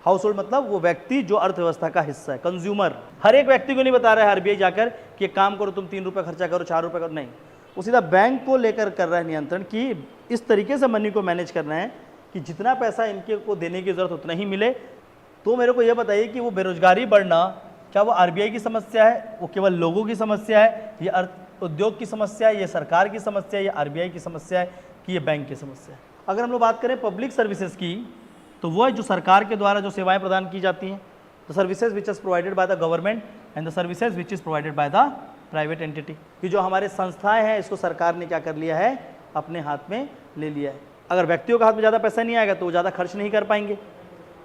House hold मतलब वो व्यक्ति जो अर्थव्यवस्था का हिस्सा है, कंज्यूमर। हर एक व्यक्ति को नहीं बता रहा है आरबीआई जाकर कि एक काम करो तुम 3 रुपये खर्चा करो, 4 रुपये करो, नहीं, वो सीधा बैंक को लेकर कर रहा है नियंत्रण कि इस तरीके से मनी को मैनेज करना है कि जितना पैसा इनके को देने की जरूरत उतना ही मिले। तो मेरे को ये बताइए कि वो बेरोजगारी बढ़ना क्या वो आरबीआई की समस्या है, वो केवल लोगों की समस्या है, ये उद्योग की समस्या है, ये सरकार की समस्या है, ये आरबीआई की समस्या है कि ये बैंक की समस्या है? अगर हम लोग बात करें पब्लिक सर्विसेज की, तो वो है जो सरकार के द्वारा जो सेवाएं प्रदान की जाती हैं, the services which is provided by the government and the services which is provided by the private entity. कि जो हमारे संस्थाएं हैं इसको सरकार ने क्या कर लिया है, अपने हाथ में ले लिया है। अगर व्यक्तियों के हाथ में ज़्यादा पैसा नहीं आएगा तो वो ज़्यादा खर्च नहीं कर पाएंगे,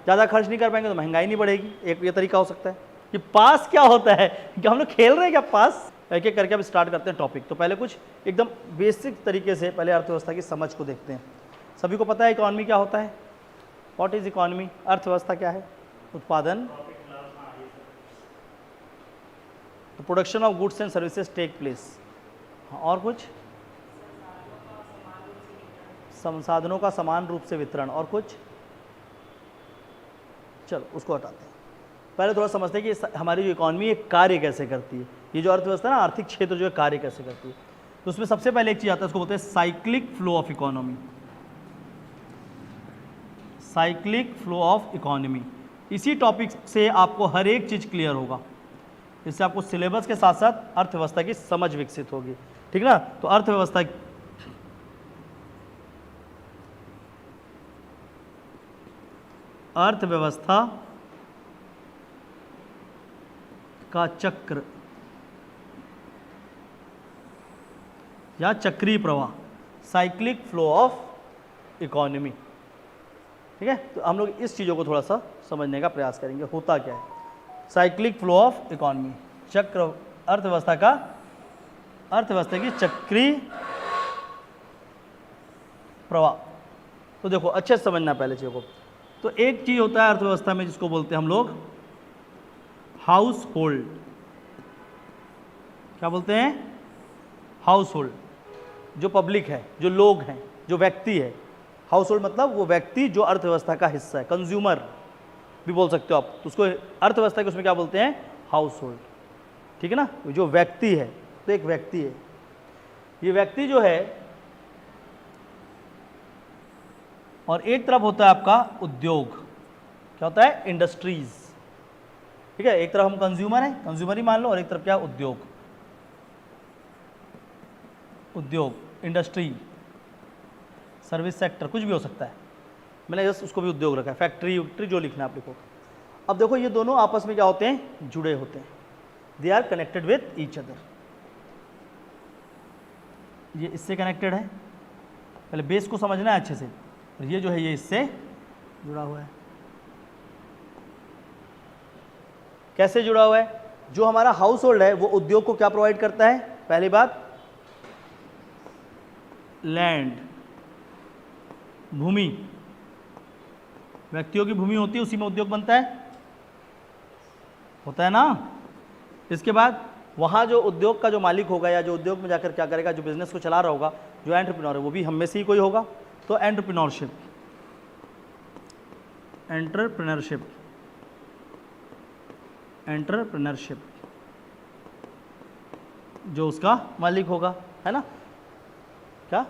ज़्यादा खर्च नहीं कर पाएंगे तो महंगाई नहीं बढ़ेगी। एक ये तरीका हो सकता है। कि पास क्या होता है, कि हम लोग खेल रहे हैं क्या पास? एक एक करके अब स्टार्ट करते हैं टॉपिक। तो पहले कुछ एकदम बेसिक तरीके से पहले अर्थव्यवस्था की समझ को देखते हैं। सभी को पता है इकोनॉमी क्या होता है? What is economy? अर्थव्यवस्था क्या है? उत्पादन, production of goods and services take place. और कुछ? संसाधनों का समान रूप से वितरण। और कुछ? चलो उसको हटाते हैं। पहले थोड़ा समझते हैं कि हमारी जो इकोनॉमी एक कार्य कैसे करती है। ये जो अर्थव्यवस्था है ना, आर्थिक क्षेत्र जो है कार्य कैसे करती है, तो उसमें सबसे पहले एक चीज़ आता है, उसको बोलते हैं cyclic flow of economy. Cyclic flow of economy. इसी टॉपिक से आपको हर एक चीज़ क्लियर होगा। इससे आपको सिलेबस के साथ साथ अर्थव्यवस्था की समझ विकसित होगी, ठीक ना। तो अर्थव्यवस्था का चक्र या चक्रीय प्रवाह, साइक्लिक फ्लो ऑफ इकोनॉमी, ठीक है। तो हम लोग इस चीज़ों को थोड़ा सा समझने का प्रयास करेंगे, होता क्या है साइक्लिक फ्लो ऑफ इकोनॉमी। चक्र अर्थव्यवस्था की चक्रीय प्रवाह। तो देखो अच्छे से समझना पहले चीज़ों को। तो एक चीज़ होता है अर्थव्यवस्था में जिसको बोलते हैं हम लोग हाउस होल्ड। क्या बोलते हैं? House hold. जो पब्लिक है, जो लोग हैं, जो व्यक्ति है। हाउस होल्ड मतलब वो व्यक्ति जो अर्थव्यवस्था का हिस्सा है, कंज्यूमर भी बोल सकते हो आप। तो उसको अर्थव्यवस्था के उसमें क्या बोलते हैं? हाउस होल्ड, ठीक है ना। जो व्यक्ति है, तो एक व्यक्ति है, ये व्यक्ति जो है, और एक तरफ होता है आपका उद्योग। क्या होता है? इंडस्ट्रीज, ठीक है। एक तरफ हम कंज्यूमर हैं, कंज्यूमर ही मान लो, और एक तरफ क्या? उद्योग, इंडस्ट्री, सर्विस सेक्टर, कुछ भी हो सकता है। मैंने जस्ट उसको भी उद्योग रखा है, फैक्ट्री जो लिखना है आप लिखो। अब देखो ये दोनों आपस में क्या होते हैं? जुड़े होते हैं। They are connected with each other. ये इससे कनेक्टेड है, पहले बेस को समझना है अच्छे से। और ये जो है ये इससे जुड़ा हुआ है। कैसे जुड़ा हुआ है? जो हमारा हाउस होल्ड है वो उद्योग को क्या प्रोवाइड करता है? पहली बात लैंड, भूमि। व्यक्तियों की भूमि होती है, उसी में उद्योग बनता है, होता है ना। इसके बाद वहाँ जो उद्योग का जो मालिक होगा या जो उद्योग में जाकर क्या करेगा, जो बिजनेस को चला रहा होगा, जो एंटरप्रेन्योर है, वो भी हम में से ही कोई होगा। तो एंटरप्रेन्योरशिप जो उसका मालिक होगा, है ना। क्या?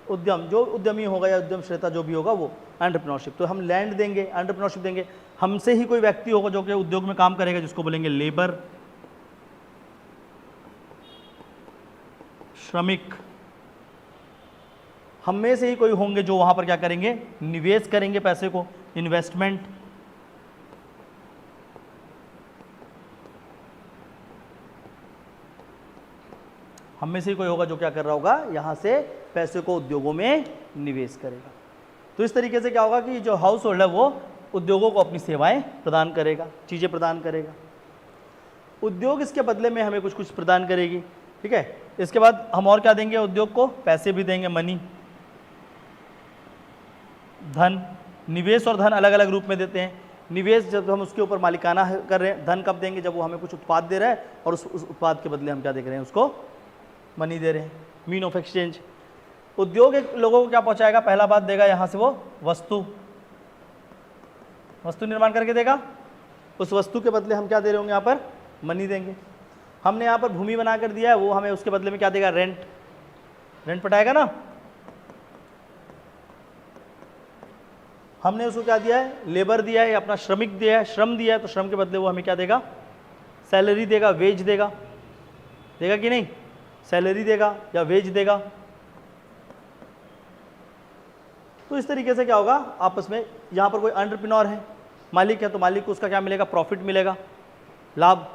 उद्यम, जो उद्यमी होगा या उद्यमशीलता जो भी होगा वो एंटरप्रेन्योरशिप। तो हम लैंड देंगे, एंटरप्रेन्योरशिप देंगे। हमसे ही कोई व्यक्ति होगा जो कि उद्योग में काम करेगा, जिसको बोलेंगे लेबर, श्रमिक। हम में से ही कोई होंगे जो वहां पर क्या करेंगे? निवेश करेंगे पैसे को, इन्वेस्टमेंट। हम में से ही कोई होगा जो क्या कर रहा होगा? यहां से पैसे को उद्योगों में निवेश करेगा। तो इस तरीके से क्या होगा कि जो हाउस होल्ड है वो उद्योगों को अपनी सेवाएं प्रदान करेगा, चीज़ें प्रदान करेगा। उद्योग इसके बदले में हमें कुछ कुछ प्रदान करेगी, ठीक है। इसके बाद हम और क्या देंगे उद्योग को? पैसे भी देंगे, मनी, धन। निवेश और धन अलग अलग रूप में देते हैं। निवेश जब हम उसके ऊपर मालिकाना कर रहे हैं, धन कब देंगे? जब वो हमें कुछ उत्पाद दे रहा है और उस उत्पाद के बदले हम क्या देख रहे हैं? उसको मनी दे रहे हैं, मीन ऑफ एक्सचेंज। उद्योग एक लोगों को क्या पहुंचाएगा? पहला बात देगा यहाँ से वो वस्तु, वस्तु निर्माण करके देगा, उस वस्तु के बदले हम क्या दे रहे होंगे, यहाँ पर मनी देंगे। हमने यहाँ पर भूमि बना कर दिया है, वो हमें उसके बदले में क्या देगा, रेंट, रेंट पटाएगा ना। हमने उसको क्या दिया है, लेबर दिया है, अपना श्रमिक दिया है, श्रम दिया है, तो श्रम के बदले वो हमें क्या देगा, सैलरी देगा, वेज देगा, देगा कि नहीं, सैलरी देगा या वेज देगा। तो इस तरीके से क्या होगा आपस में, यहाँ पर कोई एंटरप्रेन्योर है, मालिक है, तो मालिक को उसका क्या मिलेगा, प्रॉफिट मिलेगा, लाभ।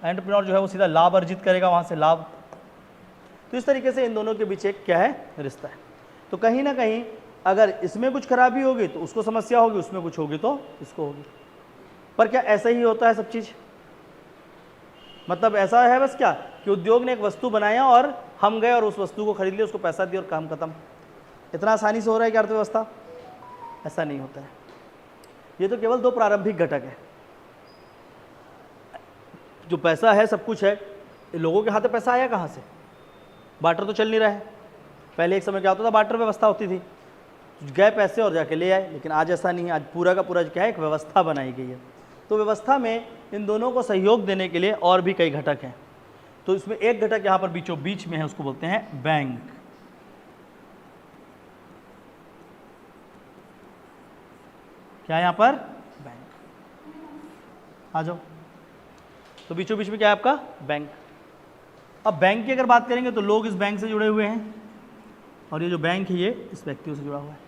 एंटरप्रेन्योर जो है वो सीधा लाभ अर्जित करेगा, वहाँ से लाभ। तो इस तरीके से इन दोनों के बीच एक क्या है, रिश्ता है। तो कहीं ना कहीं अगर इसमें कुछ खराबी होगी तो उसको समस्या होगी, उसमें कुछ होगी तो इसको होगी। पर क्या ऐसा ही होता है सब चीज़, मतलब ऐसा है बस क्या कि उद्योग ने एक वस्तु बनाया और हम गए और उस वस्तु को खरीद लिया, उसको पैसा दिया और काम खत्म, इतना आसानी से हो रहा है कि अर्थव्यवस्था? ऐसा नहीं होता है। ये तो केवल दो प्रारंभिक घटक है। जो पैसा है, सब कुछ है, लोगों के हाथ में पैसा आया कहाँ से? बार्टर तो चल नहीं रहा है। पहले एक समय क्या होता था, बार्टर व्यवस्था होती थी, गए पैसे और जाके ले आए, लेकिन आज ऐसा नहीं है। आज पूरा का पूरा क्या है, एक व्यवस्था बनाई गई है। तो व्यवस्था में इन दोनों को सहयोग देने के लिए और भी कई घटक हैं। तो इसमें एक घटक यहाँ पर बीचों बीच में है, उसको बोलते हैं बैंक। क्या है यहाँ पर, बैंक। आ जाओ। तो बीचों बीच में क्या है आपका, बैंक। अब बैंक की अगर बात करेंगे तो लोग इस बैंक से जुड़े हुए हैं, और ये जो बैंक है ये इस व्यक्तियों से जुड़ा हुआ है।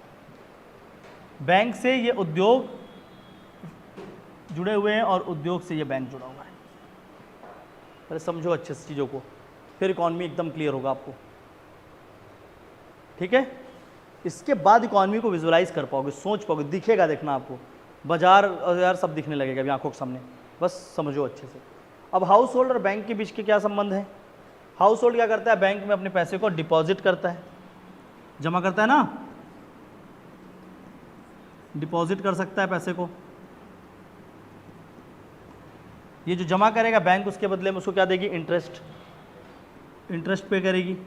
बैंक से ये उद्योग जुड़े हुए हैं और उद्योग से ये बैंक जुड़ा हुआ है। पहले समझो अच्छे से चीज़ों को, फिर इकॉनमी एकदम क्लियर होगा आपको, ठीक है। इसके बाद इकॉनमी को विजुअलाइज कर पाओगे, सोच पाओगे, दिखेगा, देखना आपको बाजार यार सब दिखने लगेगा अभी आंखों के सामने, बस समझो अच्छे से। अब हाउस होल्ड और बैंक के बीच के क्या संबंध है? हाउस होल्ड क्या करता है, बैंक में अपने पैसे को डिपॉजिट करता है, जमा करता है ना, डिपॉजिट कर सकता है पैसे को। ये जो जमा करेगा बैंक, उसके बदले में उसको क्या देगी, इंटरेस्ट, इंटरेस्ट पे करेगी।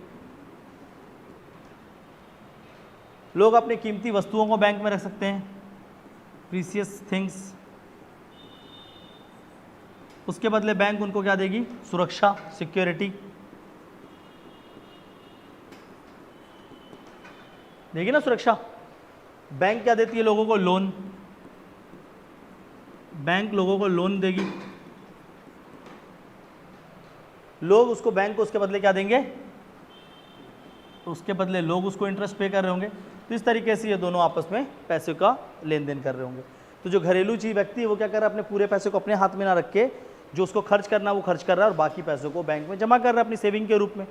लोग अपनी कीमती वस्तुओं को बैंक में रख सकते हैं, प्रीसियस थिंग्स, उसके बदले बैंक उनको क्या देगी, सुरक्षा, सिक्योरिटी देगी ना, सुरक्षा। बैंक क्या देती है लोगों को, लोन, बैंक लोगों को लोन देगी, लोग उसको, बैंक को उसके बदले क्या देंगे, उसके बदले लोग उसको इंटरेस्ट पे कर रहे होंगे। तो इस तरीके से ये दोनों आपस में पैसे का लेन देन कर रहे होंगे। तो जो घरेलू चीज व्यक्ति है वो क्या कर रहा है, अपने पूरे पैसे को अपने हाथ में ना रख के जो उसको खर्च करना वो खर्च कर रहा है, और बाकी पैसों को बैंक में जमा कर रहा है अपनी सेविंग के रूप में,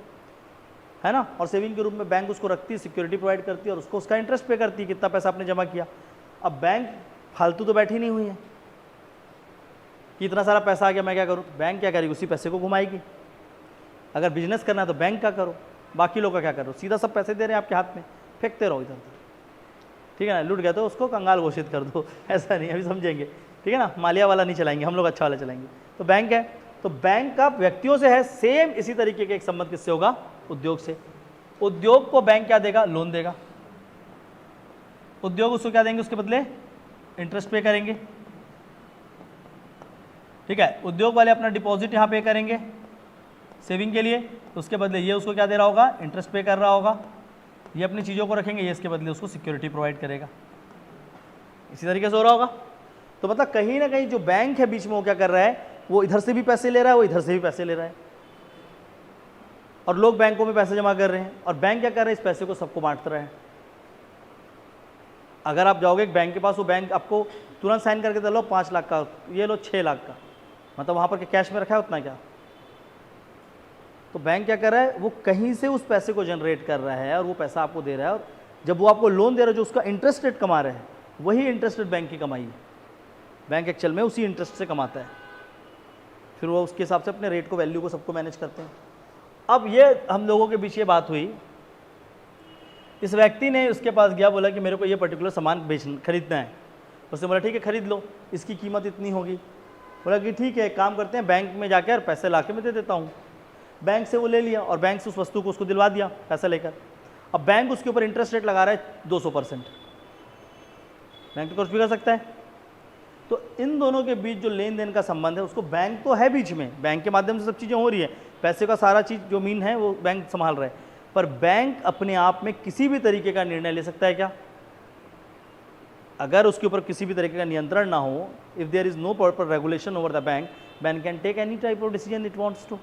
है ना। और सेविंग के रूप में बैंक उसको रखती है, सिक्योरिटी प्रोवाइड करती है और उसको उसका इंटरेस्ट पे करती है, कितना पैसा आपने जमा किया। अब बैंक फालतू तो बैठी नहीं हुई है कि इतना सारा पैसा आ गया मैं क्या करूँ, बैंक क्या करेगी, उसी पैसे को घुमाएगी। अगर बिजनेस करना है तो बैंक का करो, बाकी लोग का क्या करो, सीधा सब पैसे दे रहे हैं आपके हाथ में, फेंकते रहो इधर उधर, ठीक है ना। लूट गया तो उसको कंगाल घोषित कर दो, ऐसा नहीं, अभी समझेंगे, ठीक है ना। मालिया वाला नहीं चलाएंगे हम लोग, अच्छा वाला चलाएंगे। तो बैंक है, तो बैंक का व्यक्तियों से है, सेम इसी तरीके का एक संबंध किससे होगा, उद्योग से। उद्योग को बैंक क्या देगा, लोन देगा, उद्योग उसको क्या देंगे, उसके बदले इंटरेस्ट पे करेंगे, ठीक है। उद्योग वाले अपना डिपॉजिट यहाँ पे करेंगे सेविंग के लिए, तो उसके बदले ये उसको क्या दे रहा होगा, इंटरेस्ट पे कर रहा होगा। ये अपनी चीज़ों को रखेंगे, ये इसके बदले उसको सिक्योरिटी प्रोवाइड करेगा। इसी तरीके से हो रहा होगा। तो मतलब कहीं ना कहीं जो बैंक है बीच में वो क्या कर रहा है, वो इधर से भी पैसे ले रहा है, वो इधर से भी पैसे ले रहा है, और लोग बैंकों में पैसे जमा कर रहे हैं, और बैंक क्या कर रहे हैं, इस पैसे को सबको बांट रहे हैं। अगर आप जाओगे एक बैंक के पास, वो बैंक आपको तुरंत साइन करके दे लो 5 लाख का, ये लो 6 लाख का, मतलब वहाँ पर कैश में रखा है उतना क्या। तो बैंक क्या कर रहा है, वो कहीं से उस पैसे को जनरेट कर रहा है और वो पैसा आपको दे रहा है, और जब वो आपको लोन दे रहा है जो उसका इंटरेस्ट रेट कमा रहे हैं, वही इंटरेस्ट रेट बैंक की कमाई है। बैंक एक्चुअल में उसी इंटरेस्ट से कमाता है, फिर वो उसके हिसाब से अपने रेट को, वैल्यू को, सबको मैनेज करते हैं। अब ये हम लोगों के बीच ये बात हुई, इस व्यक्ति ने उसके पास गया, बोला कि मेरे को ये पर्टिकुलर सामान खरीदना है। उसने बोला ठीक है खरीद लो, इसकी कीमत इतनी होगी। बोला कि ठीक है, काम करते हैं, बैंक में जाकर पैसे ला के मैं दे देता हूँ। बैंक से वो ले लिया और बैंक से उस वस्तु को उसको दिलवा दिया पैसा लेकर। अब बैंक उसके ऊपर इंटरेस्ट रेट लगा रहा है 200%। बैंक तो कुछ भी कर सकता है, तो इन दोनों के बीच जो लेन देन का संबंध है उसको बैंक तो है बीच में, बैंक के माध्यम से सब चीज़ें हो रही है, पैसे का सारा चीज़ जो मीन है वो बैंक संभाल रहा है, पर बैंक अपने आप में किसी भी तरीके का निर्णय ले सकता है क्या? अगर उसके ऊपर किसी भी तरीके का नियंत्रण ना हो, if there is no proper regulation over the bank, bank can take any type of decision it wants to,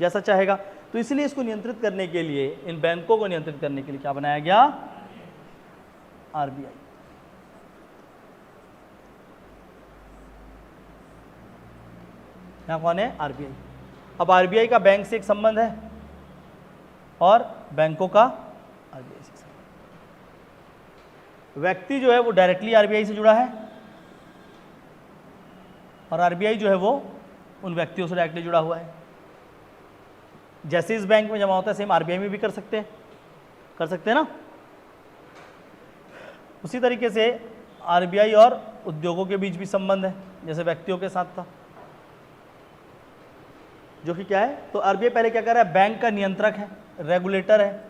जैसा चाहेगा। तो इसलिए इसको नियंत्रित करने के लिए, इन बैंकों को नियंत्रित करने के लिए क्या बनाया गया? आरबीआई। यहाँ कौन है? आरबीआई। अब आरबीआई का बैंक से एक संबंध है और बैंकों का आरबीआई से संबंध। व्यक्ति जो है वो डायरेक्टली आरबीआई से जुड़ा है और आरबीआई जो है वो उन व्यक्तियों से डायरेक्टली जुड़ा हुआ है। जैसे इस बैंक में जमा होता है सेम आरबीआई में भी कर सकते हैं ना। उसी तरीके से आरबीआई और उद्योगों के बीच भी संबंध है, जैसे व्यक्तियों के साथ था, जो कि क्या है? तो आरबीआई पहले क्या कर रहा है? बैंक का नियंत्रक है, रेगुलेटर है।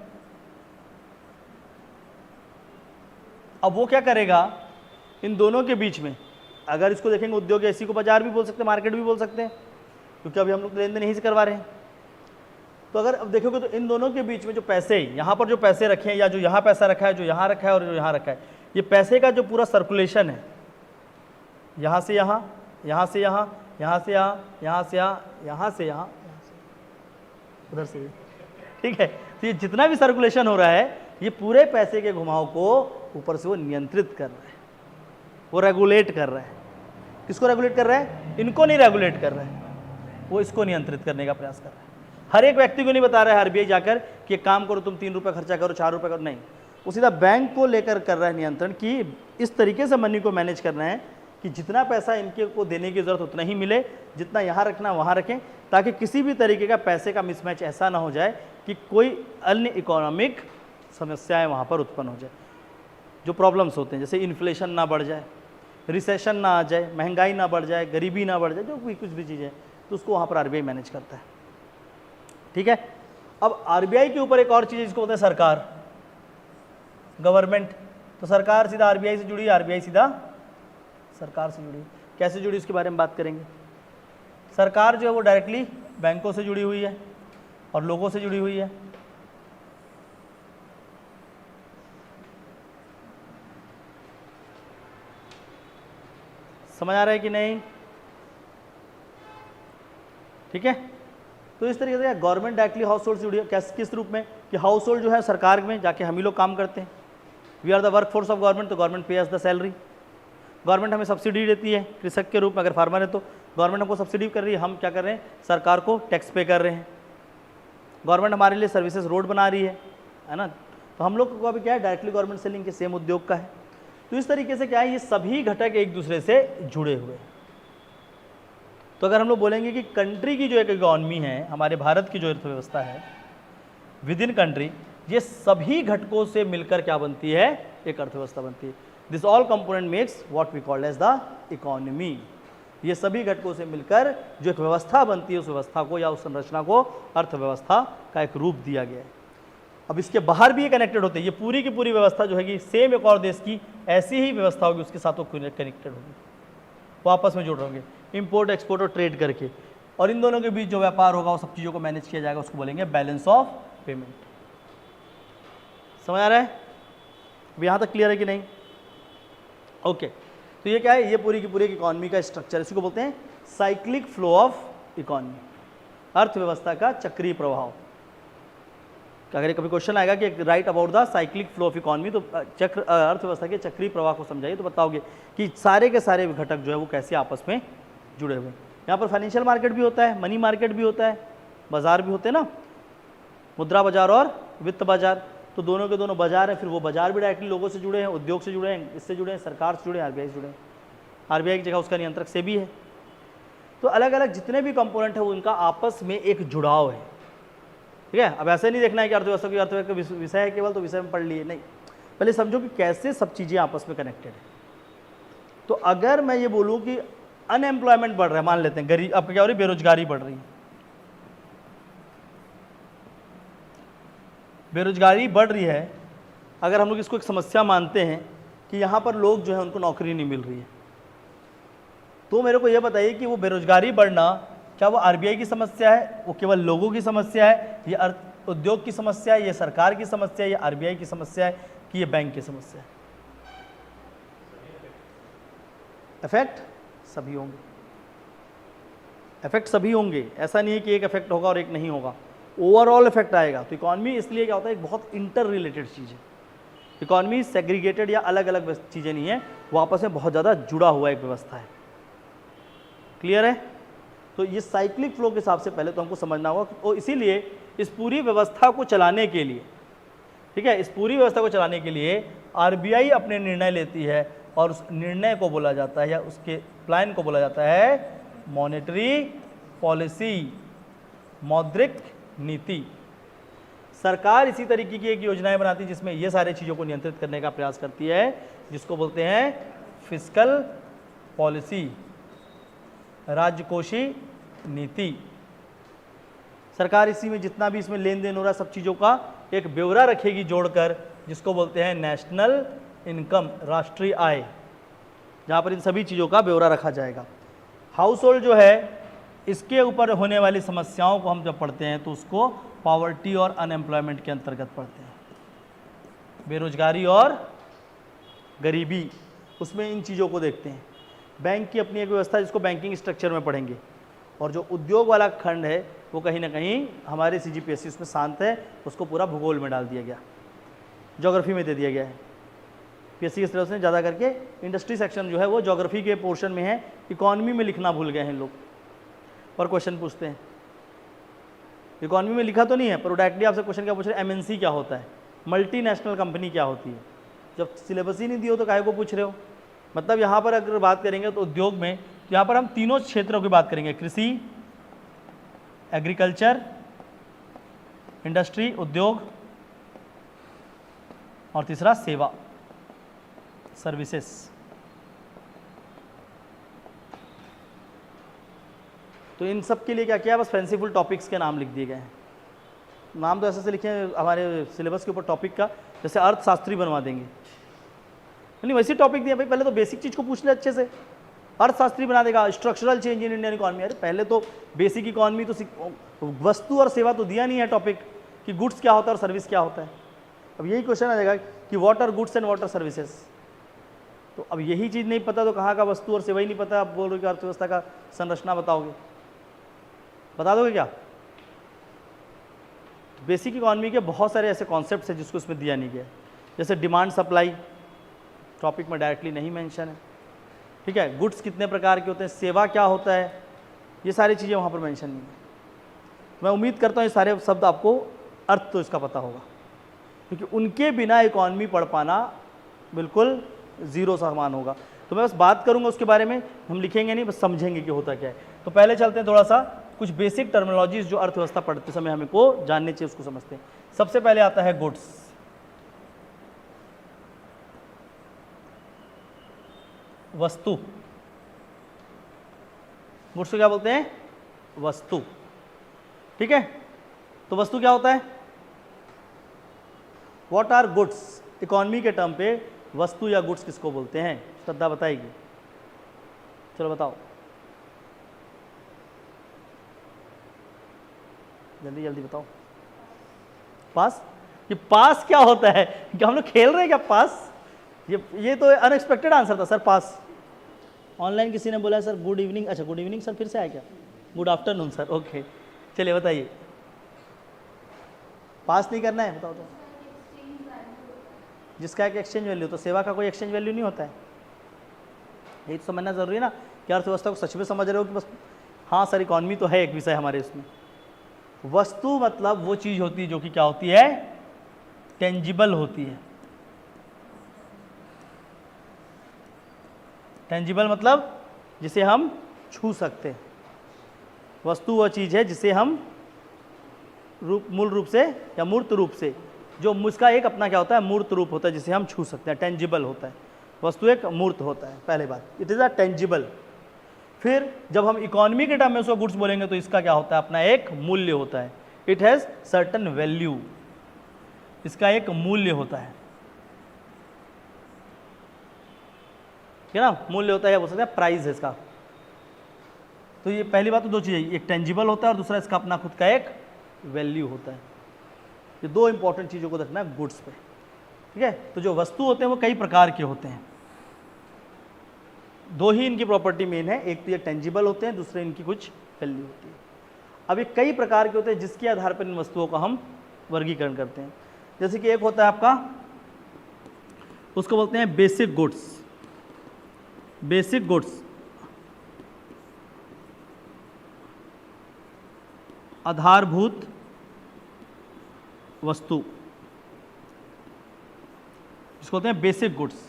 अब वो क्या करेगा? इन दोनों के बीच में, अगर इसको देखेंगे उद्योग, इसी को बाजार भी बोल सकते हैं, मार्केट भी बोल सकते हैं, क्योंकि अभी हम लोग लेन देन यहीं से करवा रहे हैं। तो अगर अब देखोगे तो इन दोनों के बीच में जो पैसे, यहाँ पर जो पैसे रखे हैं या जो यहाँ पैसा रखा है, जो यहाँ रखा है और जो यहाँ रखा है, ये पैसे का जो पूरा सर्कुलेशन है, यहाँ से यहाँ, यहाँ से यहाँ, यहाँ से यहाँ, यहाँ से यहाँ, यहाँ से यहाँ, उधर से, ठीक है। तो ये जितना भी सर्कुलेशन हो रहा है, ये पूरे पैसे के घुमाव को ऊपर से वो नियंत्रित कर रहा है, वो रेगुलेट कर रहा है। किसको रेगुलेट कर रहा है? इनको नहीं रेगुलेट कर रहा है, वो इसको नियंत्रित करने का प्रयास कर रहा है। हर एक व्यक्ति को नहीं बता रहा है आरबीआई जाकर कि एक काम करो, तुम 3 रुपये खर्चा करो, 4 रुपये करो, नहीं। वो सीधा बैंक को लेकर कर रहा है नियंत्रण, कि इस तरीके से मनी को मैनेज करना है कि जितना पैसा इनके को देने की ज़रूरत उतना ही मिले, जितना यहाँ रखना वहाँ रखें, ताकि किसी भी तरीके का पैसे का मिसमैच ऐसा ना हो जाए कि कोई अन्य इकोनॉमिक समस्याएं वहाँ पर उत्पन्न हो जाए, जो प्रॉब्लम्स होते हैं, जैसे इन्फ्लेशन ना बढ़ जाए, रिसेशन ना आ जाए, महंगाई ना बढ़ जाए, गरीबी ना बढ़ जाए, जो भी कुछ भी चीज़ें, तो उसको वहाँ पर आरबीआई मैनेज करता है, ठीक है। अब आरबीआई के ऊपर एक और चीज़ जिसको बोलते हैं सरकार, गवर्नमेंट। तो सरकार सीधा आरबीआई से जुड़ी, आरबीआई सीधा सरकार से जुड़ी। कैसे जुड़ी उसके बारे में बात करेंगे। सरकार जो है वो डायरेक्टली बैंकों से जुड़ी हुई है और लोगों से जुड़ी हुई है। समझ आ रहा है कि नहीं? ठीक है। तो इस तरीके से गवर्नमेंट डायरेक्टली हाउस होल्ड से जुड़ी है। किस रूप में? कि हाउस होल्ड जो है सरकार में जाके हम ही लोग काम करते हैं, we are the work force of government, तो government pay us the salary. Government हमें सब्सिडी देती है कृषक के रूप में, अगर फार्मर है तो गवर्नमेंट हमको सब्सिडी कर रही है, हम क्या कर रहे हैं? सरकार को टैक्स पे कर रहे हैं। गवर्नमेंट हमारे लिए सर्विसेज, रोड बना रही है ना। तो हम लोग को अभी क्या है? डायरेक्टली गवर्नमेंट से लिंक है, सेम उद्योग का है। तो इस तरीके से क्या है, ये सभी घटक एक दूसरे से जुड़े हुए हैं। तो अगर हम लोग बोलेंगे कि कंट्री की जो एक इकॉनमी है, हमारे भारत की जो अर्थव्यवस्था है विद इन कंट्री, ये सभी घटकों से मिलकर क्या बनती है? एक अर्थव्यवस्था बनती है। This all component makes what we called as the economy. ये सभी घटकों से मिलकर जो एक व्यवस्था बनती है, उस व्यवस्था को या उस संरचना को अर्थव्यवस्था का एक रूप दिया गया है। अब इसके बाहर भी ये कनेक्टेड होते हैं। ये पूरी की पूरी व्यवस्था जो है कि सेम एक और देश की ऐसी ही व्यवस्था होगी, उसके साथ वो कनेक्टेड होगी, वो आपस में जुड़ रहेंगे, इंपोर्ट एक्सपोर्ट और ट्रेड करके। और इन दोनों के बीच जो व्यापार होगा, वो सब चीज़ों को मैनेज किया जाएगा, उसको बोलेंगे बैलेंस ऑफ पेमेंट। समझ आ रहा है? अब यहाँ तक क्लियर है कि नहीं? ओके। तो ये क्या है? ये पूरी की पूरी इकोनॉमी का स्ट्रक्चर, इसी को बोलते हैं साइक्लिक फ्लो ऑफ इकोनॉमी, अर्थव्यवस्था का चक्रीय प्रभाव। अगर कभी क्वेश्चन आएगा कि right about the cyclic flow of economy, तो चक्र अर्थव्यवस्था के चक्रीय प्रवाह को समझाइए, तो बताओगे कि सारे के सारे घटक जो है वो कैसे आपस में जुड़े हुए हैं। यहाँ पर फाइनेंशियल मार्केट भी होता है, मनी मार्केट भी होता है, बाजार भी होते हैं ना, मुद्रा बाजार और वित्त बाजार। तो दोनों के दोनों बाजार हैं, फिर वो बाजार भी डायरेक्टली लोगों से जुड़े हैं, उद्योग से जुड़े हैं, इससे जुड़े हैं, सरकार से जुड़े हैं, आरबीआई से जुड़े हैं। आरबीआई की जगह उसका नियंत्रक से भी है। तो अलग अलग जितने भी कंपोनेंट है उनका आपस में एक जुड़ाव है, ठीक है। अब ऐसे नहीं देखना है कि अर्थव्यवस्था की अर्थव्यवस्था विषय है केवल, तो विषय में पढ़ लिए, नहीं। पहले समझो कि कैसे सब चीज़ें आपस में कनेक्टेड है। तो अगर मैं ये बोलूँ कि अनएम्प्लॉयमेंट बढ़ रहा है, मान लेते हैं गरीब, अब क्या हो रही है? बेरोजगारी बढ़ रही है। बेरोजगारी बढ़ रही है, अगर हम लोग इसको एक समस्या मानते हैं कि यहाँ पर लोग जो है उनको नौकरी नहीं मिल रही है, तो मेरे को ये बताइए कि वो बेरोजगारी बढ़ना क्या वो आरबीआई की समस्या है, वो केवल लोगों की समस्या है, ये उद्योग की समस्या है, ये सरकार की समस्या है, ये आरबीआई की समस्या है, कि ये बैंक की समस्या है? इफेक्ट सभी होंगे, इफेक्ट सभी होंगे। ऐसा नहीं है कि एक इफेक्ट होगा और एक नहीं होगा, ओवरऑल इफेक्ट आएगा। तो इकॉनमी इसलिए क्या होता है, एक बहुत इंटर रिलेटेड चीज़ है। इकॉनमी सेग्रीगेटेड या अलग अलग चीज़ें नहीं है, वो आपस में बहुत ज़्यादा जुड़ा हुआ एक व्यवस्था है। क्लियर है? तो ये साइक्लिक फ्लो के हिसाब से पहले तो हमको समझना होगा, और इसीलिए इस पूरी व्यवस्था को चलाने के लिए, ठीक है, इस पूरी व्यवस्था को चलाने के लिए आरबीआई अपने निर्णय लेती है, और उस निर्णय को बोला जाता है या उसके प्लान को बोला जाता है मॉनेटरी पॉलिसी, मौद्रिक नीति। सरकार इसी तरीके की एक योजनाएं बनाती है जिसमें ये सारी चीज़ों को नियंत्रित करने का प्रयास करती है, जिसको बोलते हैं फिस्कल पॉलिसी, राजकोषीय नीति। सरकार इसी में जितना भी इसमें लेन देन हो रहा है सब चीज़ों का एक ब्यौरा रखेगी जोड़कर, जिसको बोलते हैं नेशनल इनकम, राष्ट्रीय आय, जहाँ पर इन सभी चीज़ों का ब्यौरा रखा जाएगा। हाउस होल्ड जो है, इसके ऊपर होने वाली समस्याओं को हम जब पढ़ते हैं तो उसको पॉवर्टी और अनएम्प्लॉयमेंट के अंतर्गत पढ़ते हैं, बेरोजगारी और गरीबी, उसमें इन चीज़ों को देखते हैं। बैंक की अपनी एक व्यवस्था जिसको बैंकिंग स्ट्रक्चर में पढ़ेंगे, और जो उद्योग वाला खंड है वो कहीं ना कहीं हमारे सीजीपीएससी उसमें शांत है, उसको पूरा भूगोल में डाल दिया गया, ज्योग्राफी में दे दिया गया है। पीएससी के सिलेबस में ज़्यादा करके इंडस्ट्री सेक्शन जो है वो ज्योग्राफी के पोर्शन में है, इकॉनमी में लिखना भूल गए हैं लोग, और क्वेश्चन पूछते हैं। इकॉनमी में लिखा तो नहीं है, पर डायरेक्टली आपसे क्वेश्चन क्या पूछ रहे हैं, एमएनसी क्या होता है, मल्टीनेशनल कंपनी क्या होती है। जब सिलेबस ही नहीं दिया हो तो काहे को पूछ रहे हो। मतलब यहाँ पर अगर बात करेंगे तो उद्योग में, यहाँ पर हम तीनों क्षेत्रों की बात करेंगे, कृषि, एग्रीकल्चर, इंडस्ट्री, उद्योग, और तीसरा सेवा, सर्विसेज। तो इन सब के लिए क्या किया, बस फैंसीफुल टॉपिक्स के नाम लिख दिए गए हैं। नाम तो ऐसे से लिखे हैं हमारे सिलेबस के ऊपर टॉपिक का, जैसे अर्थशास्त्री बनवा देंगे, नहीं वैसे टॉपिक दिया भाई, पहले तो बेसिक चीज़ को पूछ ले अच्छे से। अर्थशास्त्री बना देगा structural change in Indian economy, अरे पहले तो बेसिक इकॉनमी तो वस्तु और सेवा तो दिया नहीं है टॉपिक, कि गुड्स क्या होता है और सर्विस क्या होता है। अब यही क्वेश्चन आ जाएगा कि what are goods and what are services. तो अब यही चीज़ नहीं पता तो कहाँ का वस्तु और सेवा ही नहीं पता, आप बोल रहे हो कि अर्थव्यवस्था का संरचना बताओगे, बता दोगे क्या? तो बेसिक इकॉनमी के बहुत सारे ऐसे कॉन्सेप्ट्स हैं जिसको इसमें दिया नहीं गया, जैसे डिमांड सप्लाई, टॉपिक में डायरेक्टली नहीं मेंशन है, ठीक है। गुड्स कितने प्रकार के होते हैं, सेवा क्या होता है, ये सारी चीज़ें वहाँ पर मेंशन नहीं है। मैं उम्मीद करता हूँ ये सारे शब्द आपको अर्थ तो इसका पता होगा, क्योंकि उनके बिना इकॉनमी पढ़ पाना बिल्कुल ज़ीरो समान होगा। तो मैं बस बात करूँगा उसके बारे में, हम लिखेंगे नहीं, बस समझेंगे कि होता क्या है। तो पहले चलते हैं थोड़ा सा कुछ बेसिक टर्मिनोलॉजीज जो अर्थव्यवस्था पढ़ते समय हमें को जानने चाहिए, उसको समझते हैं। सबसे पहले आता है गुड्स। वस्तु, गुड्स को क्या बोलते हैं, वस्तु, ठीक है। तो वस्तु क्या होता है, व्हाट आर गुड्स, इकॉनमी के टर्म पे वस्तु या गुड्स किसको बोलते हैं, श्रद्धा बताएगी, चलो बताओ जल्दी जल्दी बताओ। पास, ये पास क्या होता है, क्या हम लोग खेल रहे हैं क्या पास, ये तो अनएक्सपेक्टेड आंसर था सर, पास। ऑनलाइन किसी ने बोला सर गुड इवनिंग, अच्छा गुड इवनिंग सर, फिर से आया क्या, गुड आफ्टरनून सर, ओके चलिए बताइए, पास नहीं करना है, बताओ तो। जिसका एक एक्सचेंज वैल्यू, तो सेवा का कोई एक्सचेंज वैल्यू नहीं होता है। ये तो समझना जरूरी है ना कि अर्थव्यवस्था को सच में समझ रहे हो कि बस हाँ सर इकॉनमी तो है एक विषय हमारे इसमें। वस्तु मतलब वो चीज़ होती है जो कि क्या होती है, टेंजिबल होती है। टेंजिबल मतलब जिसे हम छू सकते हैं। वस्तु वो चीज़ है जिसे हम मूल रूप से या मूर्त रूप से, जो उसका एक अपना क्या होता है, मूर्त रूप होता है जिसे हम छू सकते हैं, टेंजिबल होता है। वस्तु एक मूर्त होता है, पहले बात, इट इज़ अ टेंजिबल। फिर जब हम इकोनॉमी के टर्म में उसको गुड्स बोलेंगे तो इसका क्या होता है, अपना एक मूल्य होता है, इट हैज़ सर्टन वैल्यू, इसका एक मूल्य होता है, ठीक है ना, मूल्य होता है, बोल सकते हैं प्राइस है इसका, तो ये पहली बात तो दो चीज़ें, एक टेंजिबल होता है और दूसरा इसका अपना खुद का एक वैल्यू होता है। ये दो इंपॉर्टेंट चीज़ों को रखना है गुड्स पे, ठीक है। तो जो वस्तु होते हैं वो कई प्रकार के होते हैं, दो ही इनकी प्रॉपर्टी मेन है, एक तो ये टेंजिबल होते हैं, दूसरे इनकी कुछ वैल्यू होती है। अब ये कई प्रकार के होते हैं जिसके आधार पर इन वस्तुओं का हम वर्गीकरण करते हैं। जैसे कि एक होता है आपका, उसको बोलते हैं बेसिक गुड्स। बेसिक गुड्स आधारभूत वस्तु, जिसको बोलते हैं बेसिक गुड्स।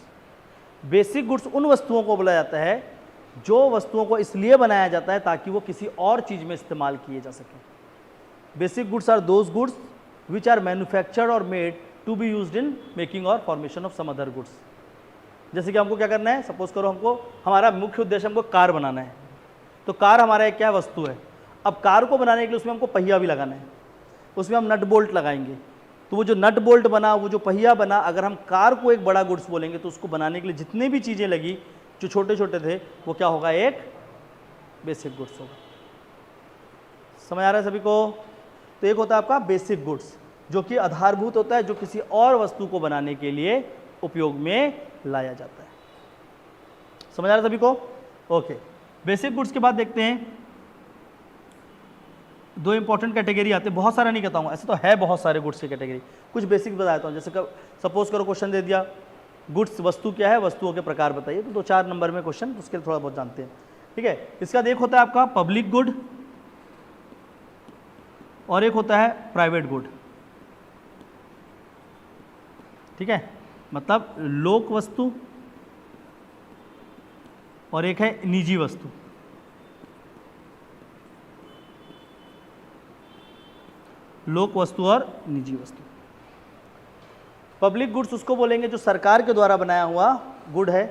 बेसिक गुड्स उन वस्तुओं को बोला जाता है जो वस्तुओं को इसलिए बनाया जाता है ताकि वो किसी और चीज में इस्तेमाल किए जा सके। Basic goods are those goods which are manufactured और made to be used in making और formation of some other goods. जैसे कि हमको क्या करना है, सपोज करो हमको, हमारा मुख्य उद्देश्य हमको कार बनाना है, तो कार हमारा एक क्या वस्तु है। अब कार को बनाने के लिए उसमें हमको पहिया भी लगाना है, उसमें हम नट बोल्ट लगाएंगे, तो वो जो नट बोल्ट बना, वो जो पहिया बना, अगर हम कार को एक बड़ा गुड्स बोलेंगे तो उसको बनाने के लिए जितने भी चीज़ें लगी जो छोटे छोटे थे वो क्या होगा, एक बेसिक गुड्स होगा। समझ आ रहा है सभी को? तो एक होता है आपका बेसिक गुड्स जो कि आधारभूत होता है, जो किसी और वस्तु को बनाने के लिए उपयोग में लाया जाता है। समझ आ रहा है सभी को? ओके। बेसिक गुड्स के बाद देखते हैं दो इंपॉर्टेंट कैटेगरी आते हैं, बहुत सारा नहीं कहता हूँ, ऐसे तो है बहुत सारे गुड्स की कैटेगरी, कुछ बेसिक बताता हूँ। जैसे सपोज करो क्वेश्चन दे दिया, गुड्स वस्तु क्या है, वस्तुओं के प्रकार बताइए, तो 2-4 नंबर में क्वेश्चन, उसके लिए थोड़ा बहुत जानते हैं, ठीक है। इसका एक होता है आपका पब्लिक गुड और एक होता है प्राइवेट गुड, ठीक है, मतलब लोक वस्तु और एक है निजी वस्तु। लोक वस्तु और निजी वस्तु। पब्लिक गुड्स उसको बोलेंगे जो सरकार के द्वारा बनाया हुआ गुड है,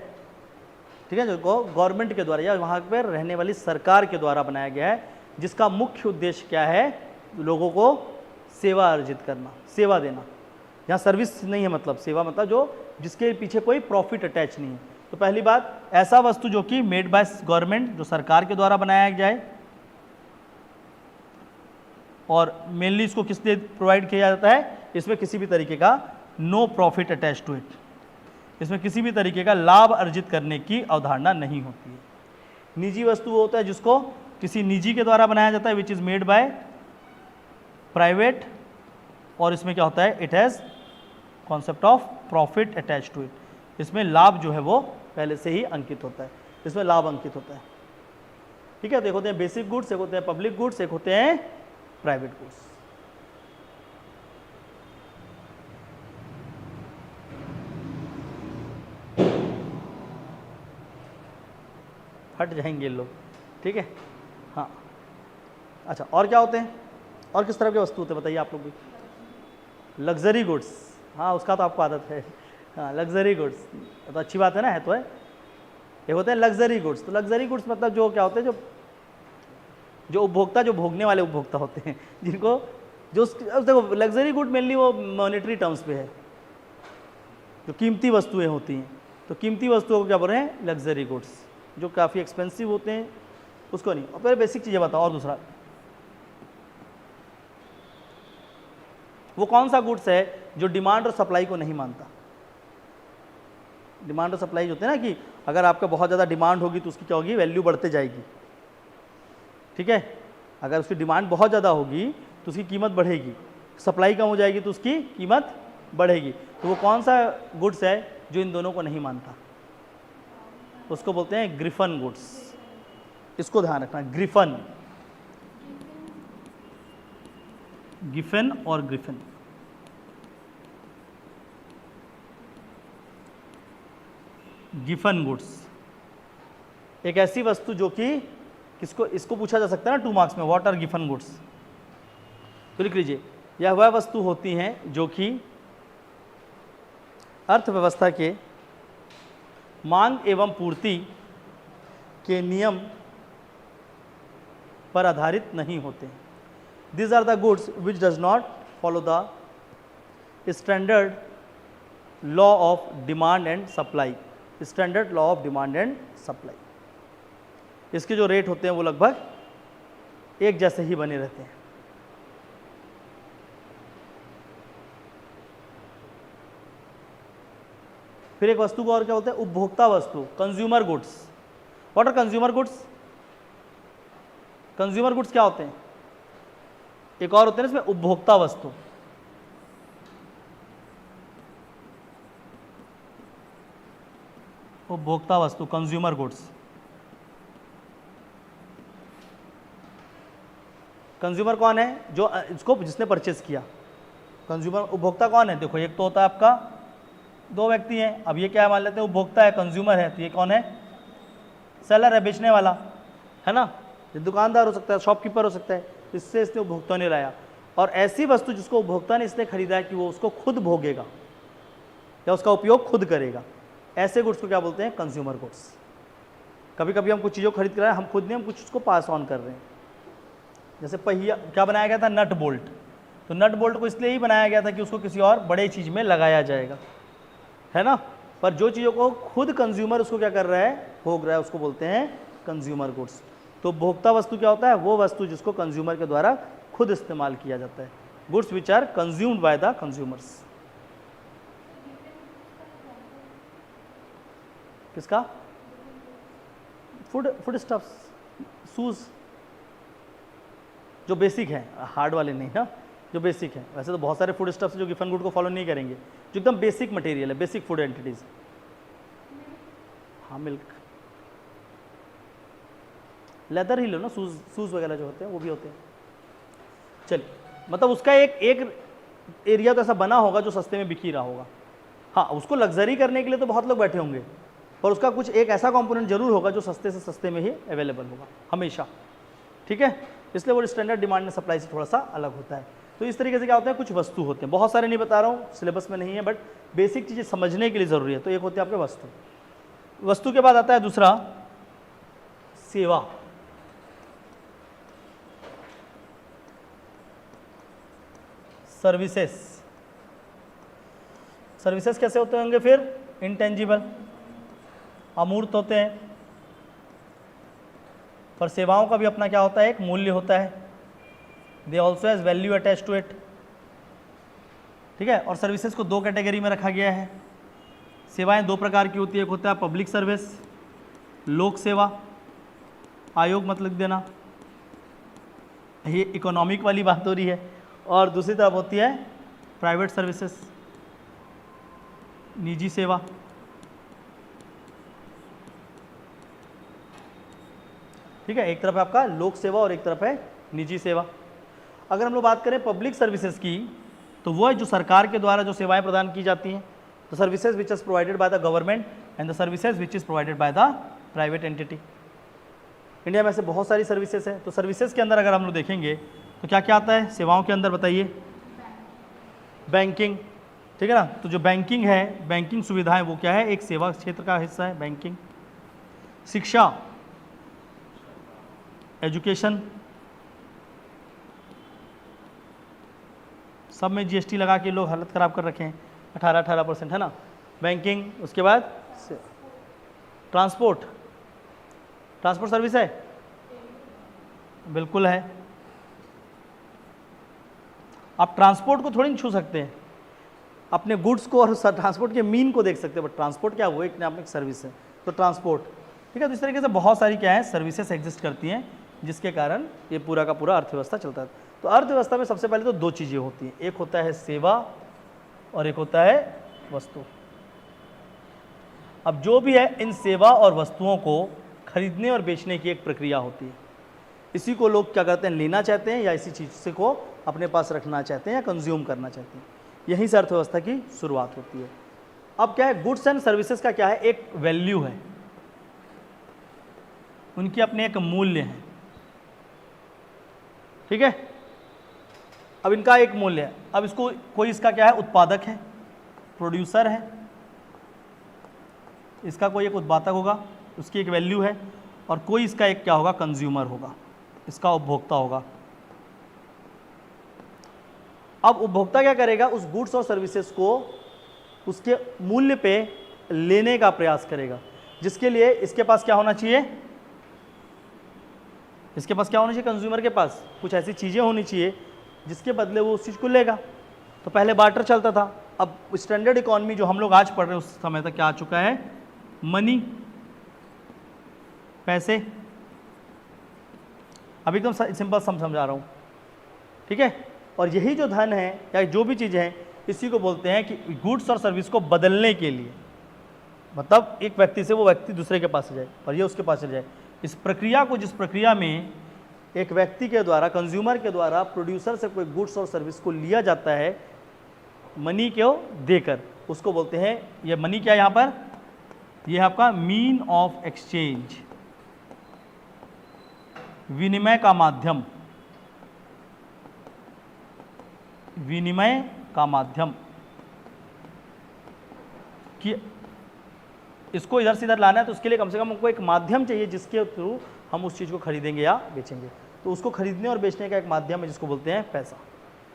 ठीक है, जो गवर्नमेंट के द्वारा या वहाँ पर रहने वाली सरकार के द्वारा बनाया गया है, जिसका मुख्य उद्देश्य क्या है, लोगों को सेवा अर्जित करना, सेवा देना। यहाँ सर्विस नहीं है, मतलब सेवा मतलब जो जिसके पीछे कोई प्रॉफिट अटैच नहीं है। तो पहली बात, ऐसा वस्तु जो कि मेड बाय गवर्नमेंट, जो सरकार के द्वारा बनाया जाए, और मेनली इसको किस लिए प्रोवाइड किया जाता है, इसमें किसी भी तरीके का no profit attach to it, इसमें किसी भी तरीके का लाभ अर्जित करने की अवधारणा नहीं होती है। निजी वस्तु वो होता है जिसको किसी निजी के द्वारा बनाया जाता है, which is made by private, और इसमें क्या होता है, it has concept of profit attach to it, इसमें लाभ जो है वो पहले से ही अंकित होता है, इसमें लाभ अंकित होता है, ठीक है। तो एक होते हैं बेसिक गुड्स, एक होते हैं पब्लिक गुड्स, एक होते हैं प्राइवेट गुड्स। हट जाएंगे लोग, ठीक है, हाँ। अच्छा, और क्या होते हैं, और किस तरह के वस्तु होते हैं बताइए आप लोग भी। लग्जरी गुड्स, हाँ उसका तो आपको आदत है, हाँ लग्जरी गुड्स तो अच्छी बात है ना, है तो है। ये होते हैं लग्जरी गुड्स। तो लग्जरी गुड्स मतलब जो क्या होते हैं, जो उपभोक्ता, जो भोगने वाले उपभोक्ता होते हैं, जिनको जो देखो लग्जरी गुड मेनली वो मॉनेटरी टर्म्स पे है, जो कीमती वस्तुएं होती हैं, तो कीमती वस्तुओं को क्या बोल रहे हैं, लग्जरी गुड्स। जो काफ़ी एक्सपेंसिव होते हैं उसको नहीं। और पहले बेसिक चीज़ें बताओ। और दूसरा, वो कौन सा गुड्स है जो डिमांड और सप्लाई को नहीं मानता। डिमांड और सप्लाई होते हैं ना, कि अगर आपका बहुत ज़्यादा डिमांड होगी तो उसकी क्या होगी, वैल्यू बढ़ते जाएगी, ठीक है। अगर उसकी डिमांड बहुत ज़्यादा होगी तो उसकी कीमत बढ़ेगी, सप्लाई कम हो जाएगी तो उसकी कीमत बढ़ेगी। तो वो कौन सा गुड्स है जो इन दोनों को नहीं मानता, उसको बोलते हैं ग्रिफन गुड्स। इसको ध्यान रखना, ग्रिफन, गिफन और ग्रिफन। गिफन गुड्स एक ऐसी वस्तु जो कि किसको, इसको पूछा जा सकता है ना 2 मार्क्स में, व्हाट आर गिफन गुड्स। तो लिख लीजिए, यह वह वस्तु होती हैं जो कि अर्थव्यवस्था के मांग एवं पूर्ति के नियम पर आधारित नहीं होते। These are the goods which does not follow the standard law of demand and supply. Standard law of demand and supply. इसके जो रेट होते हैं वो लगभग एक जैसे ही बने रहते हैं। फिर एक वस्तु को और क्या बोलते हैं, उपभोक्ता वस्तु, consumer goods. What are consumer goods? Consumer goods क्या होते हैं? एक और होते हैं इसमें उपभोक्ता वस्तु। उपभोक्ता वस्तु, कंज्यूमर गुड्स। कंज्यूमर कौन है? जो इसको जिसने परचेस किया। कंज्यूमर, उपभोक्ता कौन है? देखो एक तो होता है आपका, दो व्यक्ति हैं, अब ये क्या है मान लेते हैं उपभोक्ता है, कंज्यूमर है, तो ये कौन है? सेलर है, बेचने वाला है ना, ये दुकानदार हो सकता है, शॉपकीपर हो सकता है, इससे इसने उपभोक्ता ने लाया। और ऐसी वस्तु जिसको उपभोक्ता ने इसलिए खरीदा है कि वो उसको खुद भोगेगा या उसका उपयोग खुद करेगा, ऐसे गुड्स को क्या बोलते हैं? Consumer goods. कभी कभी हम कुछ चीज़ों खरीद कर हम खुद नहीं, हम कुछ उसको पास ऑन कर रहे हैं। जैसे पहिया क्या बनाया गया था? Nut bolt. तो नट बोल्ट को इसलिए ही बनाया गया था कि उसको किसी और बड़े चीज़ में लगाया जाएगा, है ना। पर जो चीज़ों को खुद कंज्यूमर उसको क्या कर रहा है? भोग रहा है, उसको बोलते हैं कंज्यूमर गुड्स। तो भोक्ता वस्तु क्या होता है? वो वस्तु जिसको कंज्यूमर के द्वारा खुद इस्तेमाल किया जाता है। Goods which are consumed by the consumers. किसका? फूड स्टफ्स, शूज, जो बेसिक है, हार्ड वाले नहीं है, जो बेसिक है। वैसे तो बहुत सारे फूड स्टफ्स जो गिफन गुड को फॉलो नहीं करेंगे, जो एकदम बेसिक मटेरियल है, बेसिक फूड एंटिटीज। हाँ, मिल्क, लेदर ही लो ना, शूज वगैरह जो होते हैं वो भी होते हैं। चलिए, मतलब उसका एक एरिया तो ऐसा बना होगा जो सस्ते में बिक ही रहा होगा। हाँ, उसको लग्जरी करने के लिए तो बहुत लोग बैठे होंगे, पर उसका कुछ एक ऐसा कंपोनेंट जरूर होगा जो सस्ते से सस्ते में ही अवेलेबल होगा हमेशा, ठीक है। इसलिए वो स्टैंडर्ड डिमांड एंड सप्लाई से थोड़ा सा अलग होता है। तो इस तरीके से क्या होता है, कुछ वस्तु होते हैं, बहुत सारे नहीं बता रहा हूँ, सिलेबस में नहीं है, बट बेसिक चीज़ें समझने के लिए ज़रूरी है। तो एक होते हैं आपके वस्तु। वस्तु के बाद आता है दूसरा सेवा। सर्विसेज। सर्विसेज कैसे होते होंगे फिर? इंटेंजिबल, अमूर्त होते हैं। पर सेवाओं का भी अपना क्या होता है? एक मूल्य होता है। They also has value attach to it, ठीक है। और सर्विसेज को दो कैटेगरी में रखा गया है। सेवाएं दो प्रकार की होती है, एक होता है पब्लिक सर्विस, लोक सेवा, आयोग मत लिख देना, ये इकोनॉमिक वाली बात हो रही है। और दूसरी तरफ होती है प्राइवेट सर्विसेज, निजी सेवा। ठीक है, एक तरफ है आपका लोक सेवा और एक तरफ है निजी सेवा। अगर हम लोग बात करें पब्लिक सर्विसेज की, तो वो है जो सरकार के द्वारा जो सेवाएं प्रदान की जाती हैं। तो services which is provided by the government and the services which is provided by the private entity. India में ऐसे बहुत सारी सर्विसेज है। तो सर्विसेज के अंदर अगर हम लोग देखेंगे तो क्या क्या आता है सेवाओं के अंदर, बताइए? बैंकिंग, ठीक है ना। तो जो बैंकिंग है, बैंकिंग सुविधाएं वो क्या है? एक सेवा क्षेत्र का हिस्सा है बैंकिंग। शिक्षा, एजुकेशन, सब में जीएसटी लगा के लोग हालत ख़राब कर रखे हैं, 18% है ना। बैंकिंग, उसके बाद ट्रांसपोर्ट, ट्रांसपोर्ट सर्विस है, बिल्कुल है। आप ट्रांसपोर्ट को थोड़ी नहीं छू सकते हैं, अपने गुड्स को और ट्रांसपोर्ट के मीन को देख सकते हैं, बट ट्रांसपोर्ट क्या वो एक अपनी सर्विस है। तो ट्रांसपोर्ट, ठीक है। तो इस तरीके से बहुत सारी क्या है सर्विसेज एग्जिस्ट करती हैं, जिसके कारण ये पूरा का पूरा अर्थव्यवस्था चलता है। तो अर्थव्यवस्था में सबसे पहले तो दो चीज़ें होती हैं, एक होता है सेवा और एक होता है वस्तु। अब जो भी है इन सेवा और वस्तुओं को खरीदने और बेचने की एक प्रक्रिया होती है। इसी को लोग क्या करते हैं, लेना चाहते हैं या इसी चीज़ से को अपने पास रखना चाहते हैं या कंज्यूम करना चाहते हैं। यहीं से अर्थव्यवस्था की शुरुआत होती है। अब क्या है, गुड्स एंड सर्विसेज का क्या है, एक वैल्यू है, उनकी अपने एक मूल्य है, ठीक है। अब इनका एक मूल्य है। अब इसको कोई इसका क्या है, उत्पादक है, प्रोड्यूसर है, इसका कोई एक उत्पादक होगा, उसकी एक वैल्यू है, और कोई इसका एक क्या होगा, कंज्यूमर होगा, इसका उपभोक्ता होगा। अब उपभोक्ता क्या करेगा, उस गुड्स और सर्विसेज को उसके मूल्य पे लेने का प्रयास करेगा, जिसके लिए इसके पास क्या होना चाहिए, इसके पास क्या होना चाहिए, कंज्यूमर के पास कुछ ऐसी चीज़ें होनी चाहिए जिसके बदले वो उस चीज़ को लेगा। तो पहले बार्टर चलता था, अब स्टैंडर्ड इकोनॉमी जो हम लोग आज पढ़ रहे हैं उस समय तक क्या आ चुका है, मनी, पैसे। अब एकदम सिंपल समझा रहा हूँ, ठीक है। और यही जो धन है या जो भी चीज़ें हैं, इसी को बोलते हैं कि गुड्स और सर्विस को बदलने के लिए, मतलब एक व्यक्ति से वो व्यक्ति दूसरे के पास जाए और ये उसके पास चले जाए। इस प्रक्रिया को, जिस प्रक्रिया में एक व्यक्ति के द्वारा, कंज्यूमर के द्वारा प्रोड्यूसर से कोई गुड्स और सर्विस को लिया जाता है मनी को देकर, उसको बोलते हैं, ये मनी क्या है यहाँ पर, ये है आपका मीन ऑफ एक्सचेंज, विनिमय का माध्यम, विनिमय का माध्यम। कि इसको इधर से इधर लाना है तो उसके लिए कम से कम हमको एक माध्यम चाहिए जिसके थ्रू हम उस चीज़ को खरीदेंगे या बेचेंगे। तो उसको खरीदने और बेचने का एक माध्यम है जिसको बोलते हैं पैसा,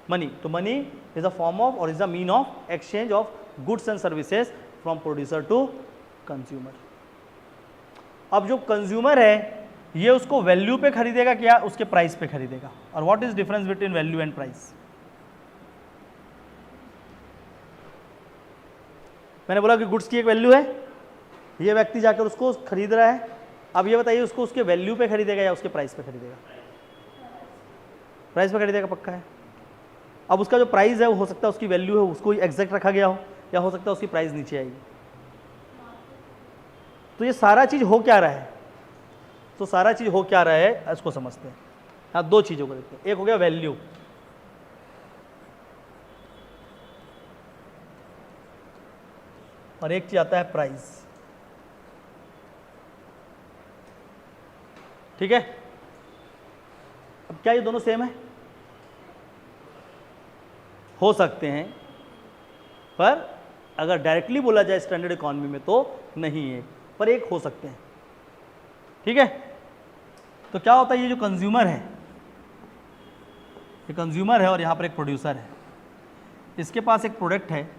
मनी। तो money is a form of और is a mean of exchange of goods and services from producer to consumer. अब जो कंज्यूमर है ये उसको वैल्यू पे खरीदेगा क्या उसके प्राइस पे खरीदेगा। और what is difference between value and price? मैंने बोला कि गुड्स की एक वैल्यू है, ये व्यक्ति जाकर उसको खरीद रहा है। अब ये बताइए उसको उसके वैल्यू पे खरीदेगा या उसके प्राइस पे खरीदेगा? प्राइस पे खरीदेगा, पक्का है। अब उसका जो प्राइस है वो हो सकता है उसकी वैल्यू है उसको एग्जैक्ट रखा गया हो, या हो सकता है उसकी प्राइस नीचे आएगी। तो ये सारा चीज हो क्या रहा है, तो सारा चीज हो क्या रहा है इसको समझते हैं। हाँ, दो चीजों को देखते हैं। एक हो गया वैल्यू, और एक चीज आता है प्राइस, ठीक है। अब क्या ये दोनों सेम है? हो सकते हैं, पर अगर डायरेक्टली बोला जाए स्टैंडर्ड इकोनॉमी में तो नहीं है, पर एक हो सकते हैं, ठीक है। तो क्या होता है, ये जो कंज्यूमर है, ये कंज्यूमर है और यहाँ पर एक प्रोड्यूसर है। इसके पास एक प्रोडक्ट है,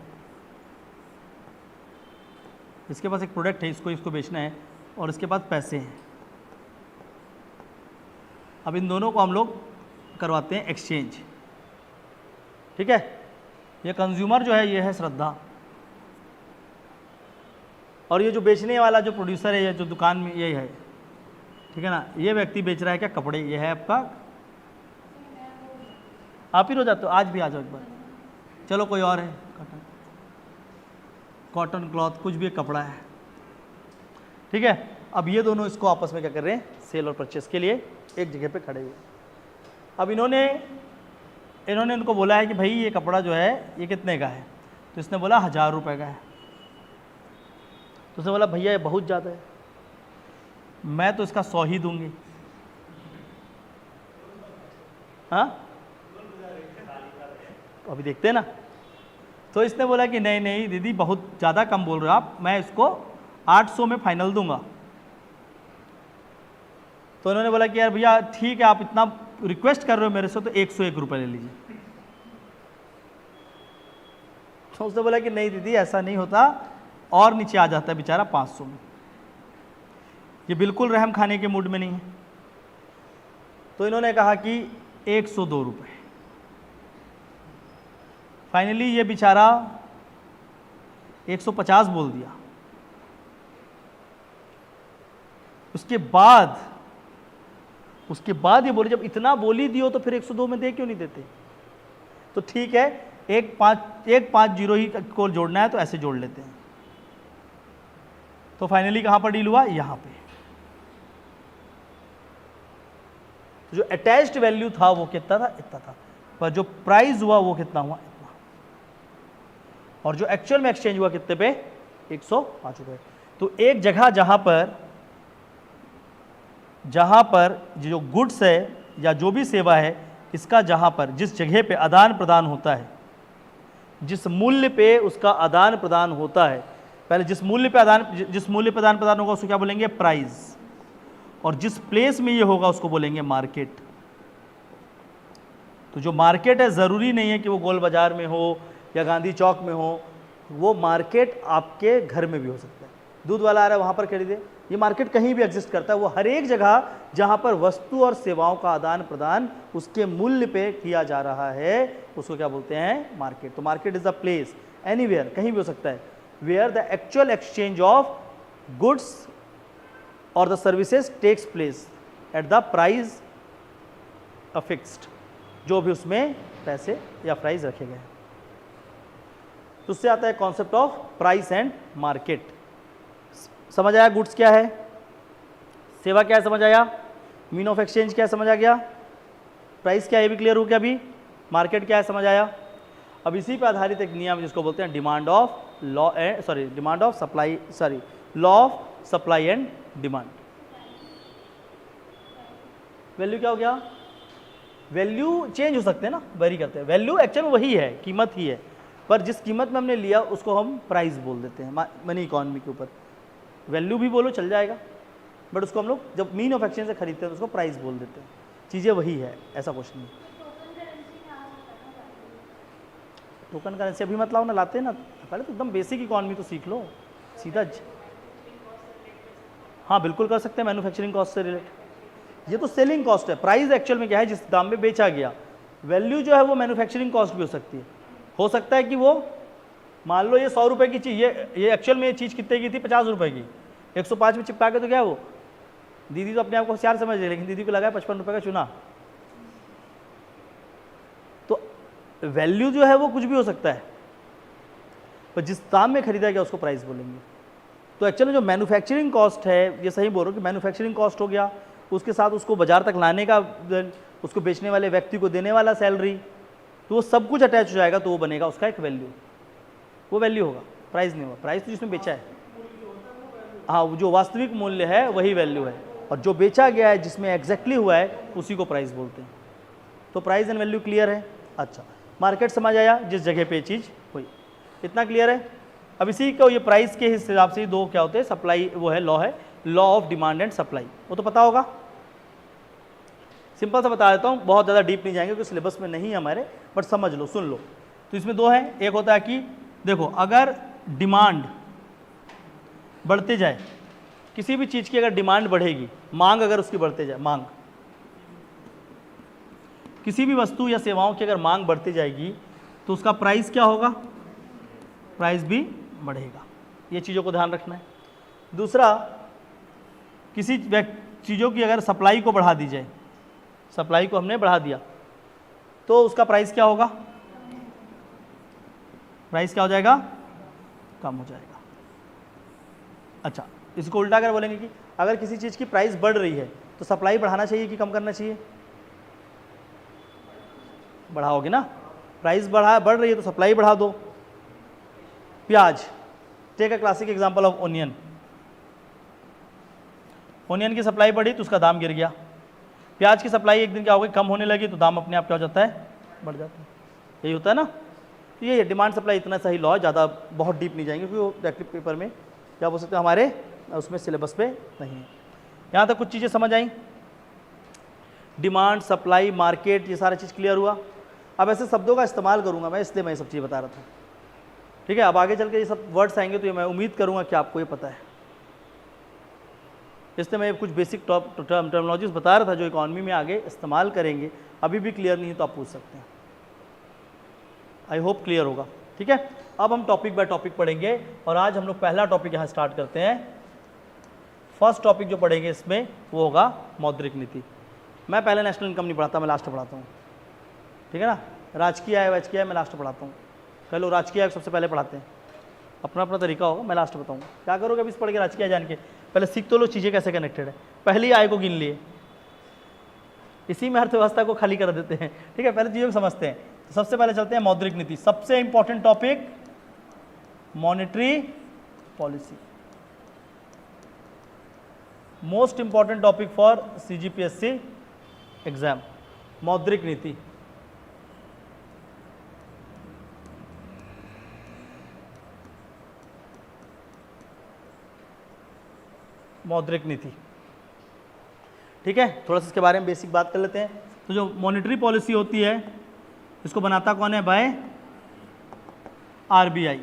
इसके पास एक प्रोडक्ट है, इसको बेचना है, और इसके पास पैसे हैं। अब इन दोनों को हम लोग करवाते हैं एक्सचेंज, ठीक है। ये कंज्यूमर जो है ये है श्रद्धा, और ये जो बेचने वाला जो प्रोड्यूसर है, ये जो दुकान में ये है, ठीक है ना, ये व्यक्ति बेच रहा है क्या, कपड़े। ये है आपका, आप ही रो जाते हो, आज भी आ जाओ एक बार। चलो कोई और है, कॉटन क्लॉथ, कुछ भी एक कपड़ा है, ठीक है। अब ये दोनों इसको आपस में क्या कर रहे हैं, सेल और परचेस के लिए एक जगह पे खड़े हुए। अब इन्होंने उनको बोला है कि भाई ये कपड़ा जो है ये कितने का है, तो इसने बोला 1000 रुपये का है। तो उसने बोला भैया ये बहुत ज़्यादा है, मैं तो इसका 100 ही दूंगी। हाँ, अभी देखते हैं ना। तो इसने बोला कि नहीं नहीं दीदी बहुत ज़्यादा कम बोल रहे हो आप, मैं इसको 800 में फाइनल दूंगा। तो उन्होंने बोला कि यार भैया ठीक है, आप इतना रिक्वेस्ट कर रहे हो मेरे से, तो 101 रुपये ले लीजिए। तो उसने बोला कि नहीं दीदी ऐसा नहीं होता, और नीचे आ जाता है बेचारा 500 में। ये बिल्कुल रहम खाने के मूड में नहीं है। तो इन्होंने कहा कि 102 रुपये। फाइनली ये बेचारा 150 बोल दिया। उसके बाद ये बोले जब इतना बोली दियो तो फिर 102 में दे क्यों नहीं देते? तो ठीक है, 150 ही को जोड़ना है तो ऐसे जोड़ लेते हैं। तो फाइनली कहां पर डील हुआ, यहां पे। तो जो अटैच्ड वैल्यू था वो कितना था, इतना था, पर जो प्राइस हुआ वो कितना हुआ, इतना। और जो एक्चुअल में एक्सचेंज हुआ कितने पे, 105 रुपये। तो एक जगह जहां पर जो गुड्स है या जो भी सेवा है, इसका जहां पर जिस जगह पे आदान प्रदान होता है, जिस मूल्य पे उसका आदान प्रदान होता है, पहले जिस मूल्य पे आदान प्रदान होगा उसको क्या बोलेंगे, प्राइस। और जिस प्लेस में ये होगा उसको बोलेंगे मार्केट। तो जो मार्केट है ज़रूरी नहीं है कि वो गोल बाजार में हो या गांधी चौक में हो, वो मार्केट आपके घर में भी हो सकता है। दूध वाला आ रहा है वहाँ पर खरीदे, ये मार्केट कहीं भी एग्जिस्ट करता है, वो हर एक जगह जहां पर वस्तु और सेवाओं का आदान प्रदान उसके मूल्य पे किया जा रहा है उसको क्या बोलते हैं? मार्केट। तो market is a place, anywhere, कहीं भी हो सकता है, where the actual exchange of goods और the services takes place at the price fixed, जो भी उसमें पैसे या प्राइस रखे गए। तो उससे आता है concept of price and market. समझ आया? गुड्स क्या है, सेवा क्या है समझ आया, मीन ऑफ एक्सचेंज क्या है समझ आ गया, प्राइस क्या है ये भी क्लियर हो गया, अभी मार्केट क्या है समझ आया। अब इसी पे आधारित एक नियम जिसको बोलते हैं demand of law demand of supply, law of supply and demand. Value क्या हो गया? वैल्यू चेंज हो सकते हैं ना, वेरी करते हैं। वैल्यू एक्चुअल में वही है, कीमत ही है, पर जिस कीमत में हमने लिया उसको हम प्राइस बोल देते हैं मनी इकोनॉमी के ऊपर। वैल्यू भी बोलो चल जाएगा, बट उसको हम लोग जब मीन ऑफ एक्सचेंज से खरीदते हैं तो उसको प्राइस बोल देते हैं। चीज़ें वही है, ऐसा कुछ नहीं। टोकन करेंसी अभी मत लाओ ना, लाते हैं ना, पहले तो एकदम बेसिक इकोनॉमी तो सीख लो सीधा। हाँ बिल्कुल कर सकते हैं, मैन्युफैक्चरिंग कॉस्ट से रिलेट। ये तो सेलिंग कॉस्ट है, प्राइस एक्चुअल में क्या है, जिस दाम में बेचा गया। वैल्यू जो है वो मैन्युफैक्चरिंग कॉस्ट भी हो सकती है। हो सकता है कि वो मान लो ये 100 रुपये की चीज़, ये एक्चुअल में ये चीज़ कितने की थी, 50 रुपये की, 105 में चिपका के तो क्या है वो, दीदी तो अपने आप को होशियार समझ रही, लेकिन दीदी को लगा 55 रुपये का चुना। तो वैल्यू जो है वो कुछ भी हो सकता है, पर जिस दाम में खरीदा गया उसको प्राइस बोलेंगे। तो एक्चुअली जो मैन्युफैक्चरिंग कॉस्ट है, ये सही बोल रहे हो कि मैन्युफैक्चरिंग कॉस्ट हो गया, उसके साथ उसको बाजार तक लाने का, उसको बेचने वाले व्यक्ति को देने वाला सैलरी, तो वो सब कुछ अटैच हो जाएगा, तो वो बनेगा उसका एक वैल्यू। वो वैल्यू होगा, प्राइस नहीं होगा। प्राइस तो जिसमें बेचा है, हाँ जो वास्तविक मूल्य है वही वैल्यू है, और जो बेचा गया है जिसमें एग्जैक्टली हुआ है उसी को प्राइस बोलते हैं। तो प्राइस एंड वैल्यू क्लियर है। अच्छा, मार्केट समझ आया, जिस जगह पे चीज़ हुई, इतना क्लियर है। अब इसी को ये प्राइस के हिसाब से दो क्या होते हैं, सप्लाई, वो है लॉ, है law of demand and supply, वो तो पता होगा। सिंपल सा बता देता हूँ, बहुत ज़्यादा डीप नहीं जाएंगे क्योंकि सिलेबस में नहीं है हमारे, बट समझ लो, सुन लो। तो इसमें दो हैं, एक होता है कि देखो अगर डिमांड बढ़ते जाए, किसी भी चीज़ की अगर डिमांड बढ़ेगी, मांग अगर उसकी बढ़ते जाए, मांग, किसी भी वस्तु या सेवाओं की अगर मांग बढ़ती जाएगी तो उसका प्राइस क्या होगा, प्राइस भी बढ़ेगा। ये चीज़ों को ध्यान रखना है। दूसरा, किसी चीज़ों की अगर सप्लाई को बढ़ा दी जाए, सप्लाई को हमने बढ़ा दिया तो उसका प्राइस क्या होगा, प्राइस क्या हो जाएगा, कम हो जाएगा। अच्छा, इसको उल्टा कर बोलेंगे कि अगर किसी चीज़ की प्राइस बढ़ रही है तो सप्लाई बढ़ाना चाहिए कि कम करना चाहिए, बढ़ाओगे ना। प्राइस बढ़ रही है तो सप्लाई बढ़ा दो। प्याज, take a classic example of onion. Onion की सप्लाई बढ़ी तो उसका दाम गिर गया। प्याज की सप्लाई एक दिन क्या हो गई, कम होने लगी तो दाम अपने आप क्या हो जाता है, बढ़ जाता है। यही होता है ना। तो ये डिमांड सप्लाई इतना सही लॉ है, ज़्यादा बहुत डीप नहीं जाएंगे क्योंकि वो प्रैक्टिकल पेपर में क्या बोल सकते हैं, हमारे उसमें सिलेबस पे नहीं है। यहाँ तक कुछ चीज़ें समझ आई, डिमांड, सप्लाई, मार्केट, ये सारा चीज़ क्लियर हुआ। अब ऐसे शब्दों का इस्तेमाल करूँगा मैं, इसलिए मैं ये सब चीज़ बता रहा था। ठीक है, अब आगे चल के ये सब वर्ड्स आएंगे तो ये मैं उम्मीद करूँगा कि आपको ये पता है, इसलिए मैं कुछ बेसिक टर्मिनोलॉजीज बता रहा था जो इकोनॉमी में आगे इस्तेमाल करेंगे। अभी भी क्लियर नहीं है तो आप पूछ सकते हैं, आई होप क्लियर होगा। ठीक है, अब हम टॉपिक बाय टॉपिक पढ़ेंगे और आज हम लोग पहला टॉपिक यहाँ स्टार्ट करते हैं। फर्स्ट टॉपिक जो पढ़ेंगे इसमें वो होगा मौद्रिक नीति। मैं पहले नेशनल इनकम नहीं पढ़ाता, मैं लास्ट पढ़ाता हूँ। ठीक है ना, राजकीय आय, वाजकीय आय मैं लास्ट पढ़ाता हूँ। कई लोग राजकीय आय सबसे पहले पढ़ाते हैं, अपना अपना तरीका होगा, मैं लास्ट बताऊँगा। क्या करोगे अभी इस पढ़ के राजकीय आय जान के, पहले सीख तो लो चीज़ें कैसे कनेक्टेड है। पहली आय को गिन लिए, इसी में अर्थव्यवस्था को खाली कर देते हैं। ठीक है, पहले चीज़ों को समझते हैं। तो सबसे पहले चलते हैं मौद्रिक नीति, सबसे important topic monetary policy, most important topic for CGPSC exam, मौद्रिक नीति। मौद्रिक नीति, ठीक है, थोड़ा सा इसके बारे में बेसिक बात कर लेते हैं। तो जो मॉनेटरी पॉलिसी होती है इसको बनाता कौन है, by RBI,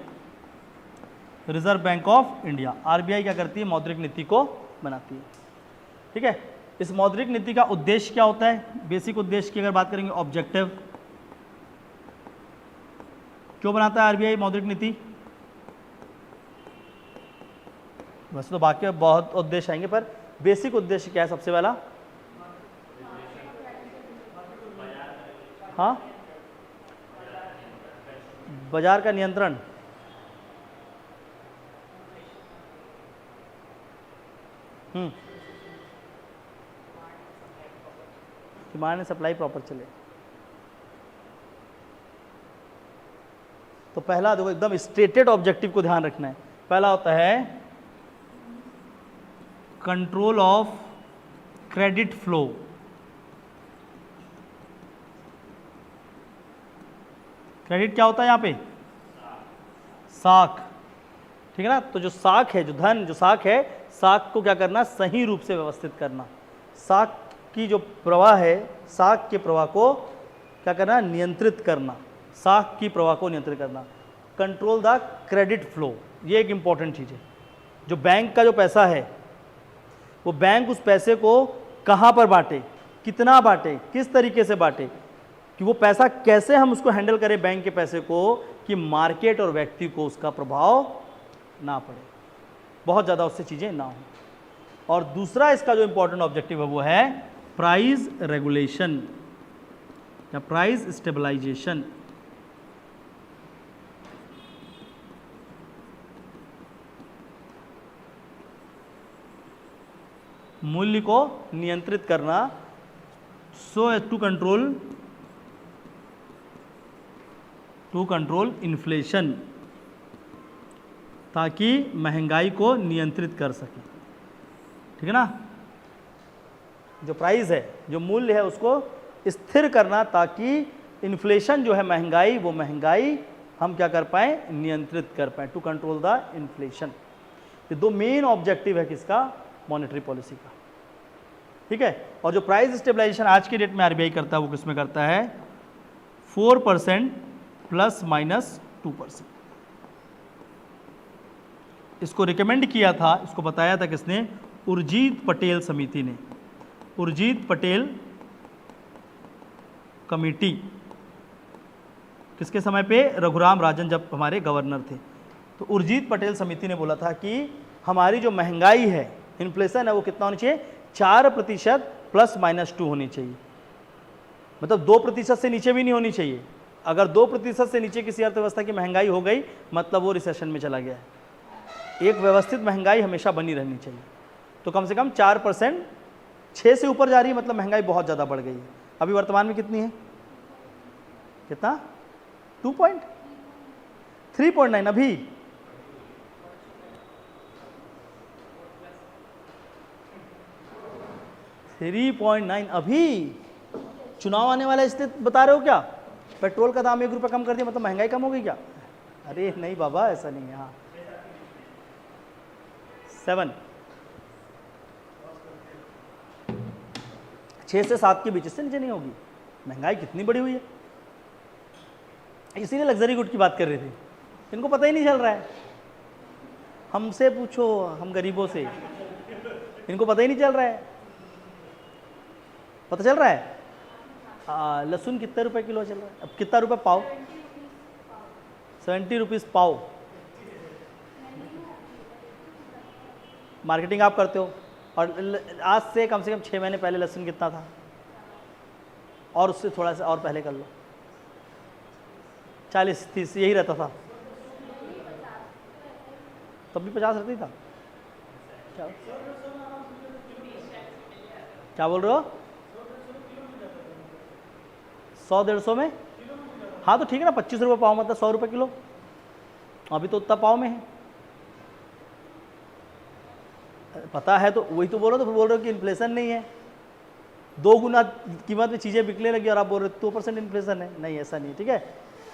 reserve bank of India. RBI क्या करती है, मौद्रिक नीति को बनाती है। ठीक है, इस मौद्रिक नीति का उद्देश्य क्या होता है? बेसिक उद्देश्य की अगर बात करेंगे, ऑब्जेक्टिव। क्यों बनाता है आरबीआई मौद्रिक नीति? वैसे तो बाकी बहुत उद्देश्य आएंगे, पर बेसिक उद्देश्य क्या है सबसे पहला? हाँ, बाजार का नियंत्रण। डिमांड एंड सप्लाई प्रॉपर चले। तो पहला देखो, एकदम स्टेटेड ऑब्जेक्टिव को ध्यान रखना है। पहला होता है control of credit flow. Credit क्या होता है यहाँ पे? साख। ठीक है ना, तो जो साख है, जो धन, जो साख है, साख को क्या करना? सही रूप से व्यवस्थित करना। साख की जो प्रवाह है, साख के प्रवाह को क्या करना? नियंत्रित करना। साख की प्रवाह को नियंत्रित करना। कंट्रोल द क्रेडिट फ्लो, ये एक इंपॉर्टेंट चीज़ है। जो बैंक का जो पैसा है, वो बैंक उस पैसे को कहाँ पर बांटे, कितना बांटे, किस तरीके से बांटे, कि वो पैसा कैसे हम उसको हैंडल करें बैंक के पैसे को, कि मार्केट और व्यक्ति को उसका प्रभाव ना पड़े, बहुत ज़्यादा उससे चीज़ें ना हो। और दूसरा इसका जो इंपॉर्टेंट ऑब्जेक्टिव है वो है प्राइस रेगुलेशन या प्राइस स्टेबलाइजेशन। मूल्य को नियंत्रित करना, so as to control inflation, ताकि महंगाई को नियंत्रित कर सके। ठीक है ना, जो प्राइस है, जो मूल्य है, उसको स्थिर करना, ताकि इन्फ्लेशन जो है, महंगाई, वो महंगाई हम क्या कर पाए? नियंत्रित कर पाए, टू कंट्रोल द इन्फ्लेशन। ये दो मेन ऑब्जेक्टिव है किसका? मॉनेटरी पॉलिसी का। ठीक है, और जो प्राइस स्टेबलाइजेशन आज के डेट में आरबीआई करता है, वो किसमें करता है? 4% ±2%। इसको रिकमेंड किया था, इसको बताया था किसने? उर्जित पटेल समिति ने, उर्जित पटेल कमेटी। किसके समय पे? रघुराम राजन जब हमारे गवर्नर थे। तो उर्जित पटेल समिति ने बोला था कि हमारी जो महंगाई है, इन्फ्लेशन है, वो कितना होनी चाहिए? 4% ±2 होनी चाहिए। मतलब 2% से नीचे भी नहीं होनी चाहिए। अगर 2% से नीचे किसी अर्थव्यवस्था की महंगाई हो गई, मतलब वो रिसेशन में चला गया है। एक व्यवस्थित महंगाई हमेशा बनी रहनी चाहिए। तो कम से कम 4%, 6 से ऊपर जा रही है मतलब महंगाई बहुत ज़्यादा बढ़ गई है। अभी वर्तमान में कितनी है? कितना? 3.9 अभी। अभी चुनाव आने वाला है, इसलिए बता रहे हो क्या? पेट्रोल का दाम 1 रुपये कम कर दिया मतलब महंगाई कम हो गई क्या? अरे नहीं बाबा, ऐसा नहीं है। हाँ, 7, 6 से 7 के बीच, इससे नीचे नहीं होगी। महंगाई कितनी बढ़ी हुई है, इसीलिए लग्जरी गुड की बात कर रहे थे। इनको पता ही नहीं चल रहा है। हमसे पूछो, हम गरीबों से, इनको पता ही नहीं चल रहा है। पता चल रहा है? लहसुन कितने रुपए किलो चल रहा है? अब कितना रुपए पाव? 70 रुपीज़ पाव। मार्केटिंग आप करते हो, और आज से कम 6 महीने पहले लहसुन कितना था? और उससे थोड़ा सा और पहले कर लो, 40-30 यही रहता था। तब भी 50 रहती था। क्या बोल रहे हो? 100-150 में? हाँ तो ठीक है ना, 25 रुपये पाव मतलब 100 रुपये किलो। अभी तो उतना पाव में है। पता है तो वही तो बोल रहे हो। तो फिर बोल रहे हो कि इन्फ्लेशन नहीं है, 2 गुना कीमत में चीज़ें बिकने लगी और आप बोल रहे हो 2% इन्फ्लेशन है। नहीं, ऐसा नहीं है। ठीक है,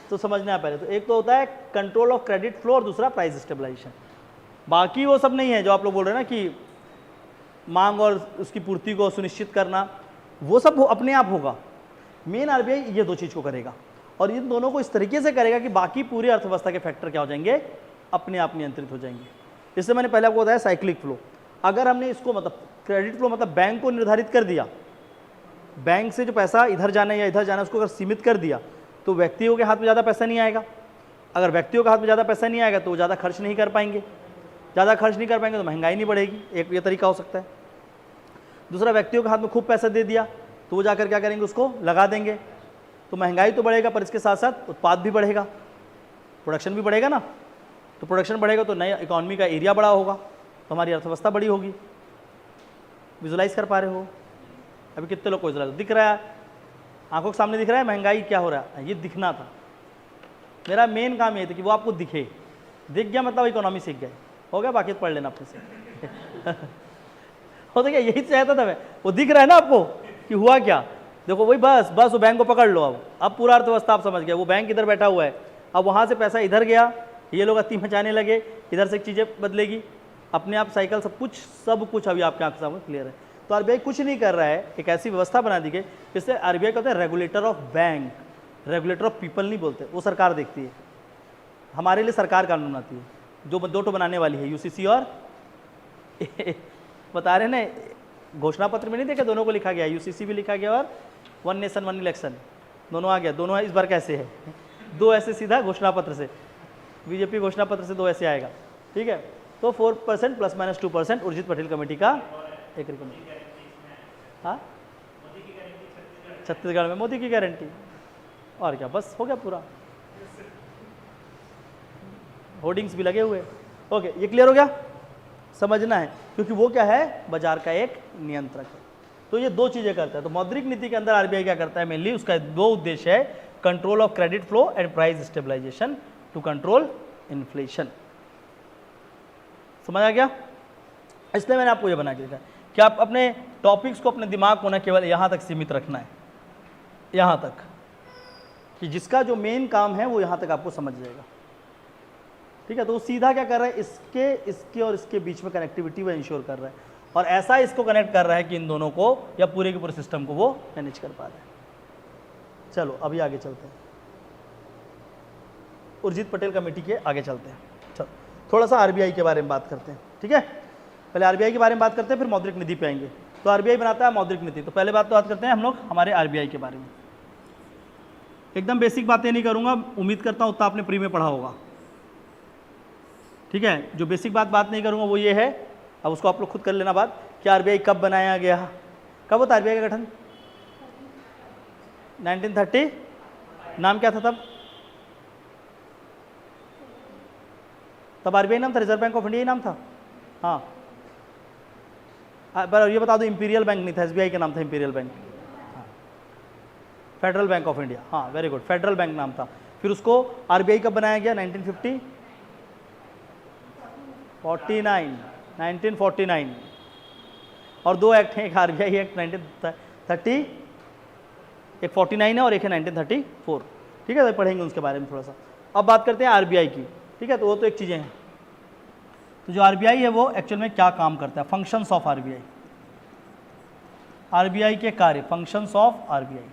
तो समझना है पहले। तो एक तो होता है कंट्रोल ऑफ क्रेडिट फ्लो और दूसरा प्राइस स्टेबलाइजेशन। बाकी वो सब नहीं है जो आप लोग बोल रहे हैं ना कि मांग और उसकी पूर्ति को सुनिश्चित करना, वो सब अपने आप होगा। मेन आरबीआई ये 2 चीज़ को करेगा, और इन दोनों को इस तरीके से करेगा कि बाकी पूरी अर्थव्यवस्था के फैक्टर क्या हो जाएंगे? अपने आप नियंत्रित हो जाएंगे। इससे मैंने पहले आपको बताया साइक्लिक फ्लो। अगर हमने इसको मतलब क्रेडिट फ्लो मतलब बैंक को निर्धारित कर दिया, बैंक से जो पैसा इधर जाना है या इधर जाना है उसको अगर सीमित कर दिया तो व्यक्तियों के हाथ में ज़्यादा पैसा नहीं आएगा। अगर व्यक्तियों के हाथ में ज़्यादा पैसा नहीं आएगा तो वो ज़्यादा खर्च नहीं कर पाएंगे, ज़्यादा खर्च नहीं कर पाएंगे तो महंगाई नहीं बढ़ेगी, एक ये तरीका हो सकता है। दूसरा, व्यक्तियों के हाथ में खूब पैसा दे दिया तो वो जाकर क्या करेंगे, उसको लगा देंगे, तो महंगाई तो बढ़ेगा पर इसके साथ साथ उत्पाद भी बढ़ेगा, प्रोडक्शन भी बढ़ेगा ना। तो प्रोडक्शन बढ़ेगा तो नया इकोनॉमी का एरिया बड़ा होगा, तो हमारी अर्थव्यवस्था बड़ी होगी। विजुलाइज कर पा रहे हो? अभी कितने लोग को विजुलाइज दिख रहा है, आंखों के सामने दिख रहा है महंगाई क्या हो रहा है? ये दिखना था, मेरा मेन काम ये था कि वो आपको दिखे। दिख गया मतलब इकोनॉमी सीख गए, हो गया, बाकी पढ़ लेना अपने से। हो तो क्या, यही चाहता था मैं, वो दिख रहा है ना आपको कि हुआ क्या। देखो वही बस वो बैंक को पकड़ लो। अब पूरा अर्थव्यवस्था आप समझ गए, वो बैंक इधर बैठा हुआ है, अब वहाँ से पैसा इधर गया, ये लोग अति मचाने लगे, इधर से चीज़ें बदलेगी, अपने आप साइकिल सब कुछ अभी आपके आंख सामने क्लियर है। तो आरबीआई कुछ नहीं कर रहा है, एक ऐसी व्यवस्था बना दी गई जिससे आरबीआई कहते हैं regulator of bank, regulator of people नहीं बोलते, वो सरकार देखती है। हमारे लिए सरकार कानून बनाती है, जो दो ठो बनाने वाली है, यूसीसी और बता रहे ना, घोषणा पत्र में नहीं देखा, दोनों को लिखा गया, यूसीसी भी लिखा गया और वन नेशन वन इलेक्शन दोनों आ गया। दोनों इस बार कैसे है, दो ऐसे सीधा घोषणा पत्र से, बीजेपी घोषणा पत्र से दो ऐसे आएगा, ठीक है। तो 4% ± 2% उर्जित पटेल कमेटी का एक रिकमेंड। हाँ, छत्तीसगढ़ में मोदी की गारंटी, और क्या, बस हो गया पूरा, होर्डिंग्स भी लगे हुए। ओके, ये क्लियर हो गया, समझना है, क्योंकि वो क्या है, बाजार का एक नियंत्रक है। तो ये दो चीजें करता है। तो मौद्रिक नीति के अंदर आरबीआई क्या करता है, मेनली उसका दो उद्देश्य है, control of credit flow and price stabilization to control inflation. समझ आ गया? इसलिए मैंने आपको ये बना के दिया कि आप अपने टॉपिक्स को, अपने दिमाग को ना केवल यहाँ तक सीमित रखना है, यहाँ तक, कि जिसका जो मेन काम है वो यहाँ तक आपको समझ जाएगा, ठीक है। तो वो सीधा क्या कर रहा है, इसके और इसके बीच में कनेक्टिविटी वो इंश्योर कर रहा है, और ऐसा इसको कनेक्ट कर रहा है कि इन दोनों को या पूरे के पूरे सिस्टम को वो मैनेज कर पा रहा है। चलो अभी आगे चलते हैं, उर्जित पटेल कमेटी के आगे चलते हैं। चलो थोड़ा सा आरबीआई के बारे में बात करते हैं, ठीक है। पहले आरबीआई के बारे में बात करते हैं, फिर मौद्रिक नीति पे आएंगे। तो आरबीआई बनाता है मौद्रिक नीति। तो पहले बात करते हैं हम लोग हमारे आरबीआई के बारे में। एकदम बेसिक बातें नहीं करूंगा, उम्मीद करता हूं उतना आपने प्री में पढ़ा होगा, ठीक है। जो बेसिक बात नहीं करूंगा वो ये है, अब उसको आप लोग खुद कर लेना बात, कि आरबीआई कब बनाया गया, कब होता आरबीआई का गठन, 1930। नाम क्या था तब आरबीआई नाम था, रिजर्व बैंक ऑफ इंडिया ही नाम था। हाँ, पर ये बता दो, इंपीरियल बैंक नहीं था, एसबीआई का नाम था imperial bank, federal bank of India, हाँ वेरी गुड, फेडरल बैंक नाम था। फिर उसको आरबीआई कब बनाया गया, 1949, और दो एक्ट हैं, एक आरबीआई एक्ट 1930, एक 49 है और एक है 1934, ठीक है। तो पढ़ेंगे उसके बारे में थोड़ा सा। अब बात करते हैं आरबीआई की, ठीक है। तो वो तो एक चीज़ें हैं। तो जो आरबीआई है वो एक्चुअल में क्या काम करता है, फंक्शंस ऑफ आरबीआई, आरबीआई के कार्य, फंक्शंस ऑफ आरबीआई।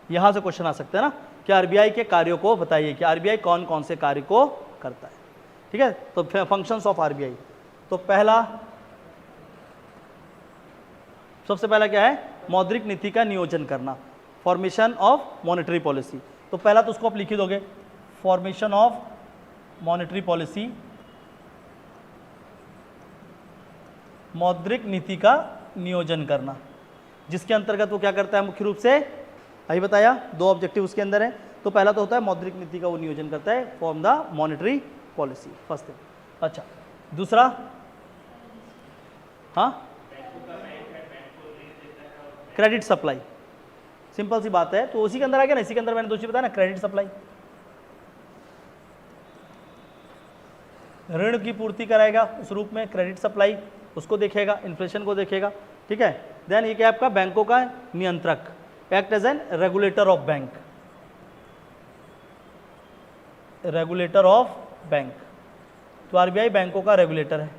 यहां से क्वेश्चन आ सकते हैं ना, कि आरबीआई के कार्यों को बताइए कि आरबीआई कौन कौन से कार्य को करता है, ठीक है। तो फंक्शंस ऑफ आरबीआई, तो सबसे पहला क्या है, मौद्रिक नीति का नियोजन करना, फॉर्मेशन ऑफ मॉनेटरी पॉलिसी। तो पहला तो उसको आप लिख ही दोगे, फॉर्मेशन ऑफ मॉनेटरी पॉलिसी, मौद्रिक नीति का नियोजन करना, जिसके अंतर्गत वो क्या करता है, मुख्य रूप से अभी बताया, दो ऑब्जेक्टिव उसके अंदर है। तो पहला तो होता है मौद्रिक नीति का वो नियोजन करता है, form the monetary policy, first thing. अच्छा, दूसरा, हाँ, क्रेडिट सप्लाई, सिंपल सी बात है। तो उसी के अंदर आ गया ना, इसी के अंदर मैंने दो चीज बताया ना, क्रेडिट सप्लाई, ऋण की पूर्ति कराएगा उस रूप में, क्रेडिट सप्लाई उसको देखेगा, इन्फ्लेशन को देखेगा, ठीक है। देन ये क्या आपका बैंकों का नियंत्रक, act as an regulator of bank, regulator of bank. तो आरबीआई बैंकों का रेगुलेटर है,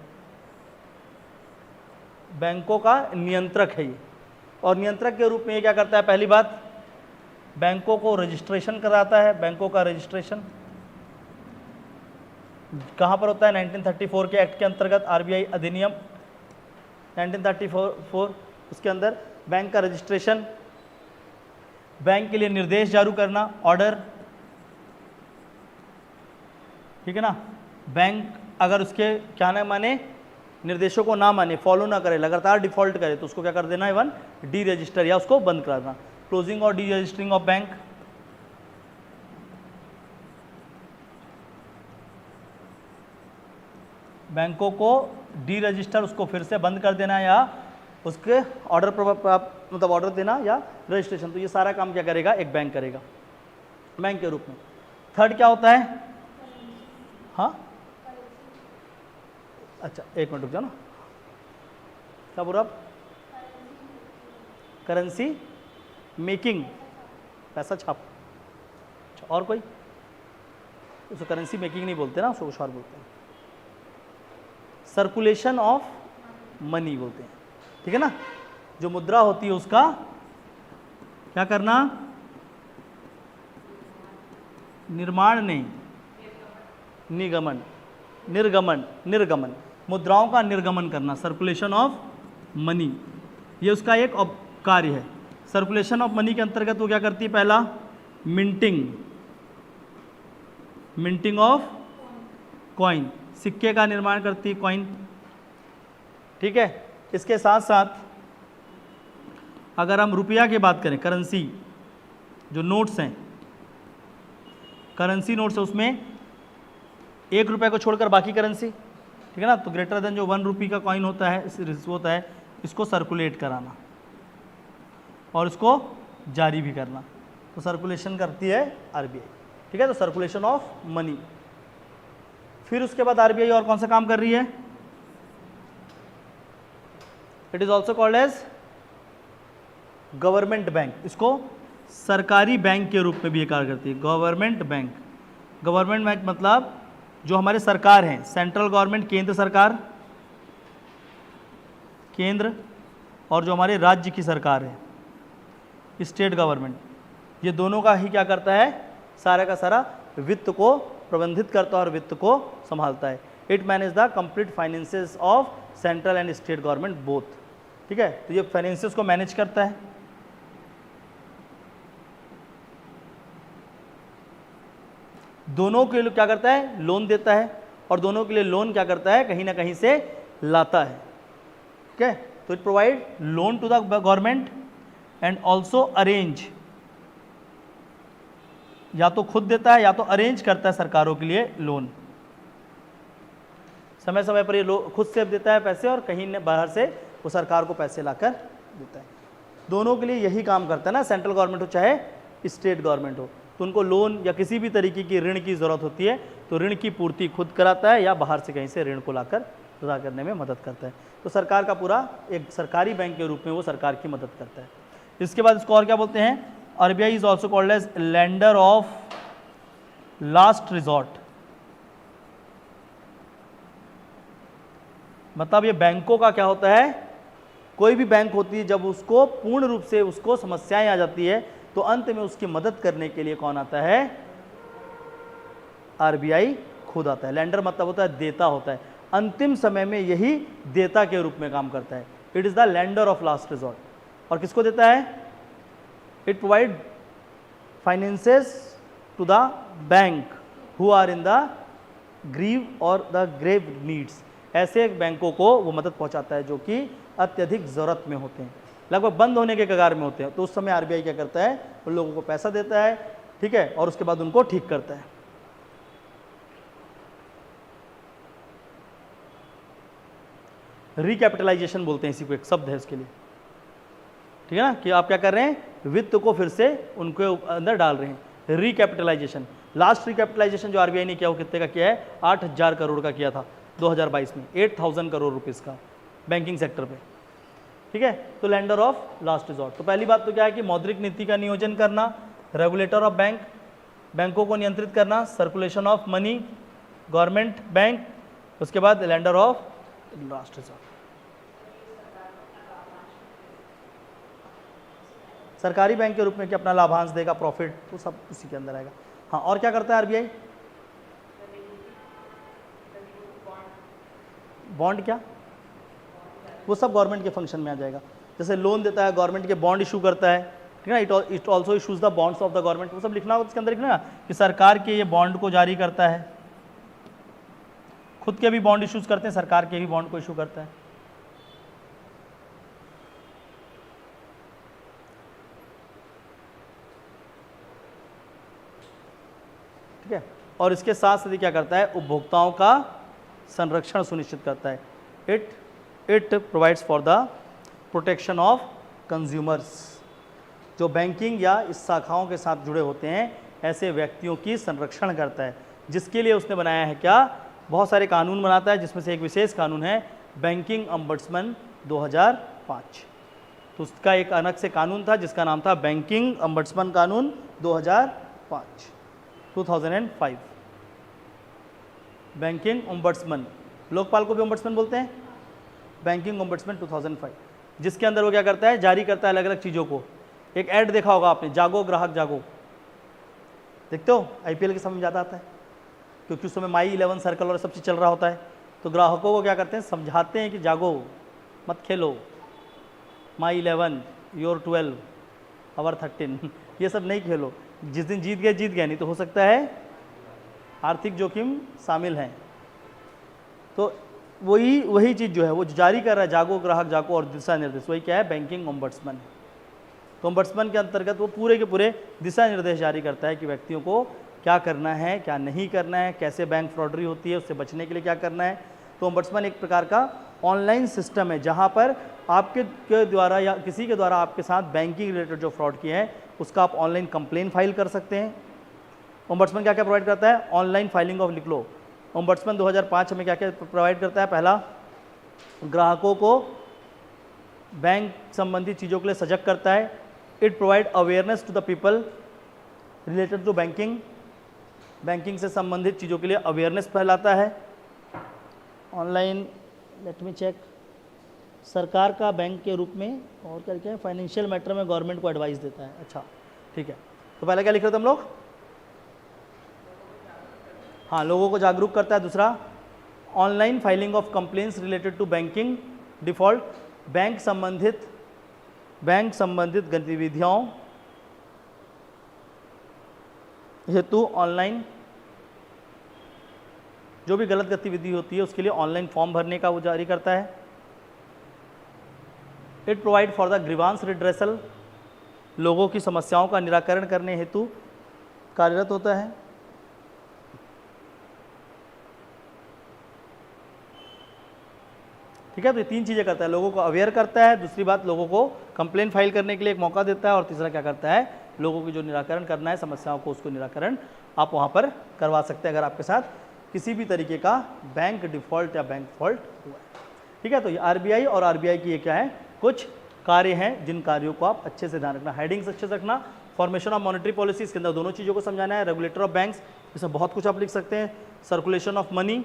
बैंकों का नियंत्रक है ये, और नियंत्रक के रूप में ये क्या करता है, पहली बात बैंकों को रजिस्ट्रेशन कराता है, बैंकों का रजिस्ट्रेशन, कहाँ पर होता है? 1934 के एक्ट के अंतर्गत, आरबीआई अधिनियम 1934, उसके अंदर बैंक का रजिस्ट्रेशन, बैंक के लिए निर्देश जारी करना, ऑर्डर, ठीक है ना। बैंक अगर उसके क्या ना माने, निर्देशों को ना माने, फॉलो ना करे, लगातार डिफॉल्ट करे, तो उसको क्या कर देना है? वन डी रजिस्टर या उसको बंद कराना। क्लोजिंग और डी रजिस्टरिंग ऑफ बैंक, बैंकों को डी रजिस्टर, उसको फिर से बंद कर देना या उसके ऑर्डर मतलब ऑर्डर देना या रजिस्ट्रेशन। तो ये सारा काम क्या करेगा? एक बैंक करेगा, बैंक के रूप में। थर्ड क्या होता है? हाँ, अच्छा एक मिनट रुक जाओ ना, क्या बोल रहा आप? करेंसी मेकिंग, पैसा छाप। अच्छा, और कोई? उसको करेंसी मेकिंग नहीं बोलते ना, उसको कुछ और बोलते हैं, सर्कुलेशन ऑफ मनी बोलते हैं, ठीक है ना। जो मुद्रा होती है उसका क्या करना? निर्माण नहीं, निगमन, निर्गमन, निर्गमन, मुद्राओं का निर्गमन करना, सर्कुलेशन ऑफ मनी, ये उसका एक कार्य है। सर्कुलेशन ऑफ मनी के अंतर्गत वो क्या करती है? पहला मिंटिंग, मिंटिंग ऑफ कॉइन, सिक्के का निर्माण करती है कॉइन, ठीक है। इसके साथ साथ अगर हम रुपया की बात करें, करेंसी जो नोट्स हैं, करेंसी नोट्स है, उसमें 1 रुपये को छोड़कर बाकी करेंसी, ठीक है ना। तो ग्रेटर देन जो 1 रुपये का कॉइन होता है, होता है, इसको सर्कुलेट कराना और इसको जारी भी करना, तो सर्कुलेशन करती है आरबीआई, ठीक है। तो सर्कुलेशन ऑफ मनी। फिर उसके बाद आरबीआई और कौन सा काम कर रही है? It is also called as government bank, इसको सरकारी बैंक के रूप में भी ये कार्य करती है, गवर्नमेंट बैंक। गवर्नमेंट बैंक मतलब जो हमारे सरकार हैं, सेंट्रल गवर्नमेंट, केंद्र सरकार, केंद्र, और जो हमारे राज्य की सरकार है, स्टेट गवर्नमेंट, ये दोनों का ही क्या करता है? सारा का सारा वित्त को प्रबंधित करता है और वित्त को संभालता है। It manage the complete finances of central and state government both, ठीक है। तो ये फाइनेंसेस को मैनेज करता है। दोनों के लिए क्या करता है? लोन देता है, और दोनों के लिए लोन क्या करता है? कहीं ना कहीं से लाता है, ठीक है। तो it provide loan to the government and also arrange, या तो खुद देता है या तो अरेंज करता है सरकारों के लिए लोन। समय समय पर ये खुद से देता है पैसे, और कहीं ने बाहर से वो सरकार को पैसे लाकर देता है। दोनों के लिए यही काम करता है ना, सेंट्रल गवर्नमेंट हो चाहे स्टेट गवर्नमेंट हो, तो उनको लोन या किसी भी तरीके की ऋण की ज़रूरत होती है तो ऋण की पूर्ति खुद कराता है या बाहर से कहीं से ऋण को लाकर अदा करने में मदद करता है। तो सरकार का पूरा एक सरकारी बैंक के रूप में वो सरकार की मदद करता है। इसके बाद इसको और क्या बोलते हैं? RBI is also called as lender of last resort, मतलब ये बैंकों का क्या होता है? कोई भी बैंक होती है, जब उसको पूर्ण रूप से उसको समस्याएं आ जाती है तो अंत में उसकी मदद करने के लिए कौन आता है? आरबीआई खुद आता है। लेंडर मतलब होता है देता होता है, अंतिम समय में यही देता के रूप में काम करता है। It is the lender of last resort. और किसको देता है? It provide finances to the bank who are in the grieve or the grave needs, ऐसे बैंकों को वो मदद पहुंचाता है जो कि अत्यधिक ज़रूरत में होते हैं, लगभग बंद होने के कगार में होते हैं। तो उस समय आरबीआई क्या करता है? उन लोगों को पैसा देता है, ठीक है, और उसके बाद उनको ठीक करता है। रिकैपिटलाइजेशन बोलते हैं इसी को, एक शब्द है इसके लिए, ठीक है ना, कि आप क्या कर रहे हैं? वित्त को फिर से उनके अंदर डाल रहे हैं। रिकैपिटलाइजेशन, लास्ट रिकैपिटलाइजेशन जो आरबीआई ने किया वो कितने का किया है? 8,000 करोड़ का किया था 2022 में, 8,000 करोड़ रुपीस का बैंकिंग सेक्टर पे, ठीक है। तो लेंडर ऑफ लास्ट रिजॉर्ट। तो पहली बात तो क्या है कि मौद्रिक नीति का नियोजन करना, रेगुलेटर ऑफ बैंक, बैंकों को नियंत्रित करना, circulation of money, government bank, उसके बाद लेंडर ऑफ लास्ट रिजॉर्ट। सरकारी बैंक के रूप में कि अपना लाभांश देगा, प्रॉफिट, तो सब उसी के अंदर आएगा। हाँ, और क्या करता है आरबीआई? बॉन्ड क्या, वो सब गवर्नमेंट के फंक्शन में आ जाएगा। जैसे लोन देता है गवर्नमेंट के, बॉन्ड इशू करता है, ठीक है ना, it also issues the bonds of the government, वो सब लिखना होगा उसके अंदर, लिखना कि सरकार के ये बॉन्ड को जारी करता है, खुद के भी बॉन्ड इशूज करते हैं, सरकार के भी बॉन्ड को इशू करता है। ठीक है, और इसके साथ साथ क्या करता है, उपभोक्ताओं का संरक्षण सुनिश्चित करता है। It provides for the protection of consumers, जो बैंकिंग या इस शाखाओं के साथ जुड़े होते हैं ऐसे व्यक्तियों की संरक्षण करता है, जिसके लिए उसने बनाया है क्या, बहुत सारे कानून बनाता है, जिसमें से एक विशेष कानून है बैंकिंग ओम्बड्समैन 2005। तो उसका एक अलग से कानून था जिसका नाम था बैंकिंग ओम्बड्समैन कानून 2005 बैंकिंग ओम्बड्समैन, लोकपाल को भी ओम्बड्समैन बोलते हैं, बैंकिंग ओम्बड्समैन 2005, जिसके अंदर वो क्या करता है, जारी करता है अलग अलग चीज़ों को। एक ऐड देखा होगा आपने, जागो ग्राहक जागो, देखते हो आईपीएल के समय में ज़्यादा आता है, क्योंकि उस समय माई 11 सर्कल और सब चीज़ चल रहा होता है, तो ग्राहकों को क्या करते हैं, समझाते हैं कि जागो मत खेलो, माई 11 योर 12 आवर 13 ये सब नहीं खेलो, जिस दिन जीत गए, नहीं तो हो सकता है आर्थिक जोखिम शामिल हैं। तो वही चीज़ जो है वो जारी कर रहा है, जागो ग्राहक जागो, और दिशा निर्देश वही क्या है, बैंकिंग ओम्बड्समैन। तो ओम्बड्समैन के अंतर्गत वो पूरे के पूरे दिशा निर्देश जारी करता है कि व्यक्तियों को क्या करना है, क्या नहीं करना है, कैसे बैंक फ्रॉडरी होती है उससे बचने के लिए क्या करना है। तो ओम्बड्समैन एक प्रकार का ऑनलाइन सिस्टम है जहाँ पर आपके द्वारा या किसी के द्वारा आपके साथ बैंकिंग रिलेटेड जो फ्रॉड किए हैं उसका आप ऑनलाइन कंप्लेन फाइल कर सकते हैं। ओम्बड्समैन क्या क्या प्रोवाइड करता है, ऑनलाइन फाइलिंग ऑफ, लिख लो, ओम्बड्समैन 2005 में क्या क्या प्रोवाइड करता है। पहला, ग्राहकों को बैंक संबंधी चीज़ों के लिए सजग करता है। It provide awareness to the people related to banking से संबंधित चीज़ों के लिए अवेयरनेस फैलाता है। ऑनलाइन, लेट मी चेक, सरकार का बैंक के रूप में, और क्या है, फाइनेंशियल मैटर में गवर्नमेंट को एडवाइस देता है। अच्छा ठीक है, तो पहले क्या लिख रहे थे हम लोग, हाँ, लोगों को जागरूक करता है। दूसरा, online filing of complaints related to banking default, bank संबंधित गतिविधियों हेतु ऑनलाइन जो भी गलत गतिविधि होती है उसके लिए ऑनलाइन फॉर्म भरने का वो जारी करता है। It provide for the grievance redressal, लोगों की समस्याओं का निराकरण करने हेतु कार्यरत होता है। ठीक है, तो ये तीन चीज़ें करता है, लोगों को अवेयर करता है, दूसरी बात लोगों को कंप्लेन फाइल करने के लिए एक मौका देता है, और तीसरा क्या करता है, लोगों की जो निराकरण करना है समस्याओं को, उसको निराकरण आप वहाँ पर करवा सकते हैं अगर आपके साथ किसी भी तरीके का बैंक डिफ़ॉल्ट या बैंक फॉल्ट हुआ है। ठीक है, तो ये आरबीआई और आरबीआई की ये क्या है, कुछ कार्य हैं जिन कार्यों को आप अच्छे से ध्यान रखना, हेडिंग्स अच्छे से रखना। फॉर्मेशन ऑफ मॉनेटरी पॉलिसी, इसके अंदर दोनों चीज़ों को समझाना है। रेगुलेटर ऑफ बैंक्स, इसमें बहुत कुछ आप लिख सकते हैं। सर्कुलेशन ऑफ मनी,